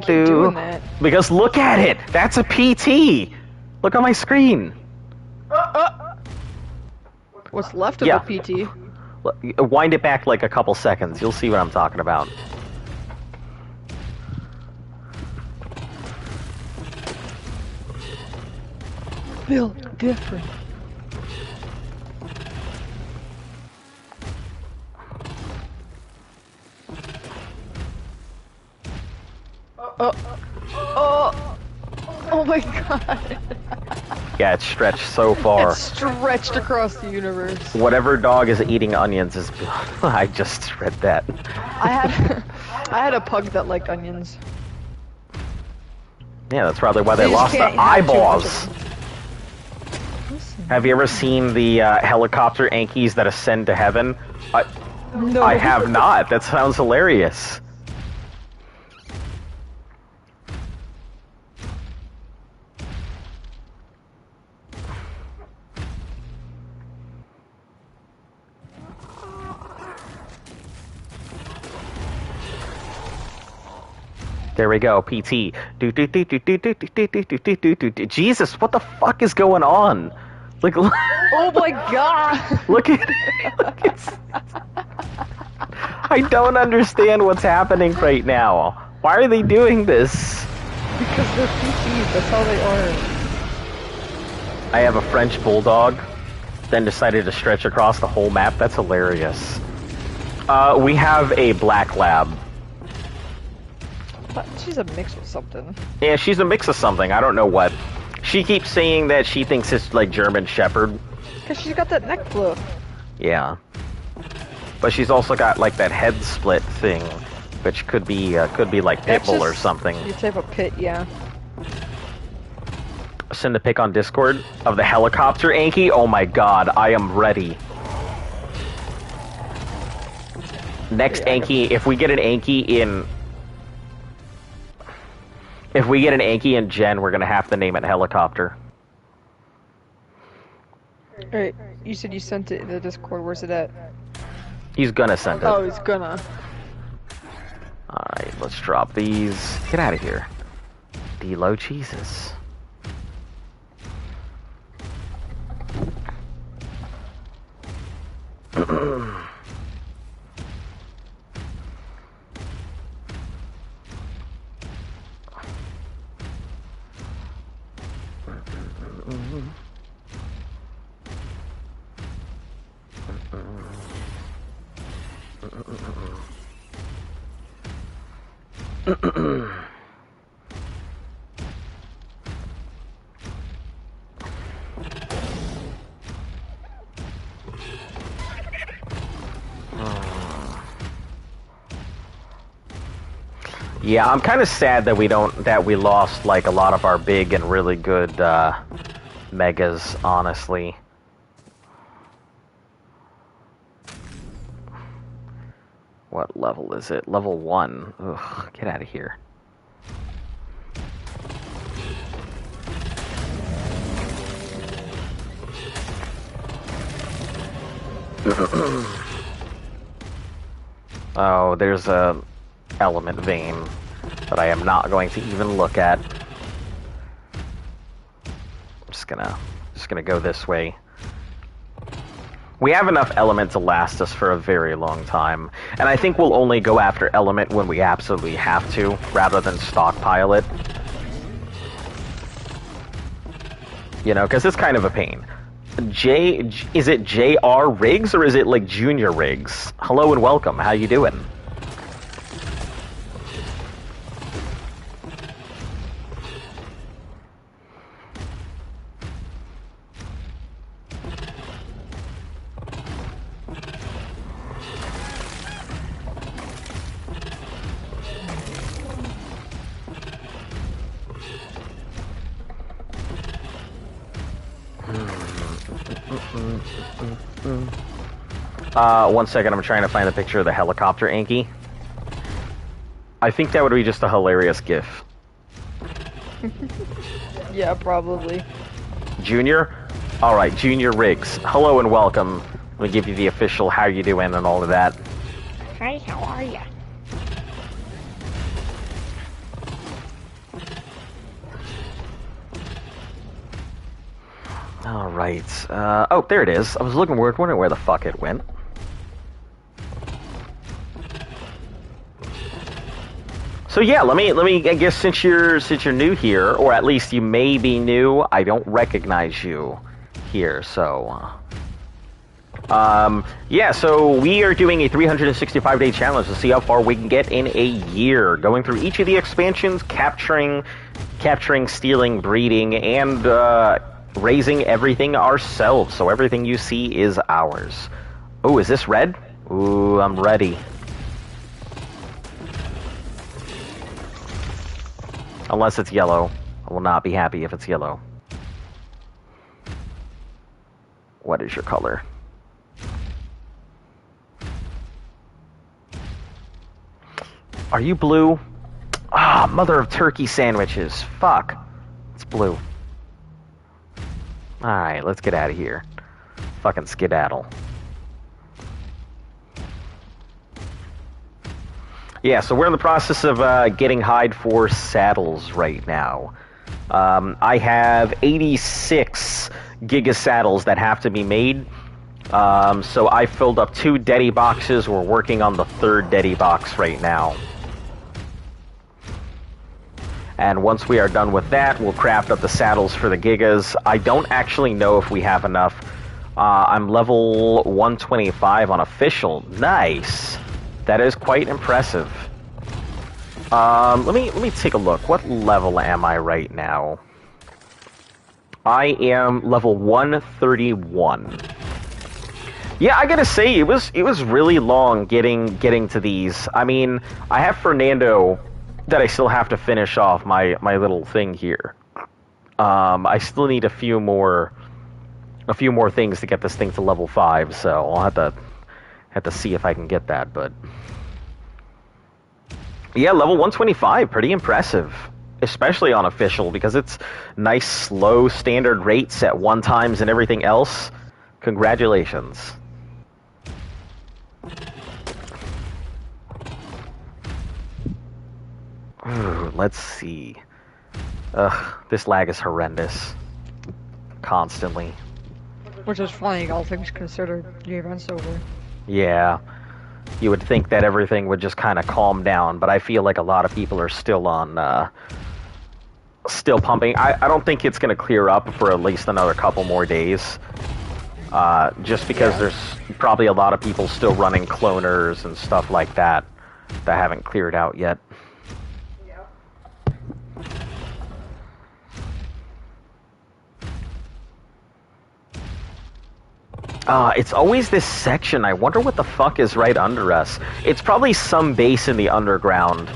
S3: doing that?
S1: Because look at it! That's a PT! Look on my screen!
S3: What's left of
S1: Yeah.
S3: the PT?
S1: Wind it back like a couple seconds. You'll see what I'm talking about.
S3: Feel different. Oh my god.
S1: Yeah, it's stretched so far.
S3: It's stretched across the universe.
S1: Whatever dog is eating onions is... I just read that.
S3: I had a pug that liked onions.
S1: Yeah, that's probably why they
S3: You just
S1: lost their
S3: can't have too much
S1: eyeballs.
S3: of them.
S1: Have you ever seen the helicopter Ankies that ascend to heaven?
S3: No.
S1: I have not. That sounds hilarious. There we go, PT. Jesus, what the fuck is going on? Like,
S3: Oh my god!
S1: look at I don't understand what's happening right now. Why are they doing this?
S3: Because they're PCs, that's how they are.
S1: I have a French bulldog, then decided to stretch across the whole map. That's hilarious. We have a black lab.
S3: But she's a mix with something.
S1: Yeah, she's a mix of something. I don't know what. She keeps saying that she thinks it's like German Shepherd.
S3: Because she's got that neck flip.
S1: Yeah. But she's also got like that head split thing, which could be like Pitbull or something.
S3: You type of pit, yeah.
S1: Send a pic on Discord of the helicopter Anki. Oh my god, I am ready. Next Anki, if we get an Anki in... If we get an Anki in Gen, we're gonna have to name it Helicopter.
S3: Alright, you said you sent it in the Discord, where's it at?
S1: He's gonna send it.
S3: Oh, he's gonna.
S1: Alright, let's drop these. Get out of here. D-Lo, Jesus. Yeah, I'm kind of sad that we lost like a lot of our big and really good megas, honestly. What level is it? Level 1. Ugh, get out of here. Oh, there's a element vein that I am not going to even look at. I'm just gonna go this way. We have enough element to last us for a very long time, and I think we'll only go after element when we absolutely have to, rather than stockpile it. You know, because it's kind of a pain. Is it JR Riggs, or is it like Junior Riggs? Hello and welcome, how you doing? One second, I'm trying to find a picture of the helicopter Anki. I think that would be just a hilarious gif.
S3: Yeah, probably.
S1: Junior? Alright, Junior Riggs. Hello and welcome. Let me give you the official how you doing and all of that.
S3: Hi, how are ya?
S1: Alright, oh, there it is. I was looking weird, wondering where the fuck it went. So yeah, let me, I guess since you're new here, or at least you may be new, I don't recognize you here, so... yeah, so we are doing a 365-day challenge to see how far we can get in a year, going through each of the expansions, capturing, stealing, breeding, and, raising everything ourselves, so everything you see is ours. Oh, is this red? Ooh, I'm ready. Unless it's yellow. I will not be happy if it's yellow. What is your color? Are you blue? Ah, mother of turkey sandwiches. Fuck. It's blue. Alright, let's get out of here. Fucking skedaddle. Yeah, so we're in the process of getting hide for saddles right now. I have 86 Giga saddles that have to be made. So I filled up 2 Deddy boxes. We're working on the 3rd Deddy box right now. And once we are done with that, we'll craft up the saddles for the Gigas. I don't actually know if we have enough. I'm level 125 on official. Nice. That is quite impressive. Let me take a look. What level am I right now? I am level 131. Yeah, I gotta say, it was really long getting to these. I mean, I have Fernando that I still have to finish off my little thing here. I still need a few more things to get this thing to level 5, so I'll have to see if I can get that, but yeah, level 125, pretty impressive. Especially on official, because it's nice, slow, standard rates at 1 times and everything else. Congratulations. Ooh, let's see. Ugh, this lag is horrendous. Constantly.
S3: Which is funny, all things considered. The event's over.
S1: Yeah. You would think that everything would just kind of calm down, but I feel like a lot of people are still on, still pumping. I don't think it's going to clear up for at least another couple more days. Just because there's probably a lot of people still running cloners and stuff like that that haven't cleared out yet. It's always this section. I wonder what the fuck is right under us. It's probably some base in the underground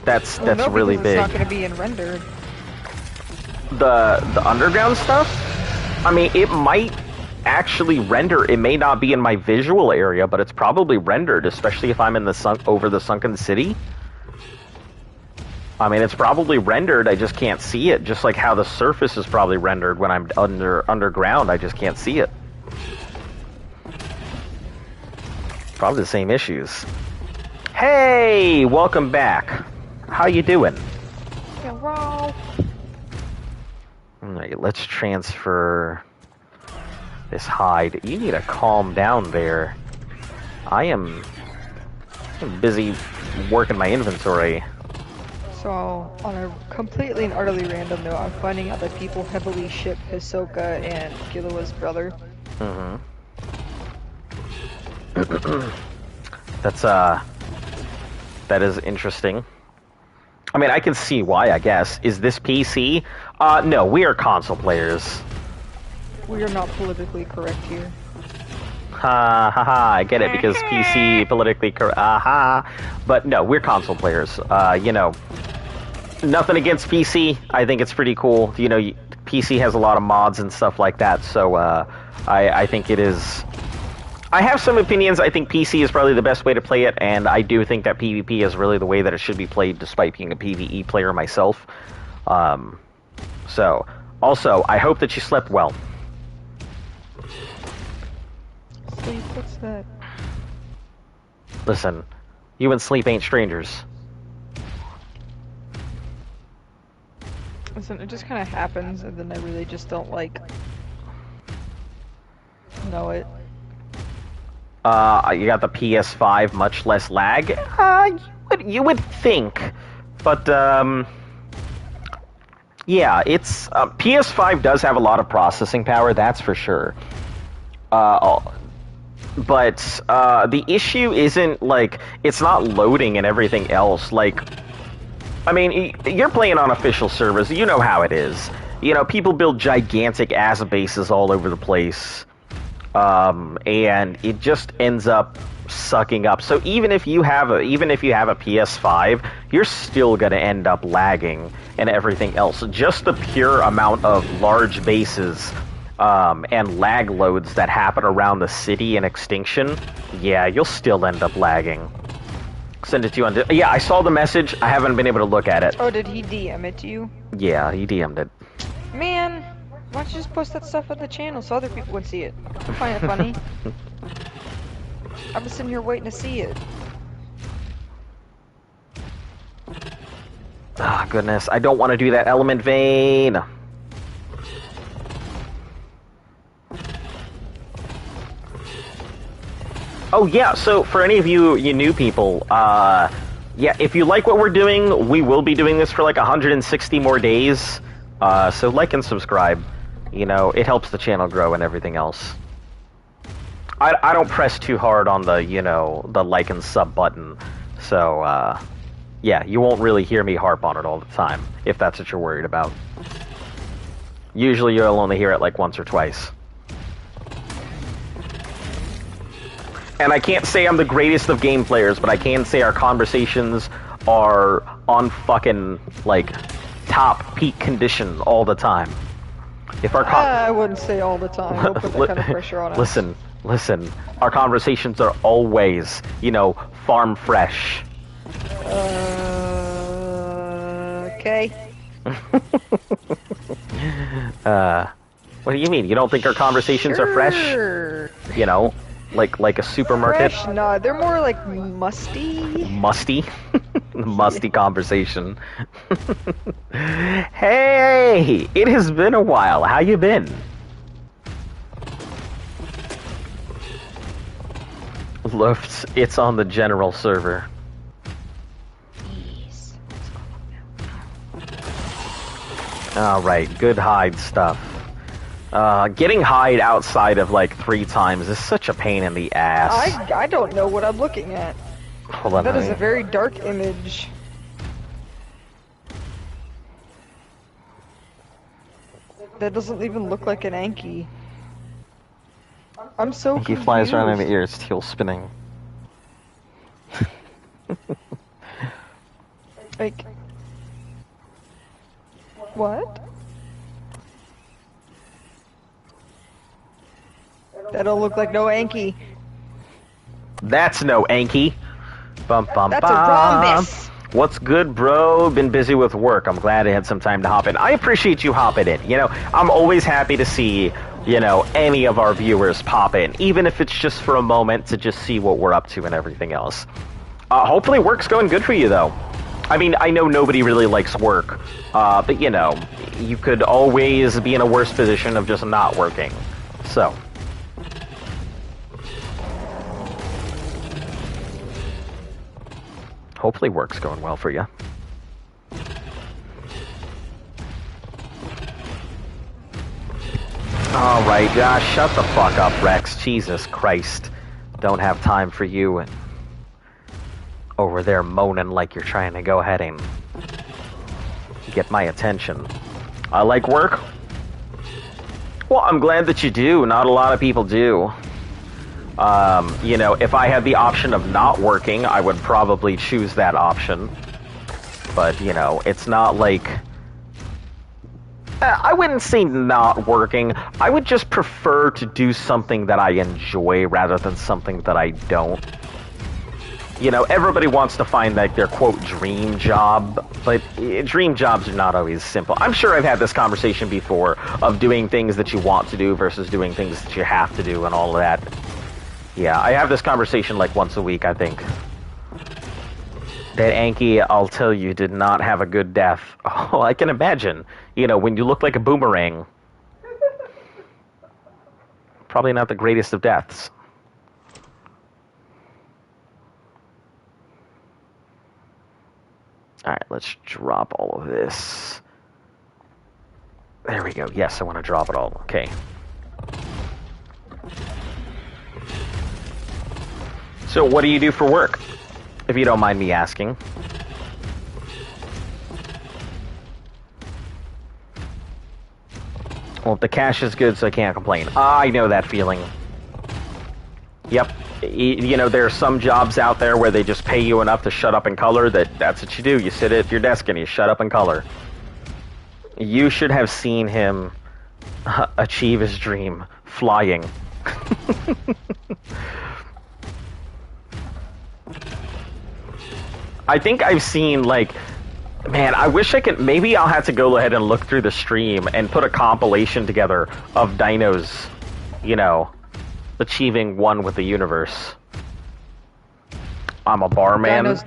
S1: that's really big.
S3: It's not going to be in rendered.
S1: The underground stuff? I mean, it might actually render. It may not be in my visual area, but it's probably rendered, especially if I'm in the over the sunken city. I mean, it's probably rendered. I just can't see it. Just like how the surface is probably rendered when I'm underground. I just can't see it. Probably the same issues. Hey, welcome back. How you doing?
S3: Hello.
S1: Alright, let's transfer this hide. You need to calm down there. I'm busy working my inventory.
S3: So, on a completely and utterly random note, I'm finding out that people heavily ship Hisoka and Killua's brother.
S1: Mm-hmm. That is interesting. I mean, I can see why, I guess. Is this PC? No, we are console players.
S3: We are not politically correct here.
S1: Ha ha ha, I get it, because PC politically correct. Aha. But no, we're console players. You know, nothing against PC. I think it's pretty cool. You know, PC has a lot of mods and stuff like that, so I think it is... I have some opinions. I think PC is probably the best way to play it, and I do think that PvP is really the way that it should be played, despite being a PvE player myself. So, also, I hope that you slept well.
S3: Sleep? What's that?
S1: Listen, you and sleep ain't strangers.
S3: Listen, it just kind of happens, and then I really just don't, like, know it.
S1: You got the PS5, much less lag? You would think. But, yeah, it's... PS5 does have a lot of processing power, that's for sure. But, the issue isn't, like... It's not loading and everything else, like... I mean, you're playing on official servers, you know how it is. You know, people build gigantic ass bases all over the place. And it just ends up sucking up. So even if you have a PS5, you're still gonna end up lagging and everything else. Just the pure amount of large bases and lag loads that happen around the city and Extinction, yeah, you'll still end up lagging. Send it to you on... Yeah, I saw the message. I haven't been able to look at it.
S3: Oh, did he DM it to you?
S1: Yeah, he DM'd it.
S3: Man, why don't you just post that stuff on the channel so other people would see it? I find it funny. I've been sitting here waiting to see it.
S1: Ah, goodness. I don't want to do that element vein. Oh, yeah, so for any of you new people, yeah, if you like what we're doing, we will be doing this for like 160 more days. So like and subscribe. You know, it helps the channel grow and everything else. I don't press too hard on the, you know, the like and sub button. So, yeah, you won't really hear me harp on it all the time, if that's what you're worried about. Usually you'll only hear it like once or twice. And I can't say I'm the greatest of game players, but I can say our conversations are on fucking, like, top peak condition all the time. If our
S3: I wouldn't say all the time. Don't put that kind of pressure on us.
S1: Listen. Our conversations are always, farm fresh.
S3: Okay.
S1: What do you mean? You don't think our conversations are fresh? Like a supermarket?
S3: Fresh? No, they're more like musty.
S1: Musty? Musty conversation. Hey! It has been a while. How you been? Looks, it's on the general server. Alright, good hide stuff. Getting hide outside of like 3 times is such a pain in the ass.
S3: I don't know what I'm looking at.
S1: Hold on.
S3: That is a very dark image. That doesn't even look like an Anki. I'm so confused.
S1: He flies around in the ears, tail spinning.
S3: Like... What? That don't look like no Anki.
S1: That's no Anki. Bum bum
S3: That's
S1: bum.
S3: a rhombus.
S1: What's good, bro? Been busy with work. I'm glad I had some time to hop in. I appreciate you hopping in. I'm always happy to see, any of our viewers pop in, even if it's just for a moment to just see what we're up to and everything else. Hopefully work's going good for you, though. I mean, I know nobody really likes work, but you could always be in a worse position of just not working. So. Hopefully work's going well for you. Alright, shut the fuck up, Rex. Jesus Christ. Don't have time for you and over there moaning like you're trying to go ahead and get my attention. I like work? Well, I'm glad that you do. Not a lot of people do. If I had the option of not working, I would probably choose that option. But, it's not like... I wouldn't say not working. I would just prefer to do something that I enjoy rather than something that I don't. Everybody wants to find, like, their, quote, dream job, but dream jobs are not always simple. I'm sure I've had this conversation before of doing things that you want to do versus doing things that you have to do and all of that. Yeah, I have this conversation like once a week, I think. That Anki, I'll tell you, did not have a good death. Oh, I can imagine. When you look like a boomerang. Probably not the greatest of deaths. Alright, let's drop all of this. There we go. Yes, I want to drop it all. Okay. So what do you do for work, if you don't mind me asking? Well, the cash is good, so I can't complain. I know that feeling. Yep. There are some jobs out there where they just pay you enough to shut up and color. That's what you do. You sit at your desk and you shut up and color. You should have seen him achieve his dream, flying. I think I've seen, like... Man, I wish I could... Maybe I'll have to go ahead and look through the stream and put a compilation together of dinos, achieving one with the universe. I'm a barman. Okay.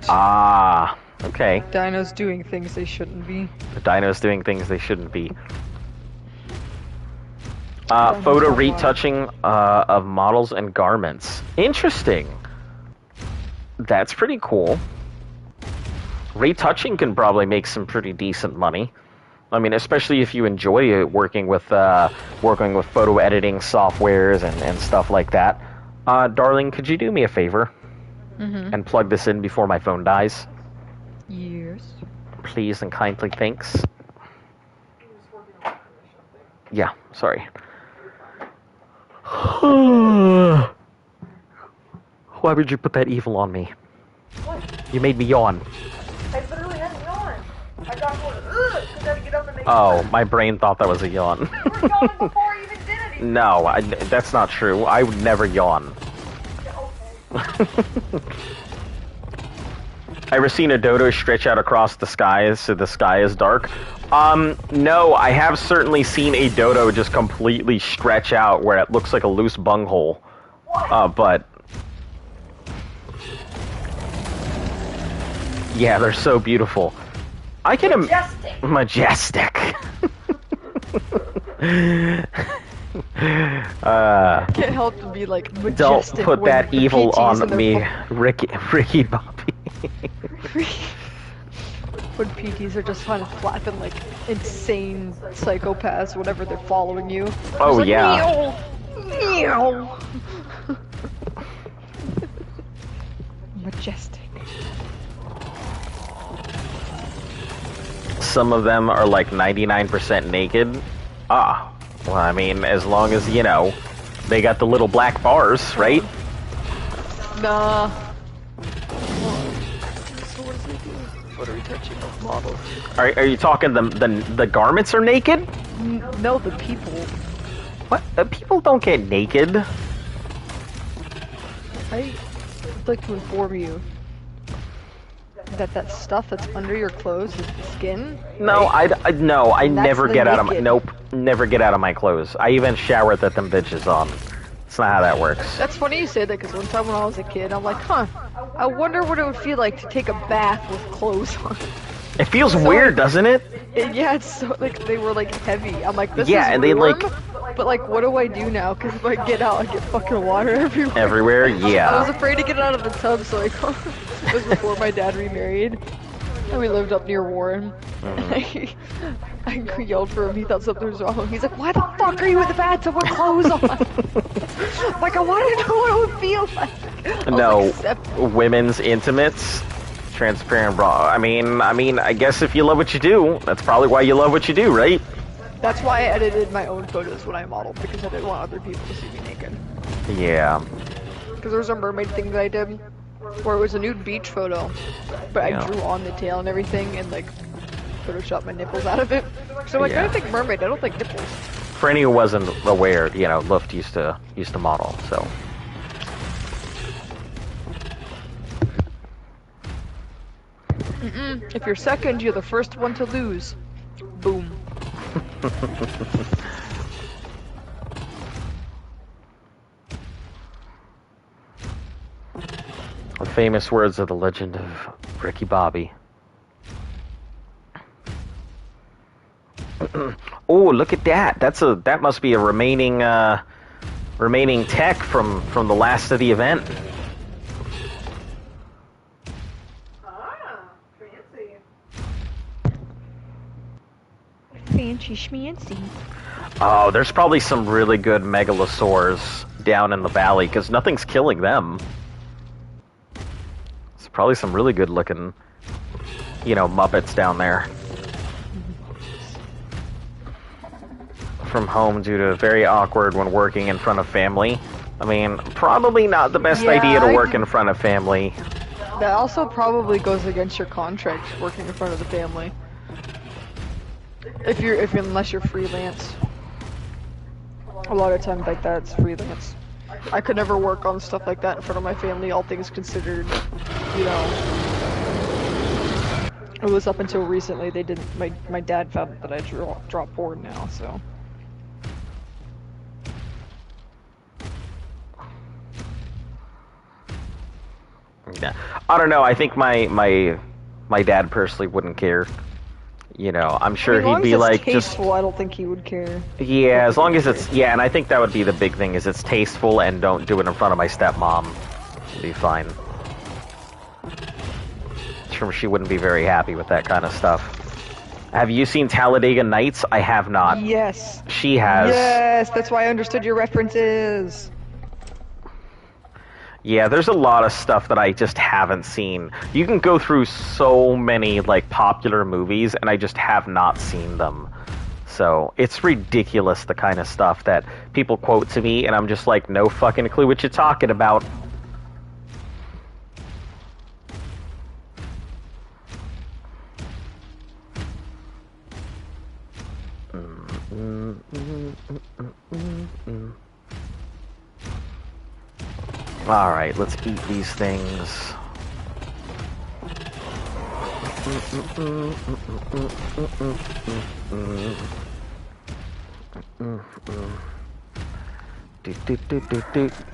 S3: Dinos doing things they shouldn't be.
S1: The dinos doing things they shouldn't be. Photo retouching of models and garments. Interesting. That's pretty cool. Retouching can probably make some pretty decent money. I mean, especially if you enjoy working with photo editing softwares and stuff like that. Darling, could you do me a favor? And plug this in before my phone dies?
S3: Yes.
S1: Please and kindly, thanks. Yeah, sorry. Why would you put that evil on me?
S2: What?
S1: You made me yawn.
S2: I literally had a yawn. I got one, because I had to get up and make
S1: Oh, my brain thought that was a yawn.
S2: You were yawning before I even did anything.
S1: No, that's not true. I would never yawn.
S2: Okay.
S1: Ever seen a dodo stretch out across the sky so the sky is dark? No, I have certainly seen a dodo just completely stretch out where it looks like a loose bunghole. But... yeah, they're so beautiful. I can majestic.
S3: Can't help to be like
S1: Don't
S3: majestic.
S1: put
S3: when
S1: that
S3: the
S1: evil
S3: PTs
S1: on
S3: and
S1: me,
S3: their
S1: Ricky Bobby.
S3: when PTs are just kind of flapping like insane psychopaths, whatever they're following you.
S1: Oh,
S3: Just like,
S1: yeah.
S3: Meow. Majestic.
S1: Some of them are like 99% naked. Ah, well, I mean, as long as, you know, they got the little black bars, right?
S3: Nah. So what does he do? What are we touching? Models.
S1: Are you talking the garments are naked?
S3: No, the people.
S1: What? People don't get naked.
S3: I would like to inform you that stuff that's under your clothes is the skin.
S1: No,
S3: right?
S1: I
S3: And that's
S1: never
S3: the
S1: get out of my,
S3: naked.
S1: nope, never get out of my clothes. I even shower with them bitches on. That's not how that works.
S3: That's funny you say that, because one time when I was a kid, I'm like, huh, I wonder what it would feel like to take a bath with clothes on.
S1: It feels
S3: So,
S1: weird, doesn't it?
S3: Yeah, it's so, like, they were, like, heavy. I'm like, this
S1: Yeah,
S3: is
S1: and they,
S3: warm,
S1: like-
S3: but, like, what do I do now? Because if I get out, I get fucking water everywhere.
S1: Everywhere,
S3: I was
S1: yeah.
S3: afraid to get out of the tub, so I it was before my dad remarried. And we lived up near Warren. I yelled for him, he thought something was wrong. He's like, why the fuck are you in the bathtub with clothes on? I'm like, I want to know what it would feel like. I was
S1: No,
S3: like, "Sep-"
S1: women's intimates, transparent bra. I mean, I guess if you love what you do, that's probably why you love what you do, right?
S3: That's why I edited my own photos when I modeled, because I didn't want other people to see me naked.
S1: Yeah.
S3: Because there was a mermaid thing that I did, where it was a nude beach photo, but
S1: Yeah.
S3: I drew on the tail and everything, and like, photoshopped my nipples out of it. So like,
S1: Yeah.
S3: I don't think mermaid, I don't think nipples.
S1: For anyone who wasn't aware, you know, Luft used to model, so.
S3: If you're second, you're the first one to lose. Boom.
S1: The famous words of the legend of Ricky Bobby. Oh, look at that! That must be a remaining tech from the last of the event.
S2: Ah, fancy.
S3: Fancy schmancy.
S1: Oh, there's probably some really good megalosaurs down in the valley because nothing's killing them. There's probably some really good looking, you know, Muppets down there. From home due to very awkward when working in front of family. I mean, probably not the best
S3: Yeah,
S1: idea to
S3: I
S1: work
S3: can-
S1: in front of family.
S3: That also probably goes against your contract, working in front of the family. Unless you're freelance. A lot of times like that, it's freelance. I could never work on stuff like that in front of my family, all things considered, you know. It was up until recently they didn't, my dad found that I drop porn now, so.
S1: Yeah. I don't know, I think my dad personally wouldn't care. You know, I'm sure he'd be like
S3: tasteful, I don't think he would care.
S1: yeah, as long as it's, yeah, and I think that would be the big thing, is it's tasteful and don't do it in front of my stepmom. It'd be fine. Sure, she wouldn't be very happy with that kind of stuff. Have you seen Talladega Nights? I have not.
S3: Yes.
S1: She has.
S3: Yes, that's why I understood your references.
S1: Yeah, there's a lot of stuff that I just haven't seen. You can go through so many, like, popular movies, and I just have not seen them. So it's ridiculous, the kind of stuff that people quote to me, and I'm just like, no fucking clue what you're talking about. Alright, let's eat these things.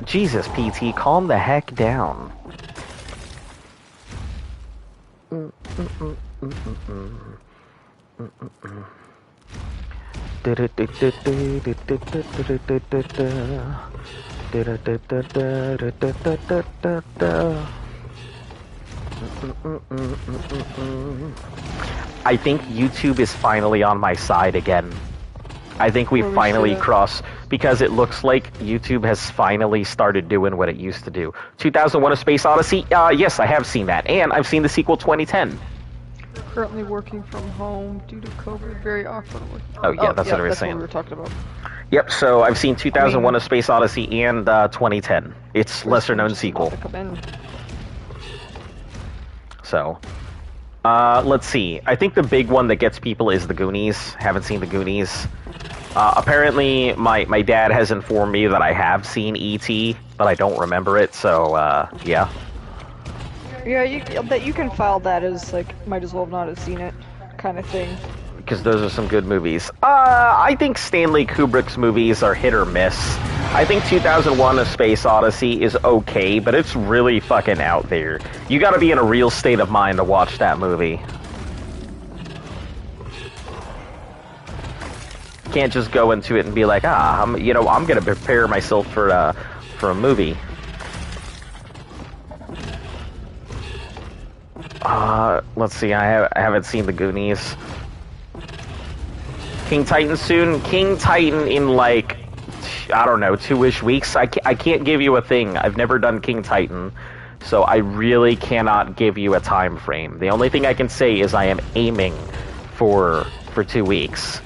S1: Jesus, PT, calm the heck down. I think YouTube is finally on my side again. I think we finally crossed, because it looks like YouTube has finally started doing what it used to do. 2001: A Space Odyssey? Yes, I have seen that, and I've seen the sequel 2010.
S3: Currently working from home due to COVID. Very awkward.
S1: Oh yeah, that's what I was
S3: that's
S1: saying.
S3: What we were talking about.
S1: Yep, so I've seen 2001: A Space Odyssey and 2010. It's lesser-known sequel. So, let's see. I think the big one that gets people is The Goonies. Haven't seen The Goonies. Apparently, my dad has informed me that I have seen E.T., but I don't remember it, so, yeah.
S3: Yeah, you can file that as, like, might as well not have seen it kind of thing.
S1: Because those are some good movies. I think Stanley Kubrick's movies are hit or miss. I think 2001: A Space Odyssey is okay, but it's really fucking out there. You gotta be in a real state of mind to watch that movie. Can't just go into it and be like, I'm gonna prepare myself for a movie. Let's see, I haven't seen The Goonies. King Titan soon? King Titan in, like, I don't know, 2-ish weeks? I can't give you a thing. I've never done King Titan, so I really cannot give you a time frame. The only thing I can say is I am aiming for 2 weeks.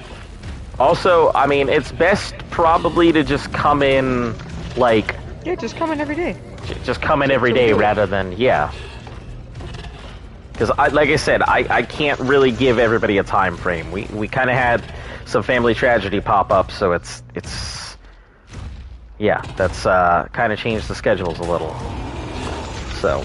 S1: Also, I mean, it's best probably to just come in, like...
S3: Yeah, just come in every day.
S1: Just come in every day rather than, yeah. Because, like I said, I can't really give everybody a time frame. We kind of had some family tragedy pop up, so it's yeah, that's kind of changed the schedules a little. So,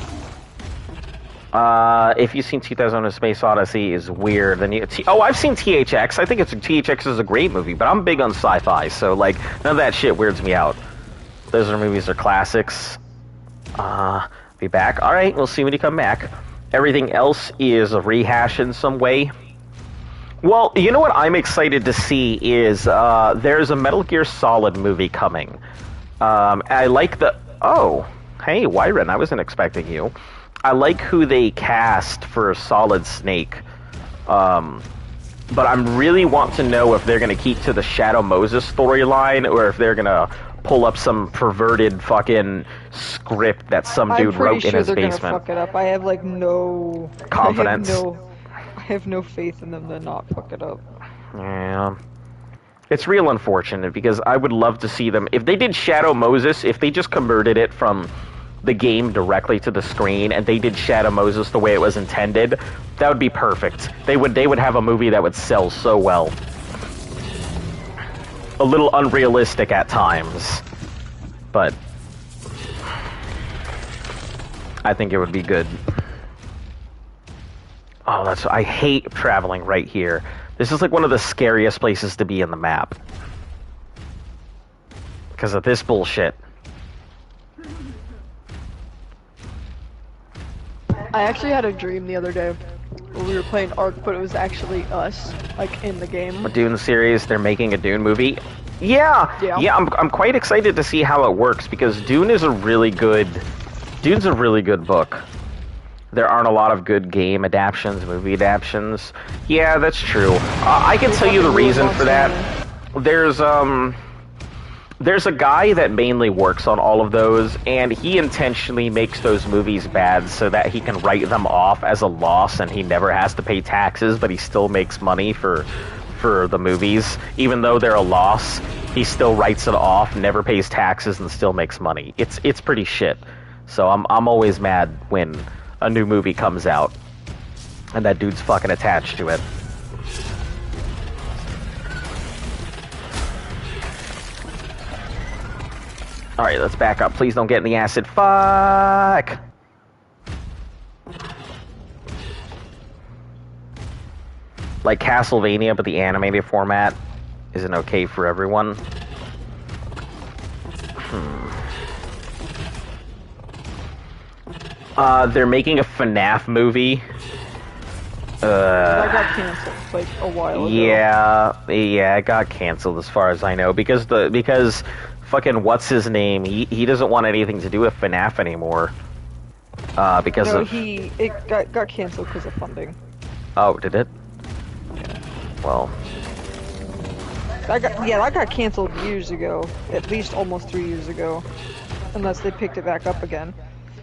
S1: if you've seen 2001: A Space Odyssey is weird, then I've seen THX. I think THX is a great movie, but I'm big on sci-fi, so like none of that shit weirds me out. Those movies are classics. Be back. All right, we'll see when you come back. Everything else is a rehash in some way. Well, you know what I'm excited to see is there's a Metal Gear Solid movie coming. I like the... Oh, hey, Wyron, I wasn't expecting you. I like who they cast for Solid Snake. But I really want to know if they're going to keep to the Shadow Moses storyline or if they're going to pull up some perverted fucking script that some dude wrote in his basement. I'm pretty sure they're gonna fuck
S3: it up. I have like no
S1: confidence.
S3: I have no faith in them to not fuck it up.
S1: Yeah. It's real unfortunate because I would love to see them. If they did Shadow Moses, if they just converted it from the game directly to the screen and they did Shadow Moses the way it was intended, that would be perfect. They would have a movie that would sell so well. A little unrealistic at times, but I think it would be good. Oh, I hate traveling right here. This is like one of the scariest places to be in the map. Because of this bullshit.
S3: I actually had a dream the other day where we were playing Ark, but it was actually us, like, in the game.
S1: A Dune series, they're making a Dune movie. Yeah, I'm quite excited to see how it works, because Dune's a really good book. There aren't a lot of good game adaptions, movie adaptions. Yeah, that's true. I can tell you the reason for that. There's a guy that mainly works on all of those, and he intentionally makes those movies bad so that he can write them off as a loss, and he never has to pay taxes, but he still makes money for for the movies, even though they're a loss. He still writes it off, never pays taxes, and still makes money. It's pretty shit. So I'm always mad when a new movie comes out and that dude's fucking attached to it. Alright, let's back up. Please don't get in the acid. Fuck! Like Castlevania, but the animated format isn't okay for everyone. They're making a FNAF movie.
S3: That got canceled like a while ago.
S1: Yeah, it got canceled as far as I know because fucking what's his name? He doesn't want anything to do with FNAF anymore. Because
S3: no,
S1: of
S3: it got canceled because of funding.
S1: Oh, did it?
S3: Yeah.
S1: Well,
S3: that got canceled years ago, at least almost 3 years ago, unless they picked it back up again.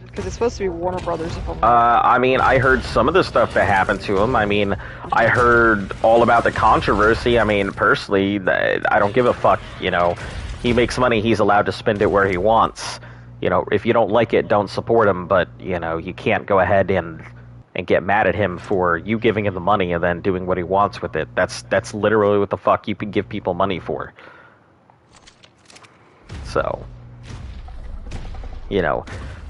S3: Because it's supposed to be Warner Brothers. If I'm
S1: I mean, I heard some of the stuff that happened to him. I mean, I heard all about the controversy. I mean, personally, I don't give a fuck, you know. He makes money, he's allowed to spend it where he wants. You know, if you don't like it, don't support him, but, you know, you can't go ahead and get mad at him for you giving him the money and then doing what he wants with it. That's literally what the fuck you can give people money for. So, you know,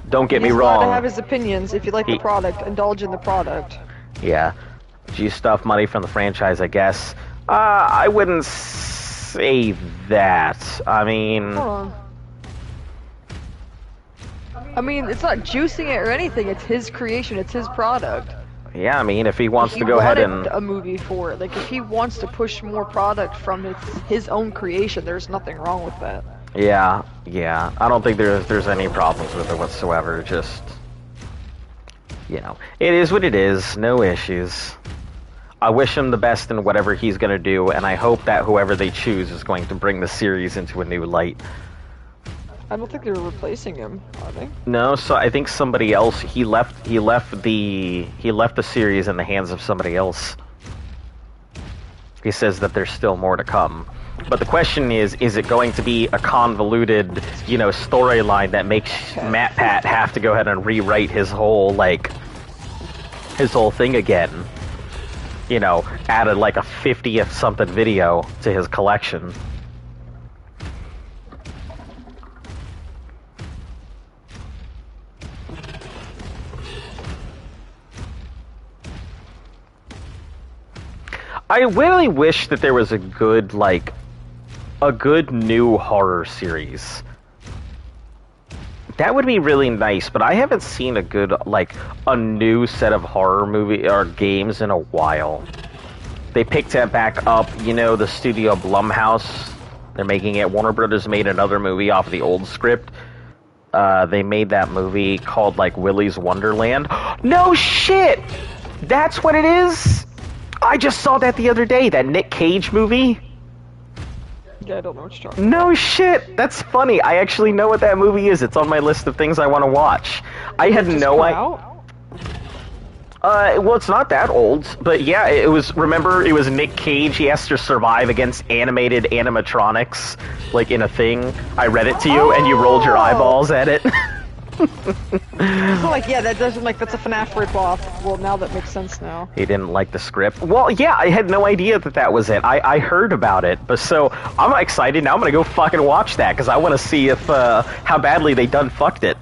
S1: don't get me wrong.
S3: He's allowed to have his opinions. If you like the product, indulge in the product.
S1: Yeah. G stuff money from the franchise, I guess. I wouldn't say that. I mean...
S3: Hold on. I mean, it's not juicing it or anything. It's his creation. It's his product.
S1: Yeah, I mean, if he wants
S3: He
S1: to go ahead
S3: wanted
S1: and...
S3: a movie for it. Like, if he wants to push more product from his own creation, there's nothing wrong with that.
S1: Yeah. I don't think there's any problems with it whatsoever. Just, you know, it is what it is. No issues. I wish him the best in whatever he's gonna do, and I hope that whoever they choose is going to bring the series into a new light.
S3: I don't think they're replacing him, are they?
S1: No, so I think somebody else. He left the series in the hands of somebody else. He says that there's still more to come. But the question is it going to be a convoluted, you know, storyline that makes Matt Pat have to go ahead and rewrite his whole thing again? You know, added like a 50th something video to his collection. I really wish that there was a good new horror series. That would be really nice, but I haven't seen a new set of horror movie or games in a while. They picked that back up, you know, the studio Blumhouse. They're making it. Warner Brothers made another movie off of the old script. They made that movie called, Willy's Wonderland. No shit! That's what it is? I just saw that the other day, that Nick Cage movie.
S3: Yeah, I don't know what you're talking about.
S1: No shit! That's funny. I actually know what that movie is. It's on my list of things I want to watch. I had no idea. Well, it's not that old, but yeah, it was Nick Cage. He has to survive against animated animatronics, in a thing. I read it to you, and you rolled your eyeballs at it.
S3: Yeah, that's a FNAF ripoff. Well, now that makes sense now.
S1: He didn't like the script. Well, yeah, I had no idea that was it. I heard about it, but so I'm excited now. I'm gonna go fucking watch that because I want to see if how badly they done fucked it.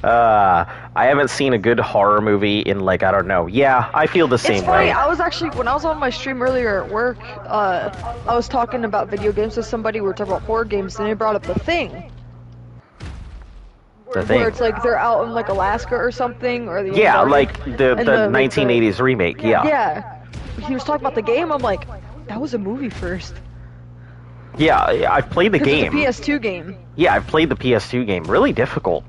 S1: I haven't seen a good horror movie in I don't know. Yeah, I feel the same
S3: it's funny,
S1: way.
S3: I was actually, when I was on my stream earlier at work, I was talking about video games with somebody. We were talking about horror games, and they brought up The Thing. Where it's they're out in Alaska or something, or the
S1: the 1980s remake.
S3: Yeah. He was talking about the game. I'm like, that was a movie first.
S1: Yeah, I've played the game.
S3: It's a PS2 game.
S1: Yeah, I've played the PS2 game. Really difficult.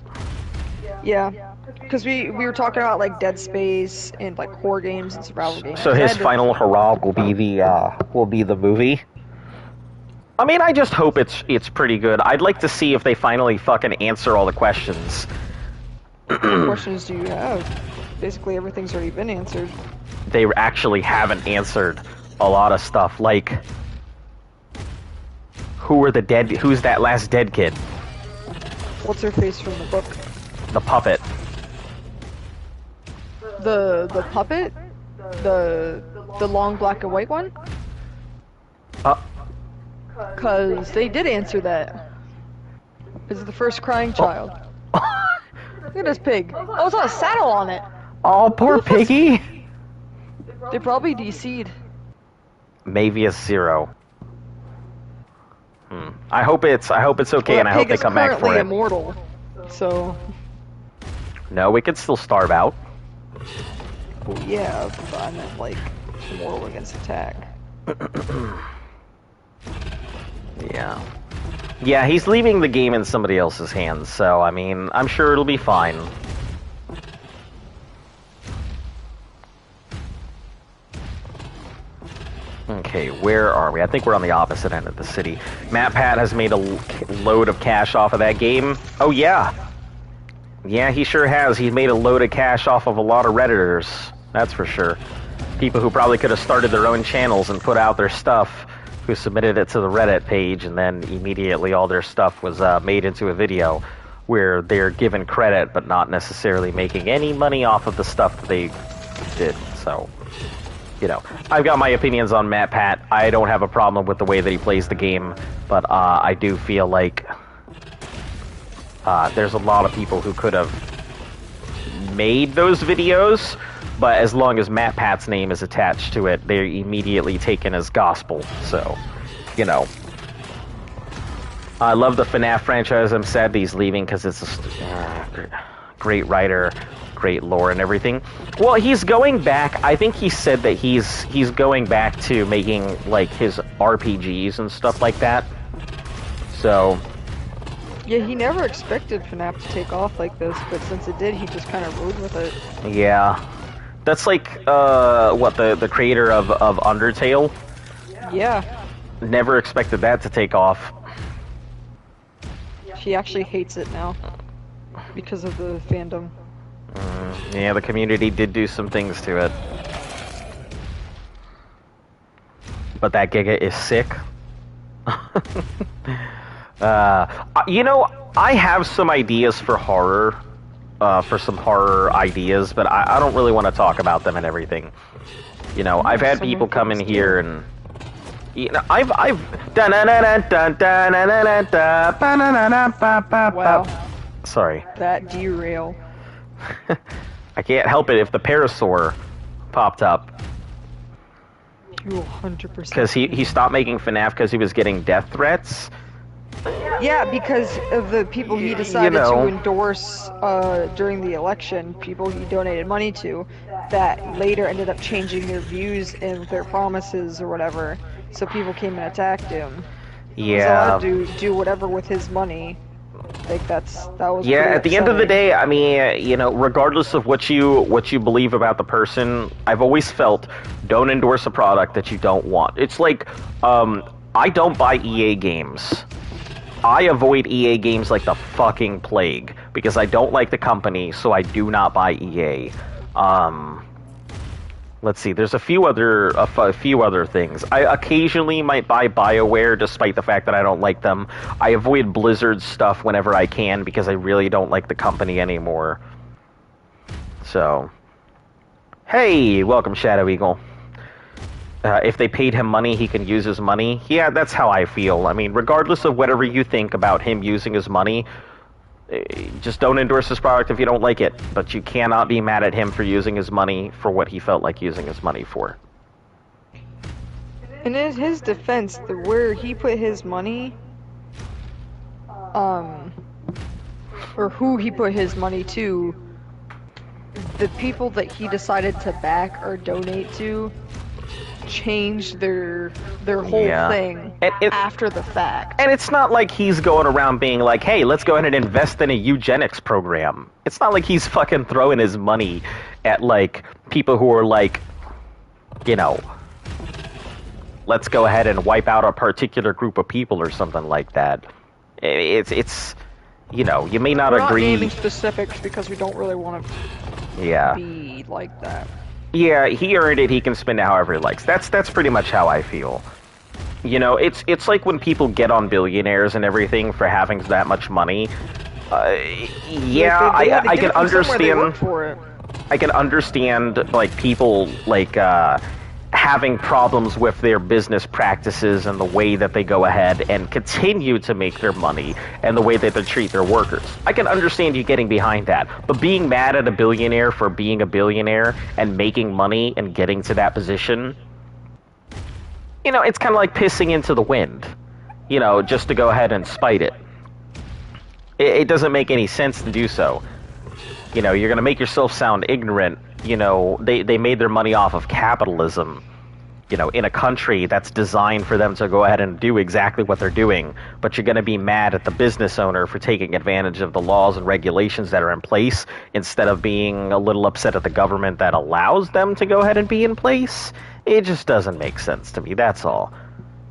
S3: Yeah, because we were talking about Dead Space and horror games and survival games.
S1: So his final hurrah will be the movie. I mean, I just hope it's pretty good. I'd like to see if they finally fucking answer all the questions.
S3: What questions do you have? Basically, everything's already been answered.
S1: They actually haven't answered a lot of stuff, like who's that last dead kid?
S3: What's her face from the book?
S1: The puppet.
S3: The puppet? The long black and white one? Cause they did answer that. It's the first crying child. Look at this pig. Oh, it's got a saddle on it.
S1: Oh, poor piggy.
S3: They probably DC'd.
S1: Maybe a 0. I hope it's okay,
S3: Well,
S1: and I hope they come back for
S3: currently
S1: it.
S3: immortal, so.
S1: No, we could still starve out.
S3: Well, yeah, but I meant like immortal against attack.
S1: Yeah. Yeah, he's leaving the game in somebody else's hands, so, I mean, I'm sure it'll be fine. Okay, where are we? I think we're on the opposite end of the city. MatPat has made a load of cash off of that game. Oh, yeah. Yeah, he sure has. He's made a load of cash off of a lot of Redditors. That's for sure. People who probably could have started their own channels and put out their stuff, who submitted it to the Reddit page, and then immediately all their stuff was made into a video where they're given credit but not necessarily making any money off of the stuff that they did. So, you know, I've got my opinions on MatPat. I don't have a problem with the way that he plays the game, but I do feel like there's a lot of people who could have made those videos, but as long as MatPat's name is attached to it, they're immediately taken as gospel. So, you know. I love the FNAF franchise. I'm sad that he's leaving because it's a great writer, great lore and everything. Well, he's going back. I think he said that he's going back to making like his RPGs and stuff like that. So.
S3: Yeah, he never expected FNAF to take off like this, but since it did, he just kind of rode with it.
S1: Yeah. That's like, what, the creator of Undertale?
S3: Yeah.
S1: Never expected that to take off.
S3: She actually hates it now. Because of the fandom.
S1: Yeah, the community did do some things to it. But that Giga is sick. You know, I have some ideas for horror. For some horror ideas, but I don't really want to talk about them and everything. You know, I've had people come in here and, you know, I've
S3: Wow.
S1: Sorry.
S3: That derail.
S1: I can't help it if the Parasaur popped up.
S3: You 100%.
S1: Because he stopped making FNAF because he was getting death threats.
S3: Yeah, because of the people he decided to endorse during the election, people he donated money to, that later ended up changing their views and their promises or whatever. So people came and attacked him.
S1: Yeah.
S3: He was allowed to do whatever with his money. Like that was.
S1: Yeah, at the end of the day, I mean, you know, regardless of what you believe about the person, I've always felt don't endorse a product that you don't want. It's like I don't buy EA games. I avoid EA games like the fucking plague because I don't like the company, so I do not buy EA. Let's see. There's a few other things. I occasionally might buy BioWare, despite the fact that I don't like them. I avoid Blizzard stuff whenever I can because I really don't like the company anymore. So, hey, welcome Shadow Eagle. If they paid him money, he can use his money. Yeah, that's how I feel. I mean, regardless of whatever you think about him using his money, just don't endorse his product if you don't like it. But you cannot be mad at him for using his money for what he felt like using his money for.
S3: And in his defense, where he put his money, or who he put his money to, the people that he decided to back or donate to changed their whole thing after the fact.
S1: And it's not like he's going around being like, hey, let's go ahead and invest in a eugenics program. It's not like he's fucking throwing his money at, like, people who are like, you know, let's go ahead and wipe out a particular group of people or something like that. It's you know, you may not agree.
S3: We're not naming specifics because we don't really want to be like that.
S1: Yeah, he earned it. He can spend it however he likes. That's pretty much how I feel. You know, it's like when people get on billionaires and everything for having that much money. Yeah, I can understand. I can understand like people like having problems with their business practices and the way that they go ahead and continue to make their money and the way that they treat their workers. I can understand you getting behind that, but being mad at a billionaire for being a billionaire and making money and getting to that position, you know, it's kind of like pissing into the wind, you know, just to go ahead and spite it. It doesn't make any sense to do so. You know, you're going to make yourself sound ignorant. You know, they made their money off of capitalism, you know, in a country that's designed for them to go ahead and do exactly what they're doing. But you're going to be mad at the business owner for taking advantage of the laws and regulations that are in place instead of being a little upset at the government that allows them to go ahead and be in place. It just doesn't make sense to me, that's all.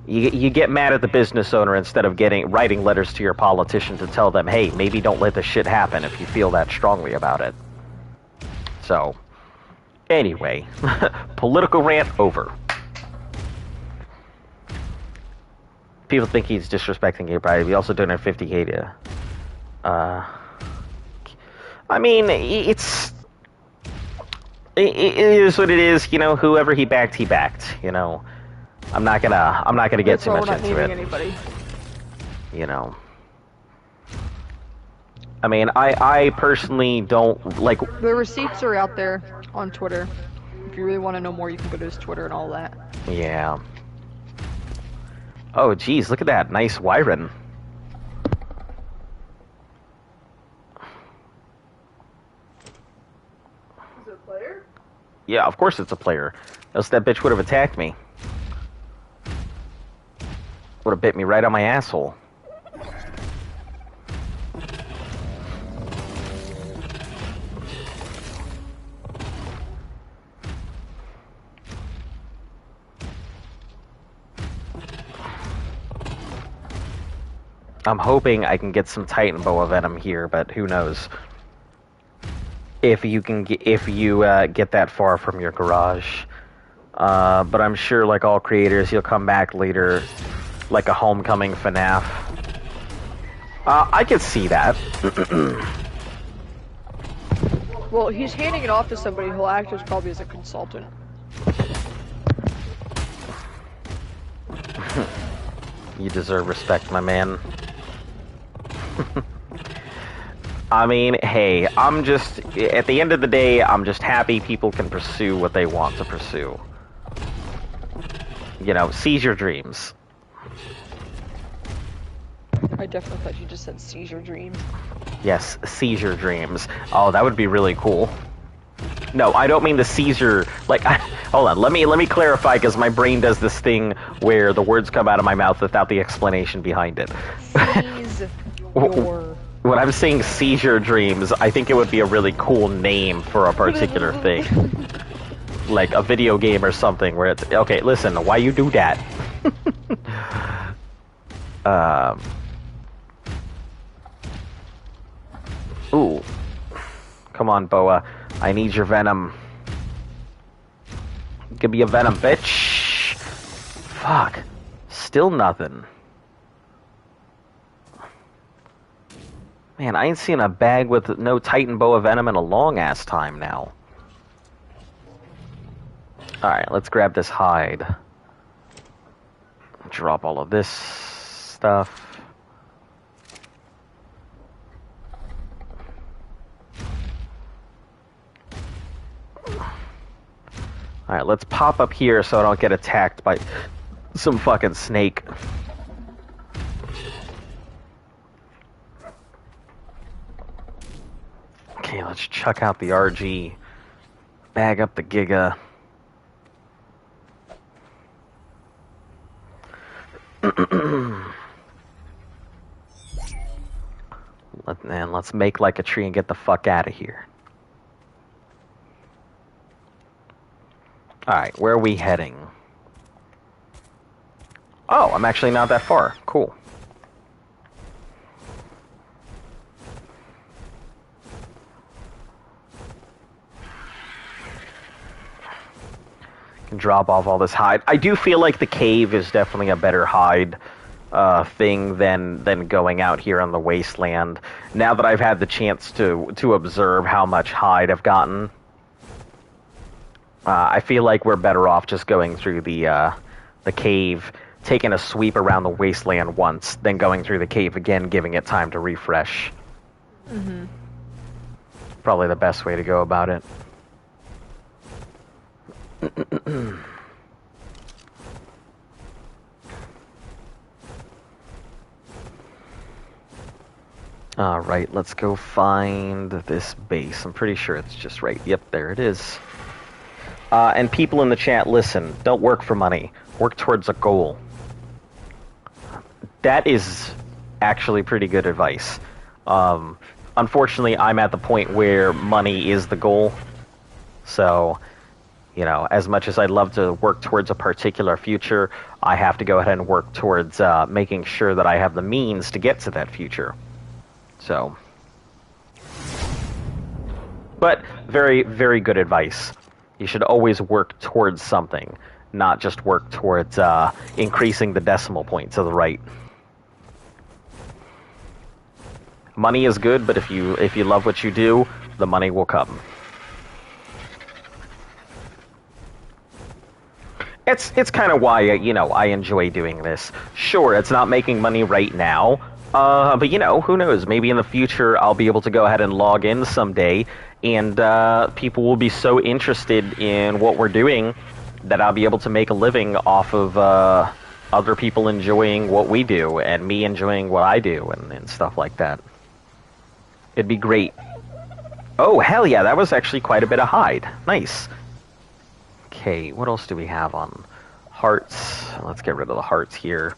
S1: You get mad at the business owner instead of writing letters to your politician to tell them, hey, maybe don't let this shit happen if you feel that strongly about it. So, anyway, political rant over. People think he's disrespecting gay pride. We also donated 50K to... I mean, it is what it is, you know, whoever he backed, you know. I'm not gonna get too much into it. Anybody. You know. I mean, I personally don't like.
S3: The receipts are out there on Twitter. If you really want to know more, you can go to his Twitter and all that.
S1: Yeah. Oh, geez, look at that nice Wyron.
S2: Is it a player?
S1: Yeah, of course it's a player. Else that bitch would have attacked me. Would have bit me right on my asshole. I'm hoping I can get some Titan Boa Venom here, but who knows? If you get that far from your garage. But I'm sure, like all creators, he'll come back later. Like a homecoming FNAF. I could see that.
S3: Well, he's handing it off to somebody who'll act as probably as a consultant.
S1: You deserve respect, my man. I mean, hey, at the end of the day, I'm just happy people can pursue what they want to pursue. You know, seize your dreams.
S3: I definitely thought you just said seizure dreams.
S1: Yes, seizure dreams. Oh, that would be really cool. No, I don't mean the seizure. Like, hold on. Let me clarify, because my brain does this thing where the words come out of my mouth without the explanation behind it.
S3: Seize your.
S1: When I'm saying seizure dreams, I think it would be a really cool name for a particular thing, like a video game or something. Where it's okay. Listen, why you do that? Ooh. Come on, Boa. I need your venom. Give me a venom, bitch. Fuck. Still nothing. Man, I ain't seen a bag with no Titan Boa Venom in a long-ass time now. Alright, let's grab this hide. Drop all of this stuff. Alright, let's pop up here so I don't get attacked by some fucking snake. Okay, let's chuck out the RG. Bag up the Giga. And let's make like a tree and get the fuck out of here. Alright, where are we heading? Oh, I'm actually not that far. Cool. drop off all this hide. I do feel like the cave is definitely a better hide thing than going out here on the wasteland. Now that I've had the chance to observe how much hide I've gotten, I feel like we're better off just going through the cave, taking a sweep around the wasteland once, then going through the cave again, giving it time to refresh.
S3: Mm-hmm.
S1: Probably the best way to go about it. Alright, let's go find this base. I'm pretty sure it's just right. Yep, there it is. And people in the chat, listen, don't work for money. Work towards a goal. That is actually pretty good advice. Unfortunately, I'm at the point where money is the goal. So, you know, as much as I'd love to work towards a particular future, I have to go ahead and work towards making sure that I have the means to get to that future. So, but very, very good advice. You should always work towards something, not just work towards increasing the decimal point to the right. Money is good, but if you love what you do, the money will come. It's kind of why I enjoy doing this. Sure, it's not making money right now. But who knows? Maybe in the future I'll be able to go ahead and log in someday, and people will be so interested in what we're doing that I'll be able to make a living off of other people enjoying what we do and me enjoying what I do and stuff like that. It'd be great. Oh, hell yeah, that was actually quite a bit of hide. Nice. Okay, what else do we have on hearts? Let's get rid of the hearts here.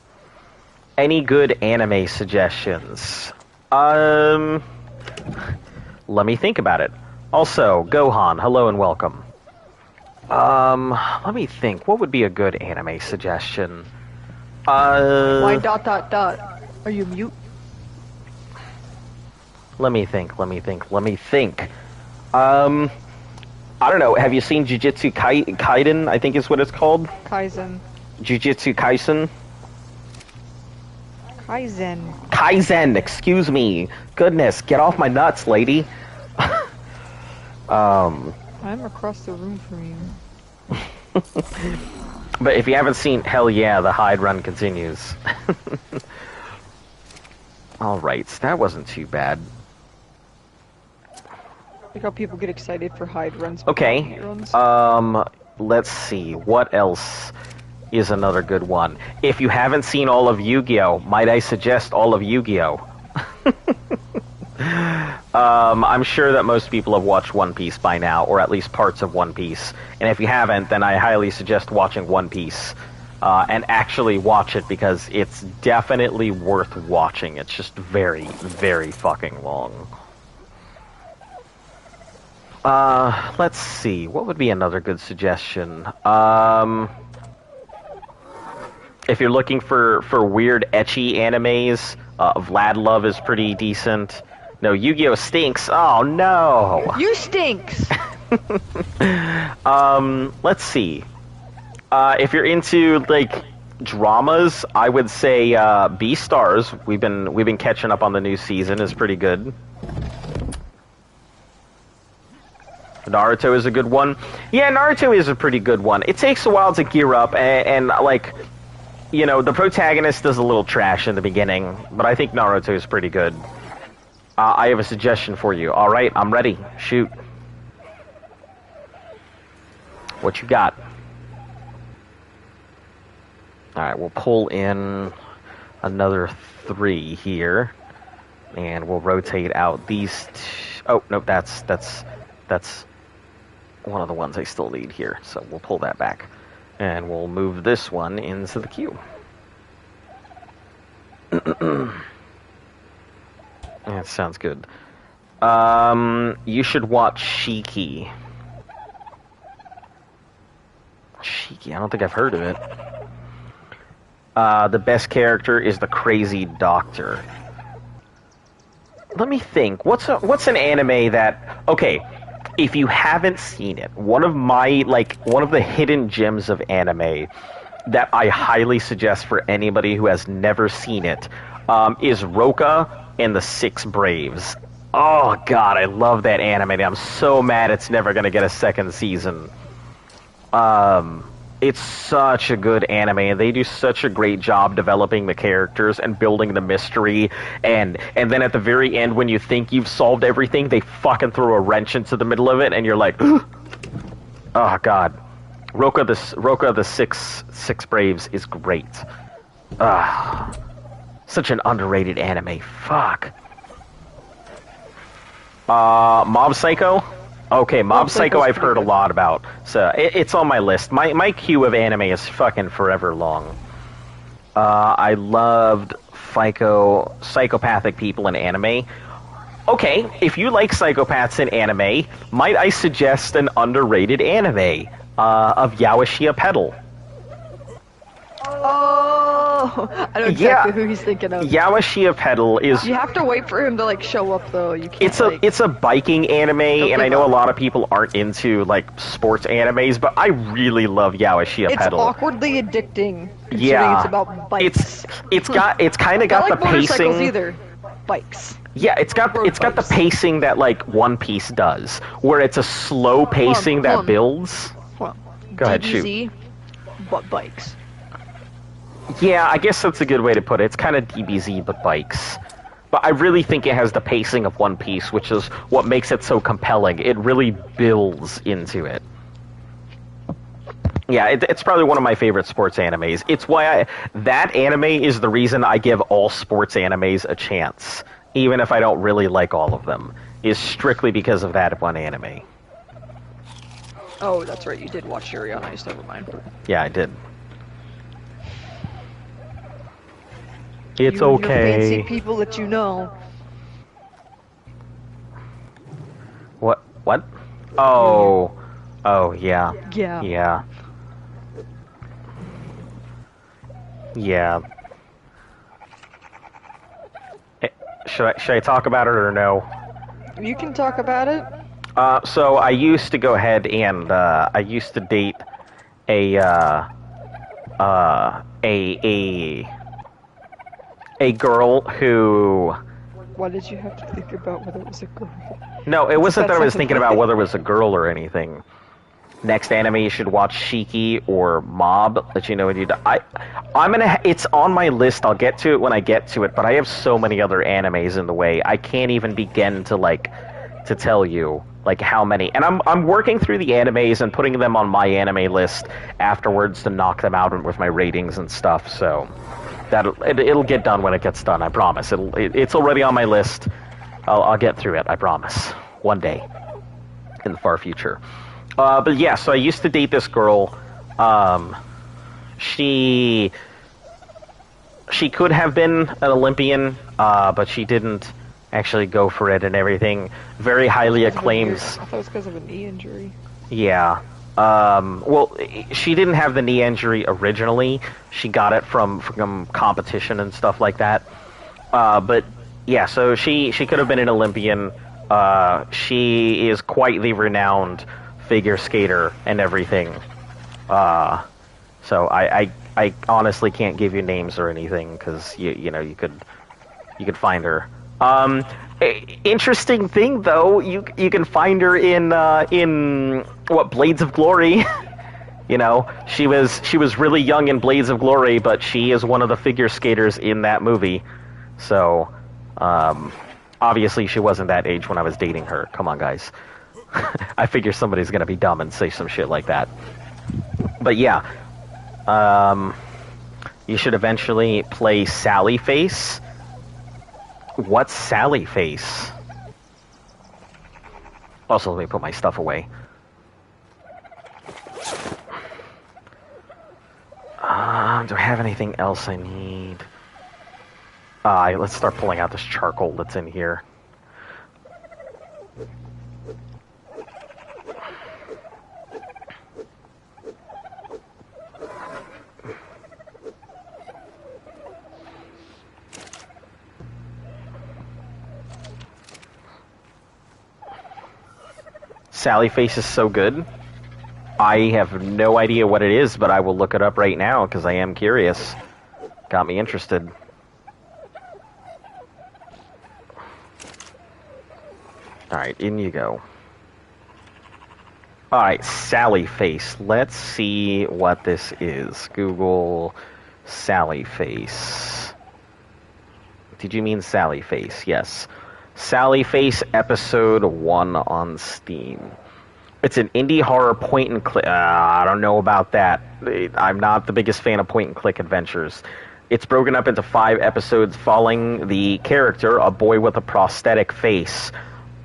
S1: Any good anime suggestions? Let me think about it. Also, Gohan, hello and welcome. Let me think. What would be a good anime suggestion?
S3: Why ... Are you mute?
S1: Let me think. I don't know. Have you seen Jujutsu Kaiden? I think is what it's called.
S3: Kaizen.
S1: Jujutsu Kaisen.
S3: Kaizen,
S1: excuse me. Goodness, get off my nuts, lady.
S3: I'm across the room from you.
S1: But if you haven't seen, hell yeah, the hide run continues. Alright, that wasn't too bad.
S3: Like how people get excited for hide runs.
S1: Okay, let's see, what else is another good one? If you haven't seen all of Yu-Gi-Oh, might I suggest all of Yu-Gi-Oh? I'm sure that most people have watched One Piece by now, or at least parts of One Piece. And if you haven't, then I highly suggest watching One Piece. And actually watch it, because it's definitely worth watching. It's just very, very fucking long. Let's see. What would be another good suggestion? If you're looking for weird, ecchi animes, Vlad Love is pretty decent. No, Yu-Gi-Oh! Stinks. Oh, no!
S3: You stinks!
S1: Let's see. If you're into, like, dramas, I would say, Beastars. We've been catching up on the new season, is pretty good. Naruto is a good one. Yeah, Naruto is a pretty good one. It takes a while to gear up, and like, the protagonist does a little trash in the beginning, but I think Naruto is pretty good. I have a suggestion for you. Alright, I'm ready. Shoot. What you got? Alright, we'll pull in another 3 here, and we'll rotate out these oh, no, that's one of the ones I still need here, so we'll pull that back. And we'll move this one into the queue. That sounds good. You should watch Shiki. Shiki, I don't think I've heard of it. The best character is the crazy doctor. Let me think. What's an anime that... Okay, if you haven't seen it, one of the hidden gems of anime that I highly suggest for anybody who has never seen it is Roka and the Six Braves. Oh god, I love that anime. I'm so mad it's never going to get a second season. It's such a good anime, and they do such a great job developing the characters and building the mystery, and then at the very end, when you think you've solved everything, they fucking throw a wrench into the middle of it, and you're like, oh god. Roka the Six Braves is great. Such an underrated anime. Fuck. Mob Psycho? Okay, Mob Psycho I've heard a lot about, so it's on my list. My queue of anime is fucking forever long. I loved psychopathic people in anime. Okay, if you like psychopaths in anime, might I suggest an underrated anime of Yaoshia Pedal?
S3: Oh, I know exactly who he's thinking of.
S1: Yaoshia Pedal is...
S3: You have to wait for him to, like, show up, though. You can't,
S1: it's a biking anime, and I know a lot of people aren't into, like, sports animes, but I really love Yaoshia Pedal.
S3: It's awkwardly addicting, considering it's about bikes.
S1: It's kind of got the pacing...
S3: either. Bikes.
S1: Yeah, it's got the pacing that, like, One Piece does, where it's a slow pacing that builds. Go ahead, shoot.
S3: But bikes.
S1: Yeah, I guess that's a good way to put it. It's kind of DBZ, but bikes. But I really think it has the pacing of One Piece, which is what makes it so compelling. It really builds into it. Yeah, it's probably one of my favorite sports animes. It's why that anime is the reason I give all sports animes a chance, even if I don't really like all of them, is strictly because of that one anime.
S3: Oh, that's right, you did watch Yuri on Ice, never mind.
S1: Yeah, I did. It's okay.
S3: You fancy people that you know.
S1: What? Oh. Oh, yeah.
S3: Yeah.
S1: Yeah. Yeah. Should I talk about it or no?
S3: You can talk about it.
S1: So I used to go ahead and I used to date a girl who...
S3: Why did you have to think about whether it was a girl?
S1: No, it wasn't that I was thinking about whether it was a girl or anything. Next anime you should watch Shiki or Mob. Let you know when you... It's on my list. I'll get to it when I get to it, but I have so many other animes in the way. I can't even begin to tell you how many. And I'm working through the animes and putting them on my anime list afterwards to knock them out with my ratings and stuff. So it'll get done when it gets done. I promise. It's already on my list. I'll get through it. I promise. One day in the far future. But yeah, so I used to date this girl. She could have been an Olympian, but she didn't actually go for it and everything. Very highly acclaimed. I
S3: thought it was because of a knee injury.
S1: Yeah. Well, she didn't have the knee injury originally. She got it from competition and stuff like that. But yeah, so she could have been an Olympian. She is quite the renowned figure skater and everything. So I honestly can't give you names or anything because you could find her. Interesting thing though, you can find her in Blades of Glory. she was really young in Blades of Glory, but she is one of the figure skaters in that movie. So obviously she wasn't that age when I was dating her. Come on, guys. I figure somebody's gonna be dumb and say some shit like that. But yeah, you should eventually play Sally Face. What's Sally Face? Also, let me put my stuff away. Do I have anything else I need? Let's start pulling out this charcoal that's in here. Sally Face is so good. I have no idea what it is, but I will look it up right now because I am curious. Got me interested. Alright, in you go. Alright, Sally Face. Let's see what this is. Google Sally Face. Did you mean Sally Face? Yes. Sally Face Episode 1 on Steam. It's an indie horror point and click. I don't know about that. I'm not the biggest fan of point and click adventures. It's broken up into 5 episodes following the character, a boy with a prosthetic face,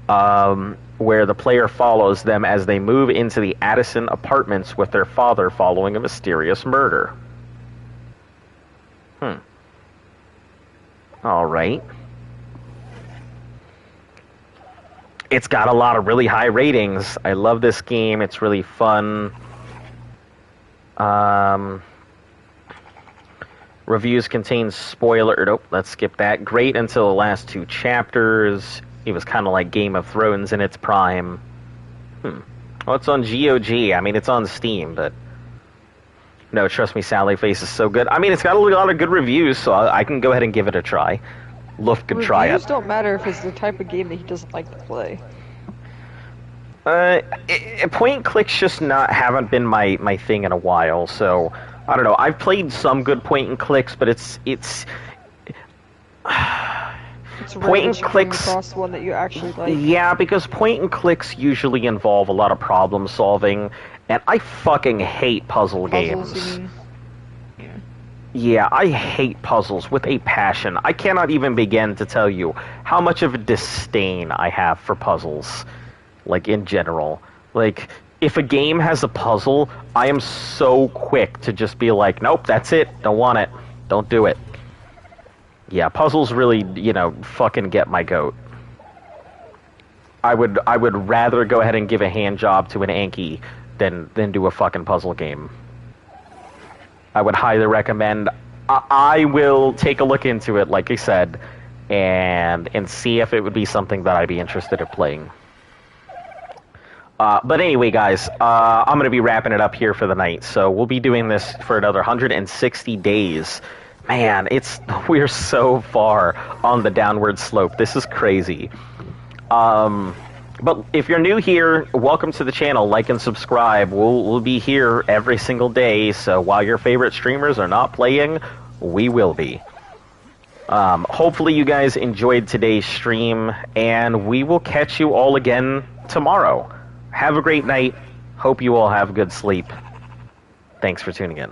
S1: where the player follows them as they move into the Addison apartments with their father following a mysterious murder. Alright. It's got a lot of really high ratings. I love this game. It's really fun. Reviews contain spoiler... Nope, let's skip that. Great until the last 2 chapters. It was kind of like Game of Thrones in its prime. Well, it's on GOG. I mean, it's on Steam, but... No, trust me, Sally Face is so good. I mean, it's got a lot of good reviews, so I can go ahead and give it a try. Luft could try it.
S3: Reviews don't matter if it's the type of game that he doesn't like to play.
S1: Point and clicks just haven't been my thing in a while, so I don't know. I've played some good point and clicks, but it's
S3: It's
S1: point and
S3: rare to come
S1: clicks.
S3: across one that you actually like.
S1: Yeah, because point and clicks usually involve a lot of problem solving, and I fucking hate puzzle
S3: Puzzles,
S1: games.
S3: you mean?
S1: Yeah, I hate puzzles with a passion. I cannot even begin to tell you how much of a disdain I have for puzzles, like, in general. Like, if a game has a puzzle, I am so quick to just be like, nope, that's it, don't want it, don't do it. Yeah, puzzles really, fucking get my goat. I would rather go ahead and give a hand job to an Anki than do a fucking puzzle game. I would highly recommend. I will take a look into it, like I said, and see if it would be something that I'd be interested in playing. But anyway, guys, I'm going to be wrapping it up here for the night, so we'll be doing this for another 160 days. Man, we're so far on the downward slope. This is crazy. But if you're new here, welcome to the channel. Like and subscribe. We'll be here every single day, so while your favorite streamers are not playing, we will be. Hopefully you guys enjoyed today's stream, and we will catch you all again tomorrow. Have a great night. Hope you all have good sleep. Thanks for tuning in.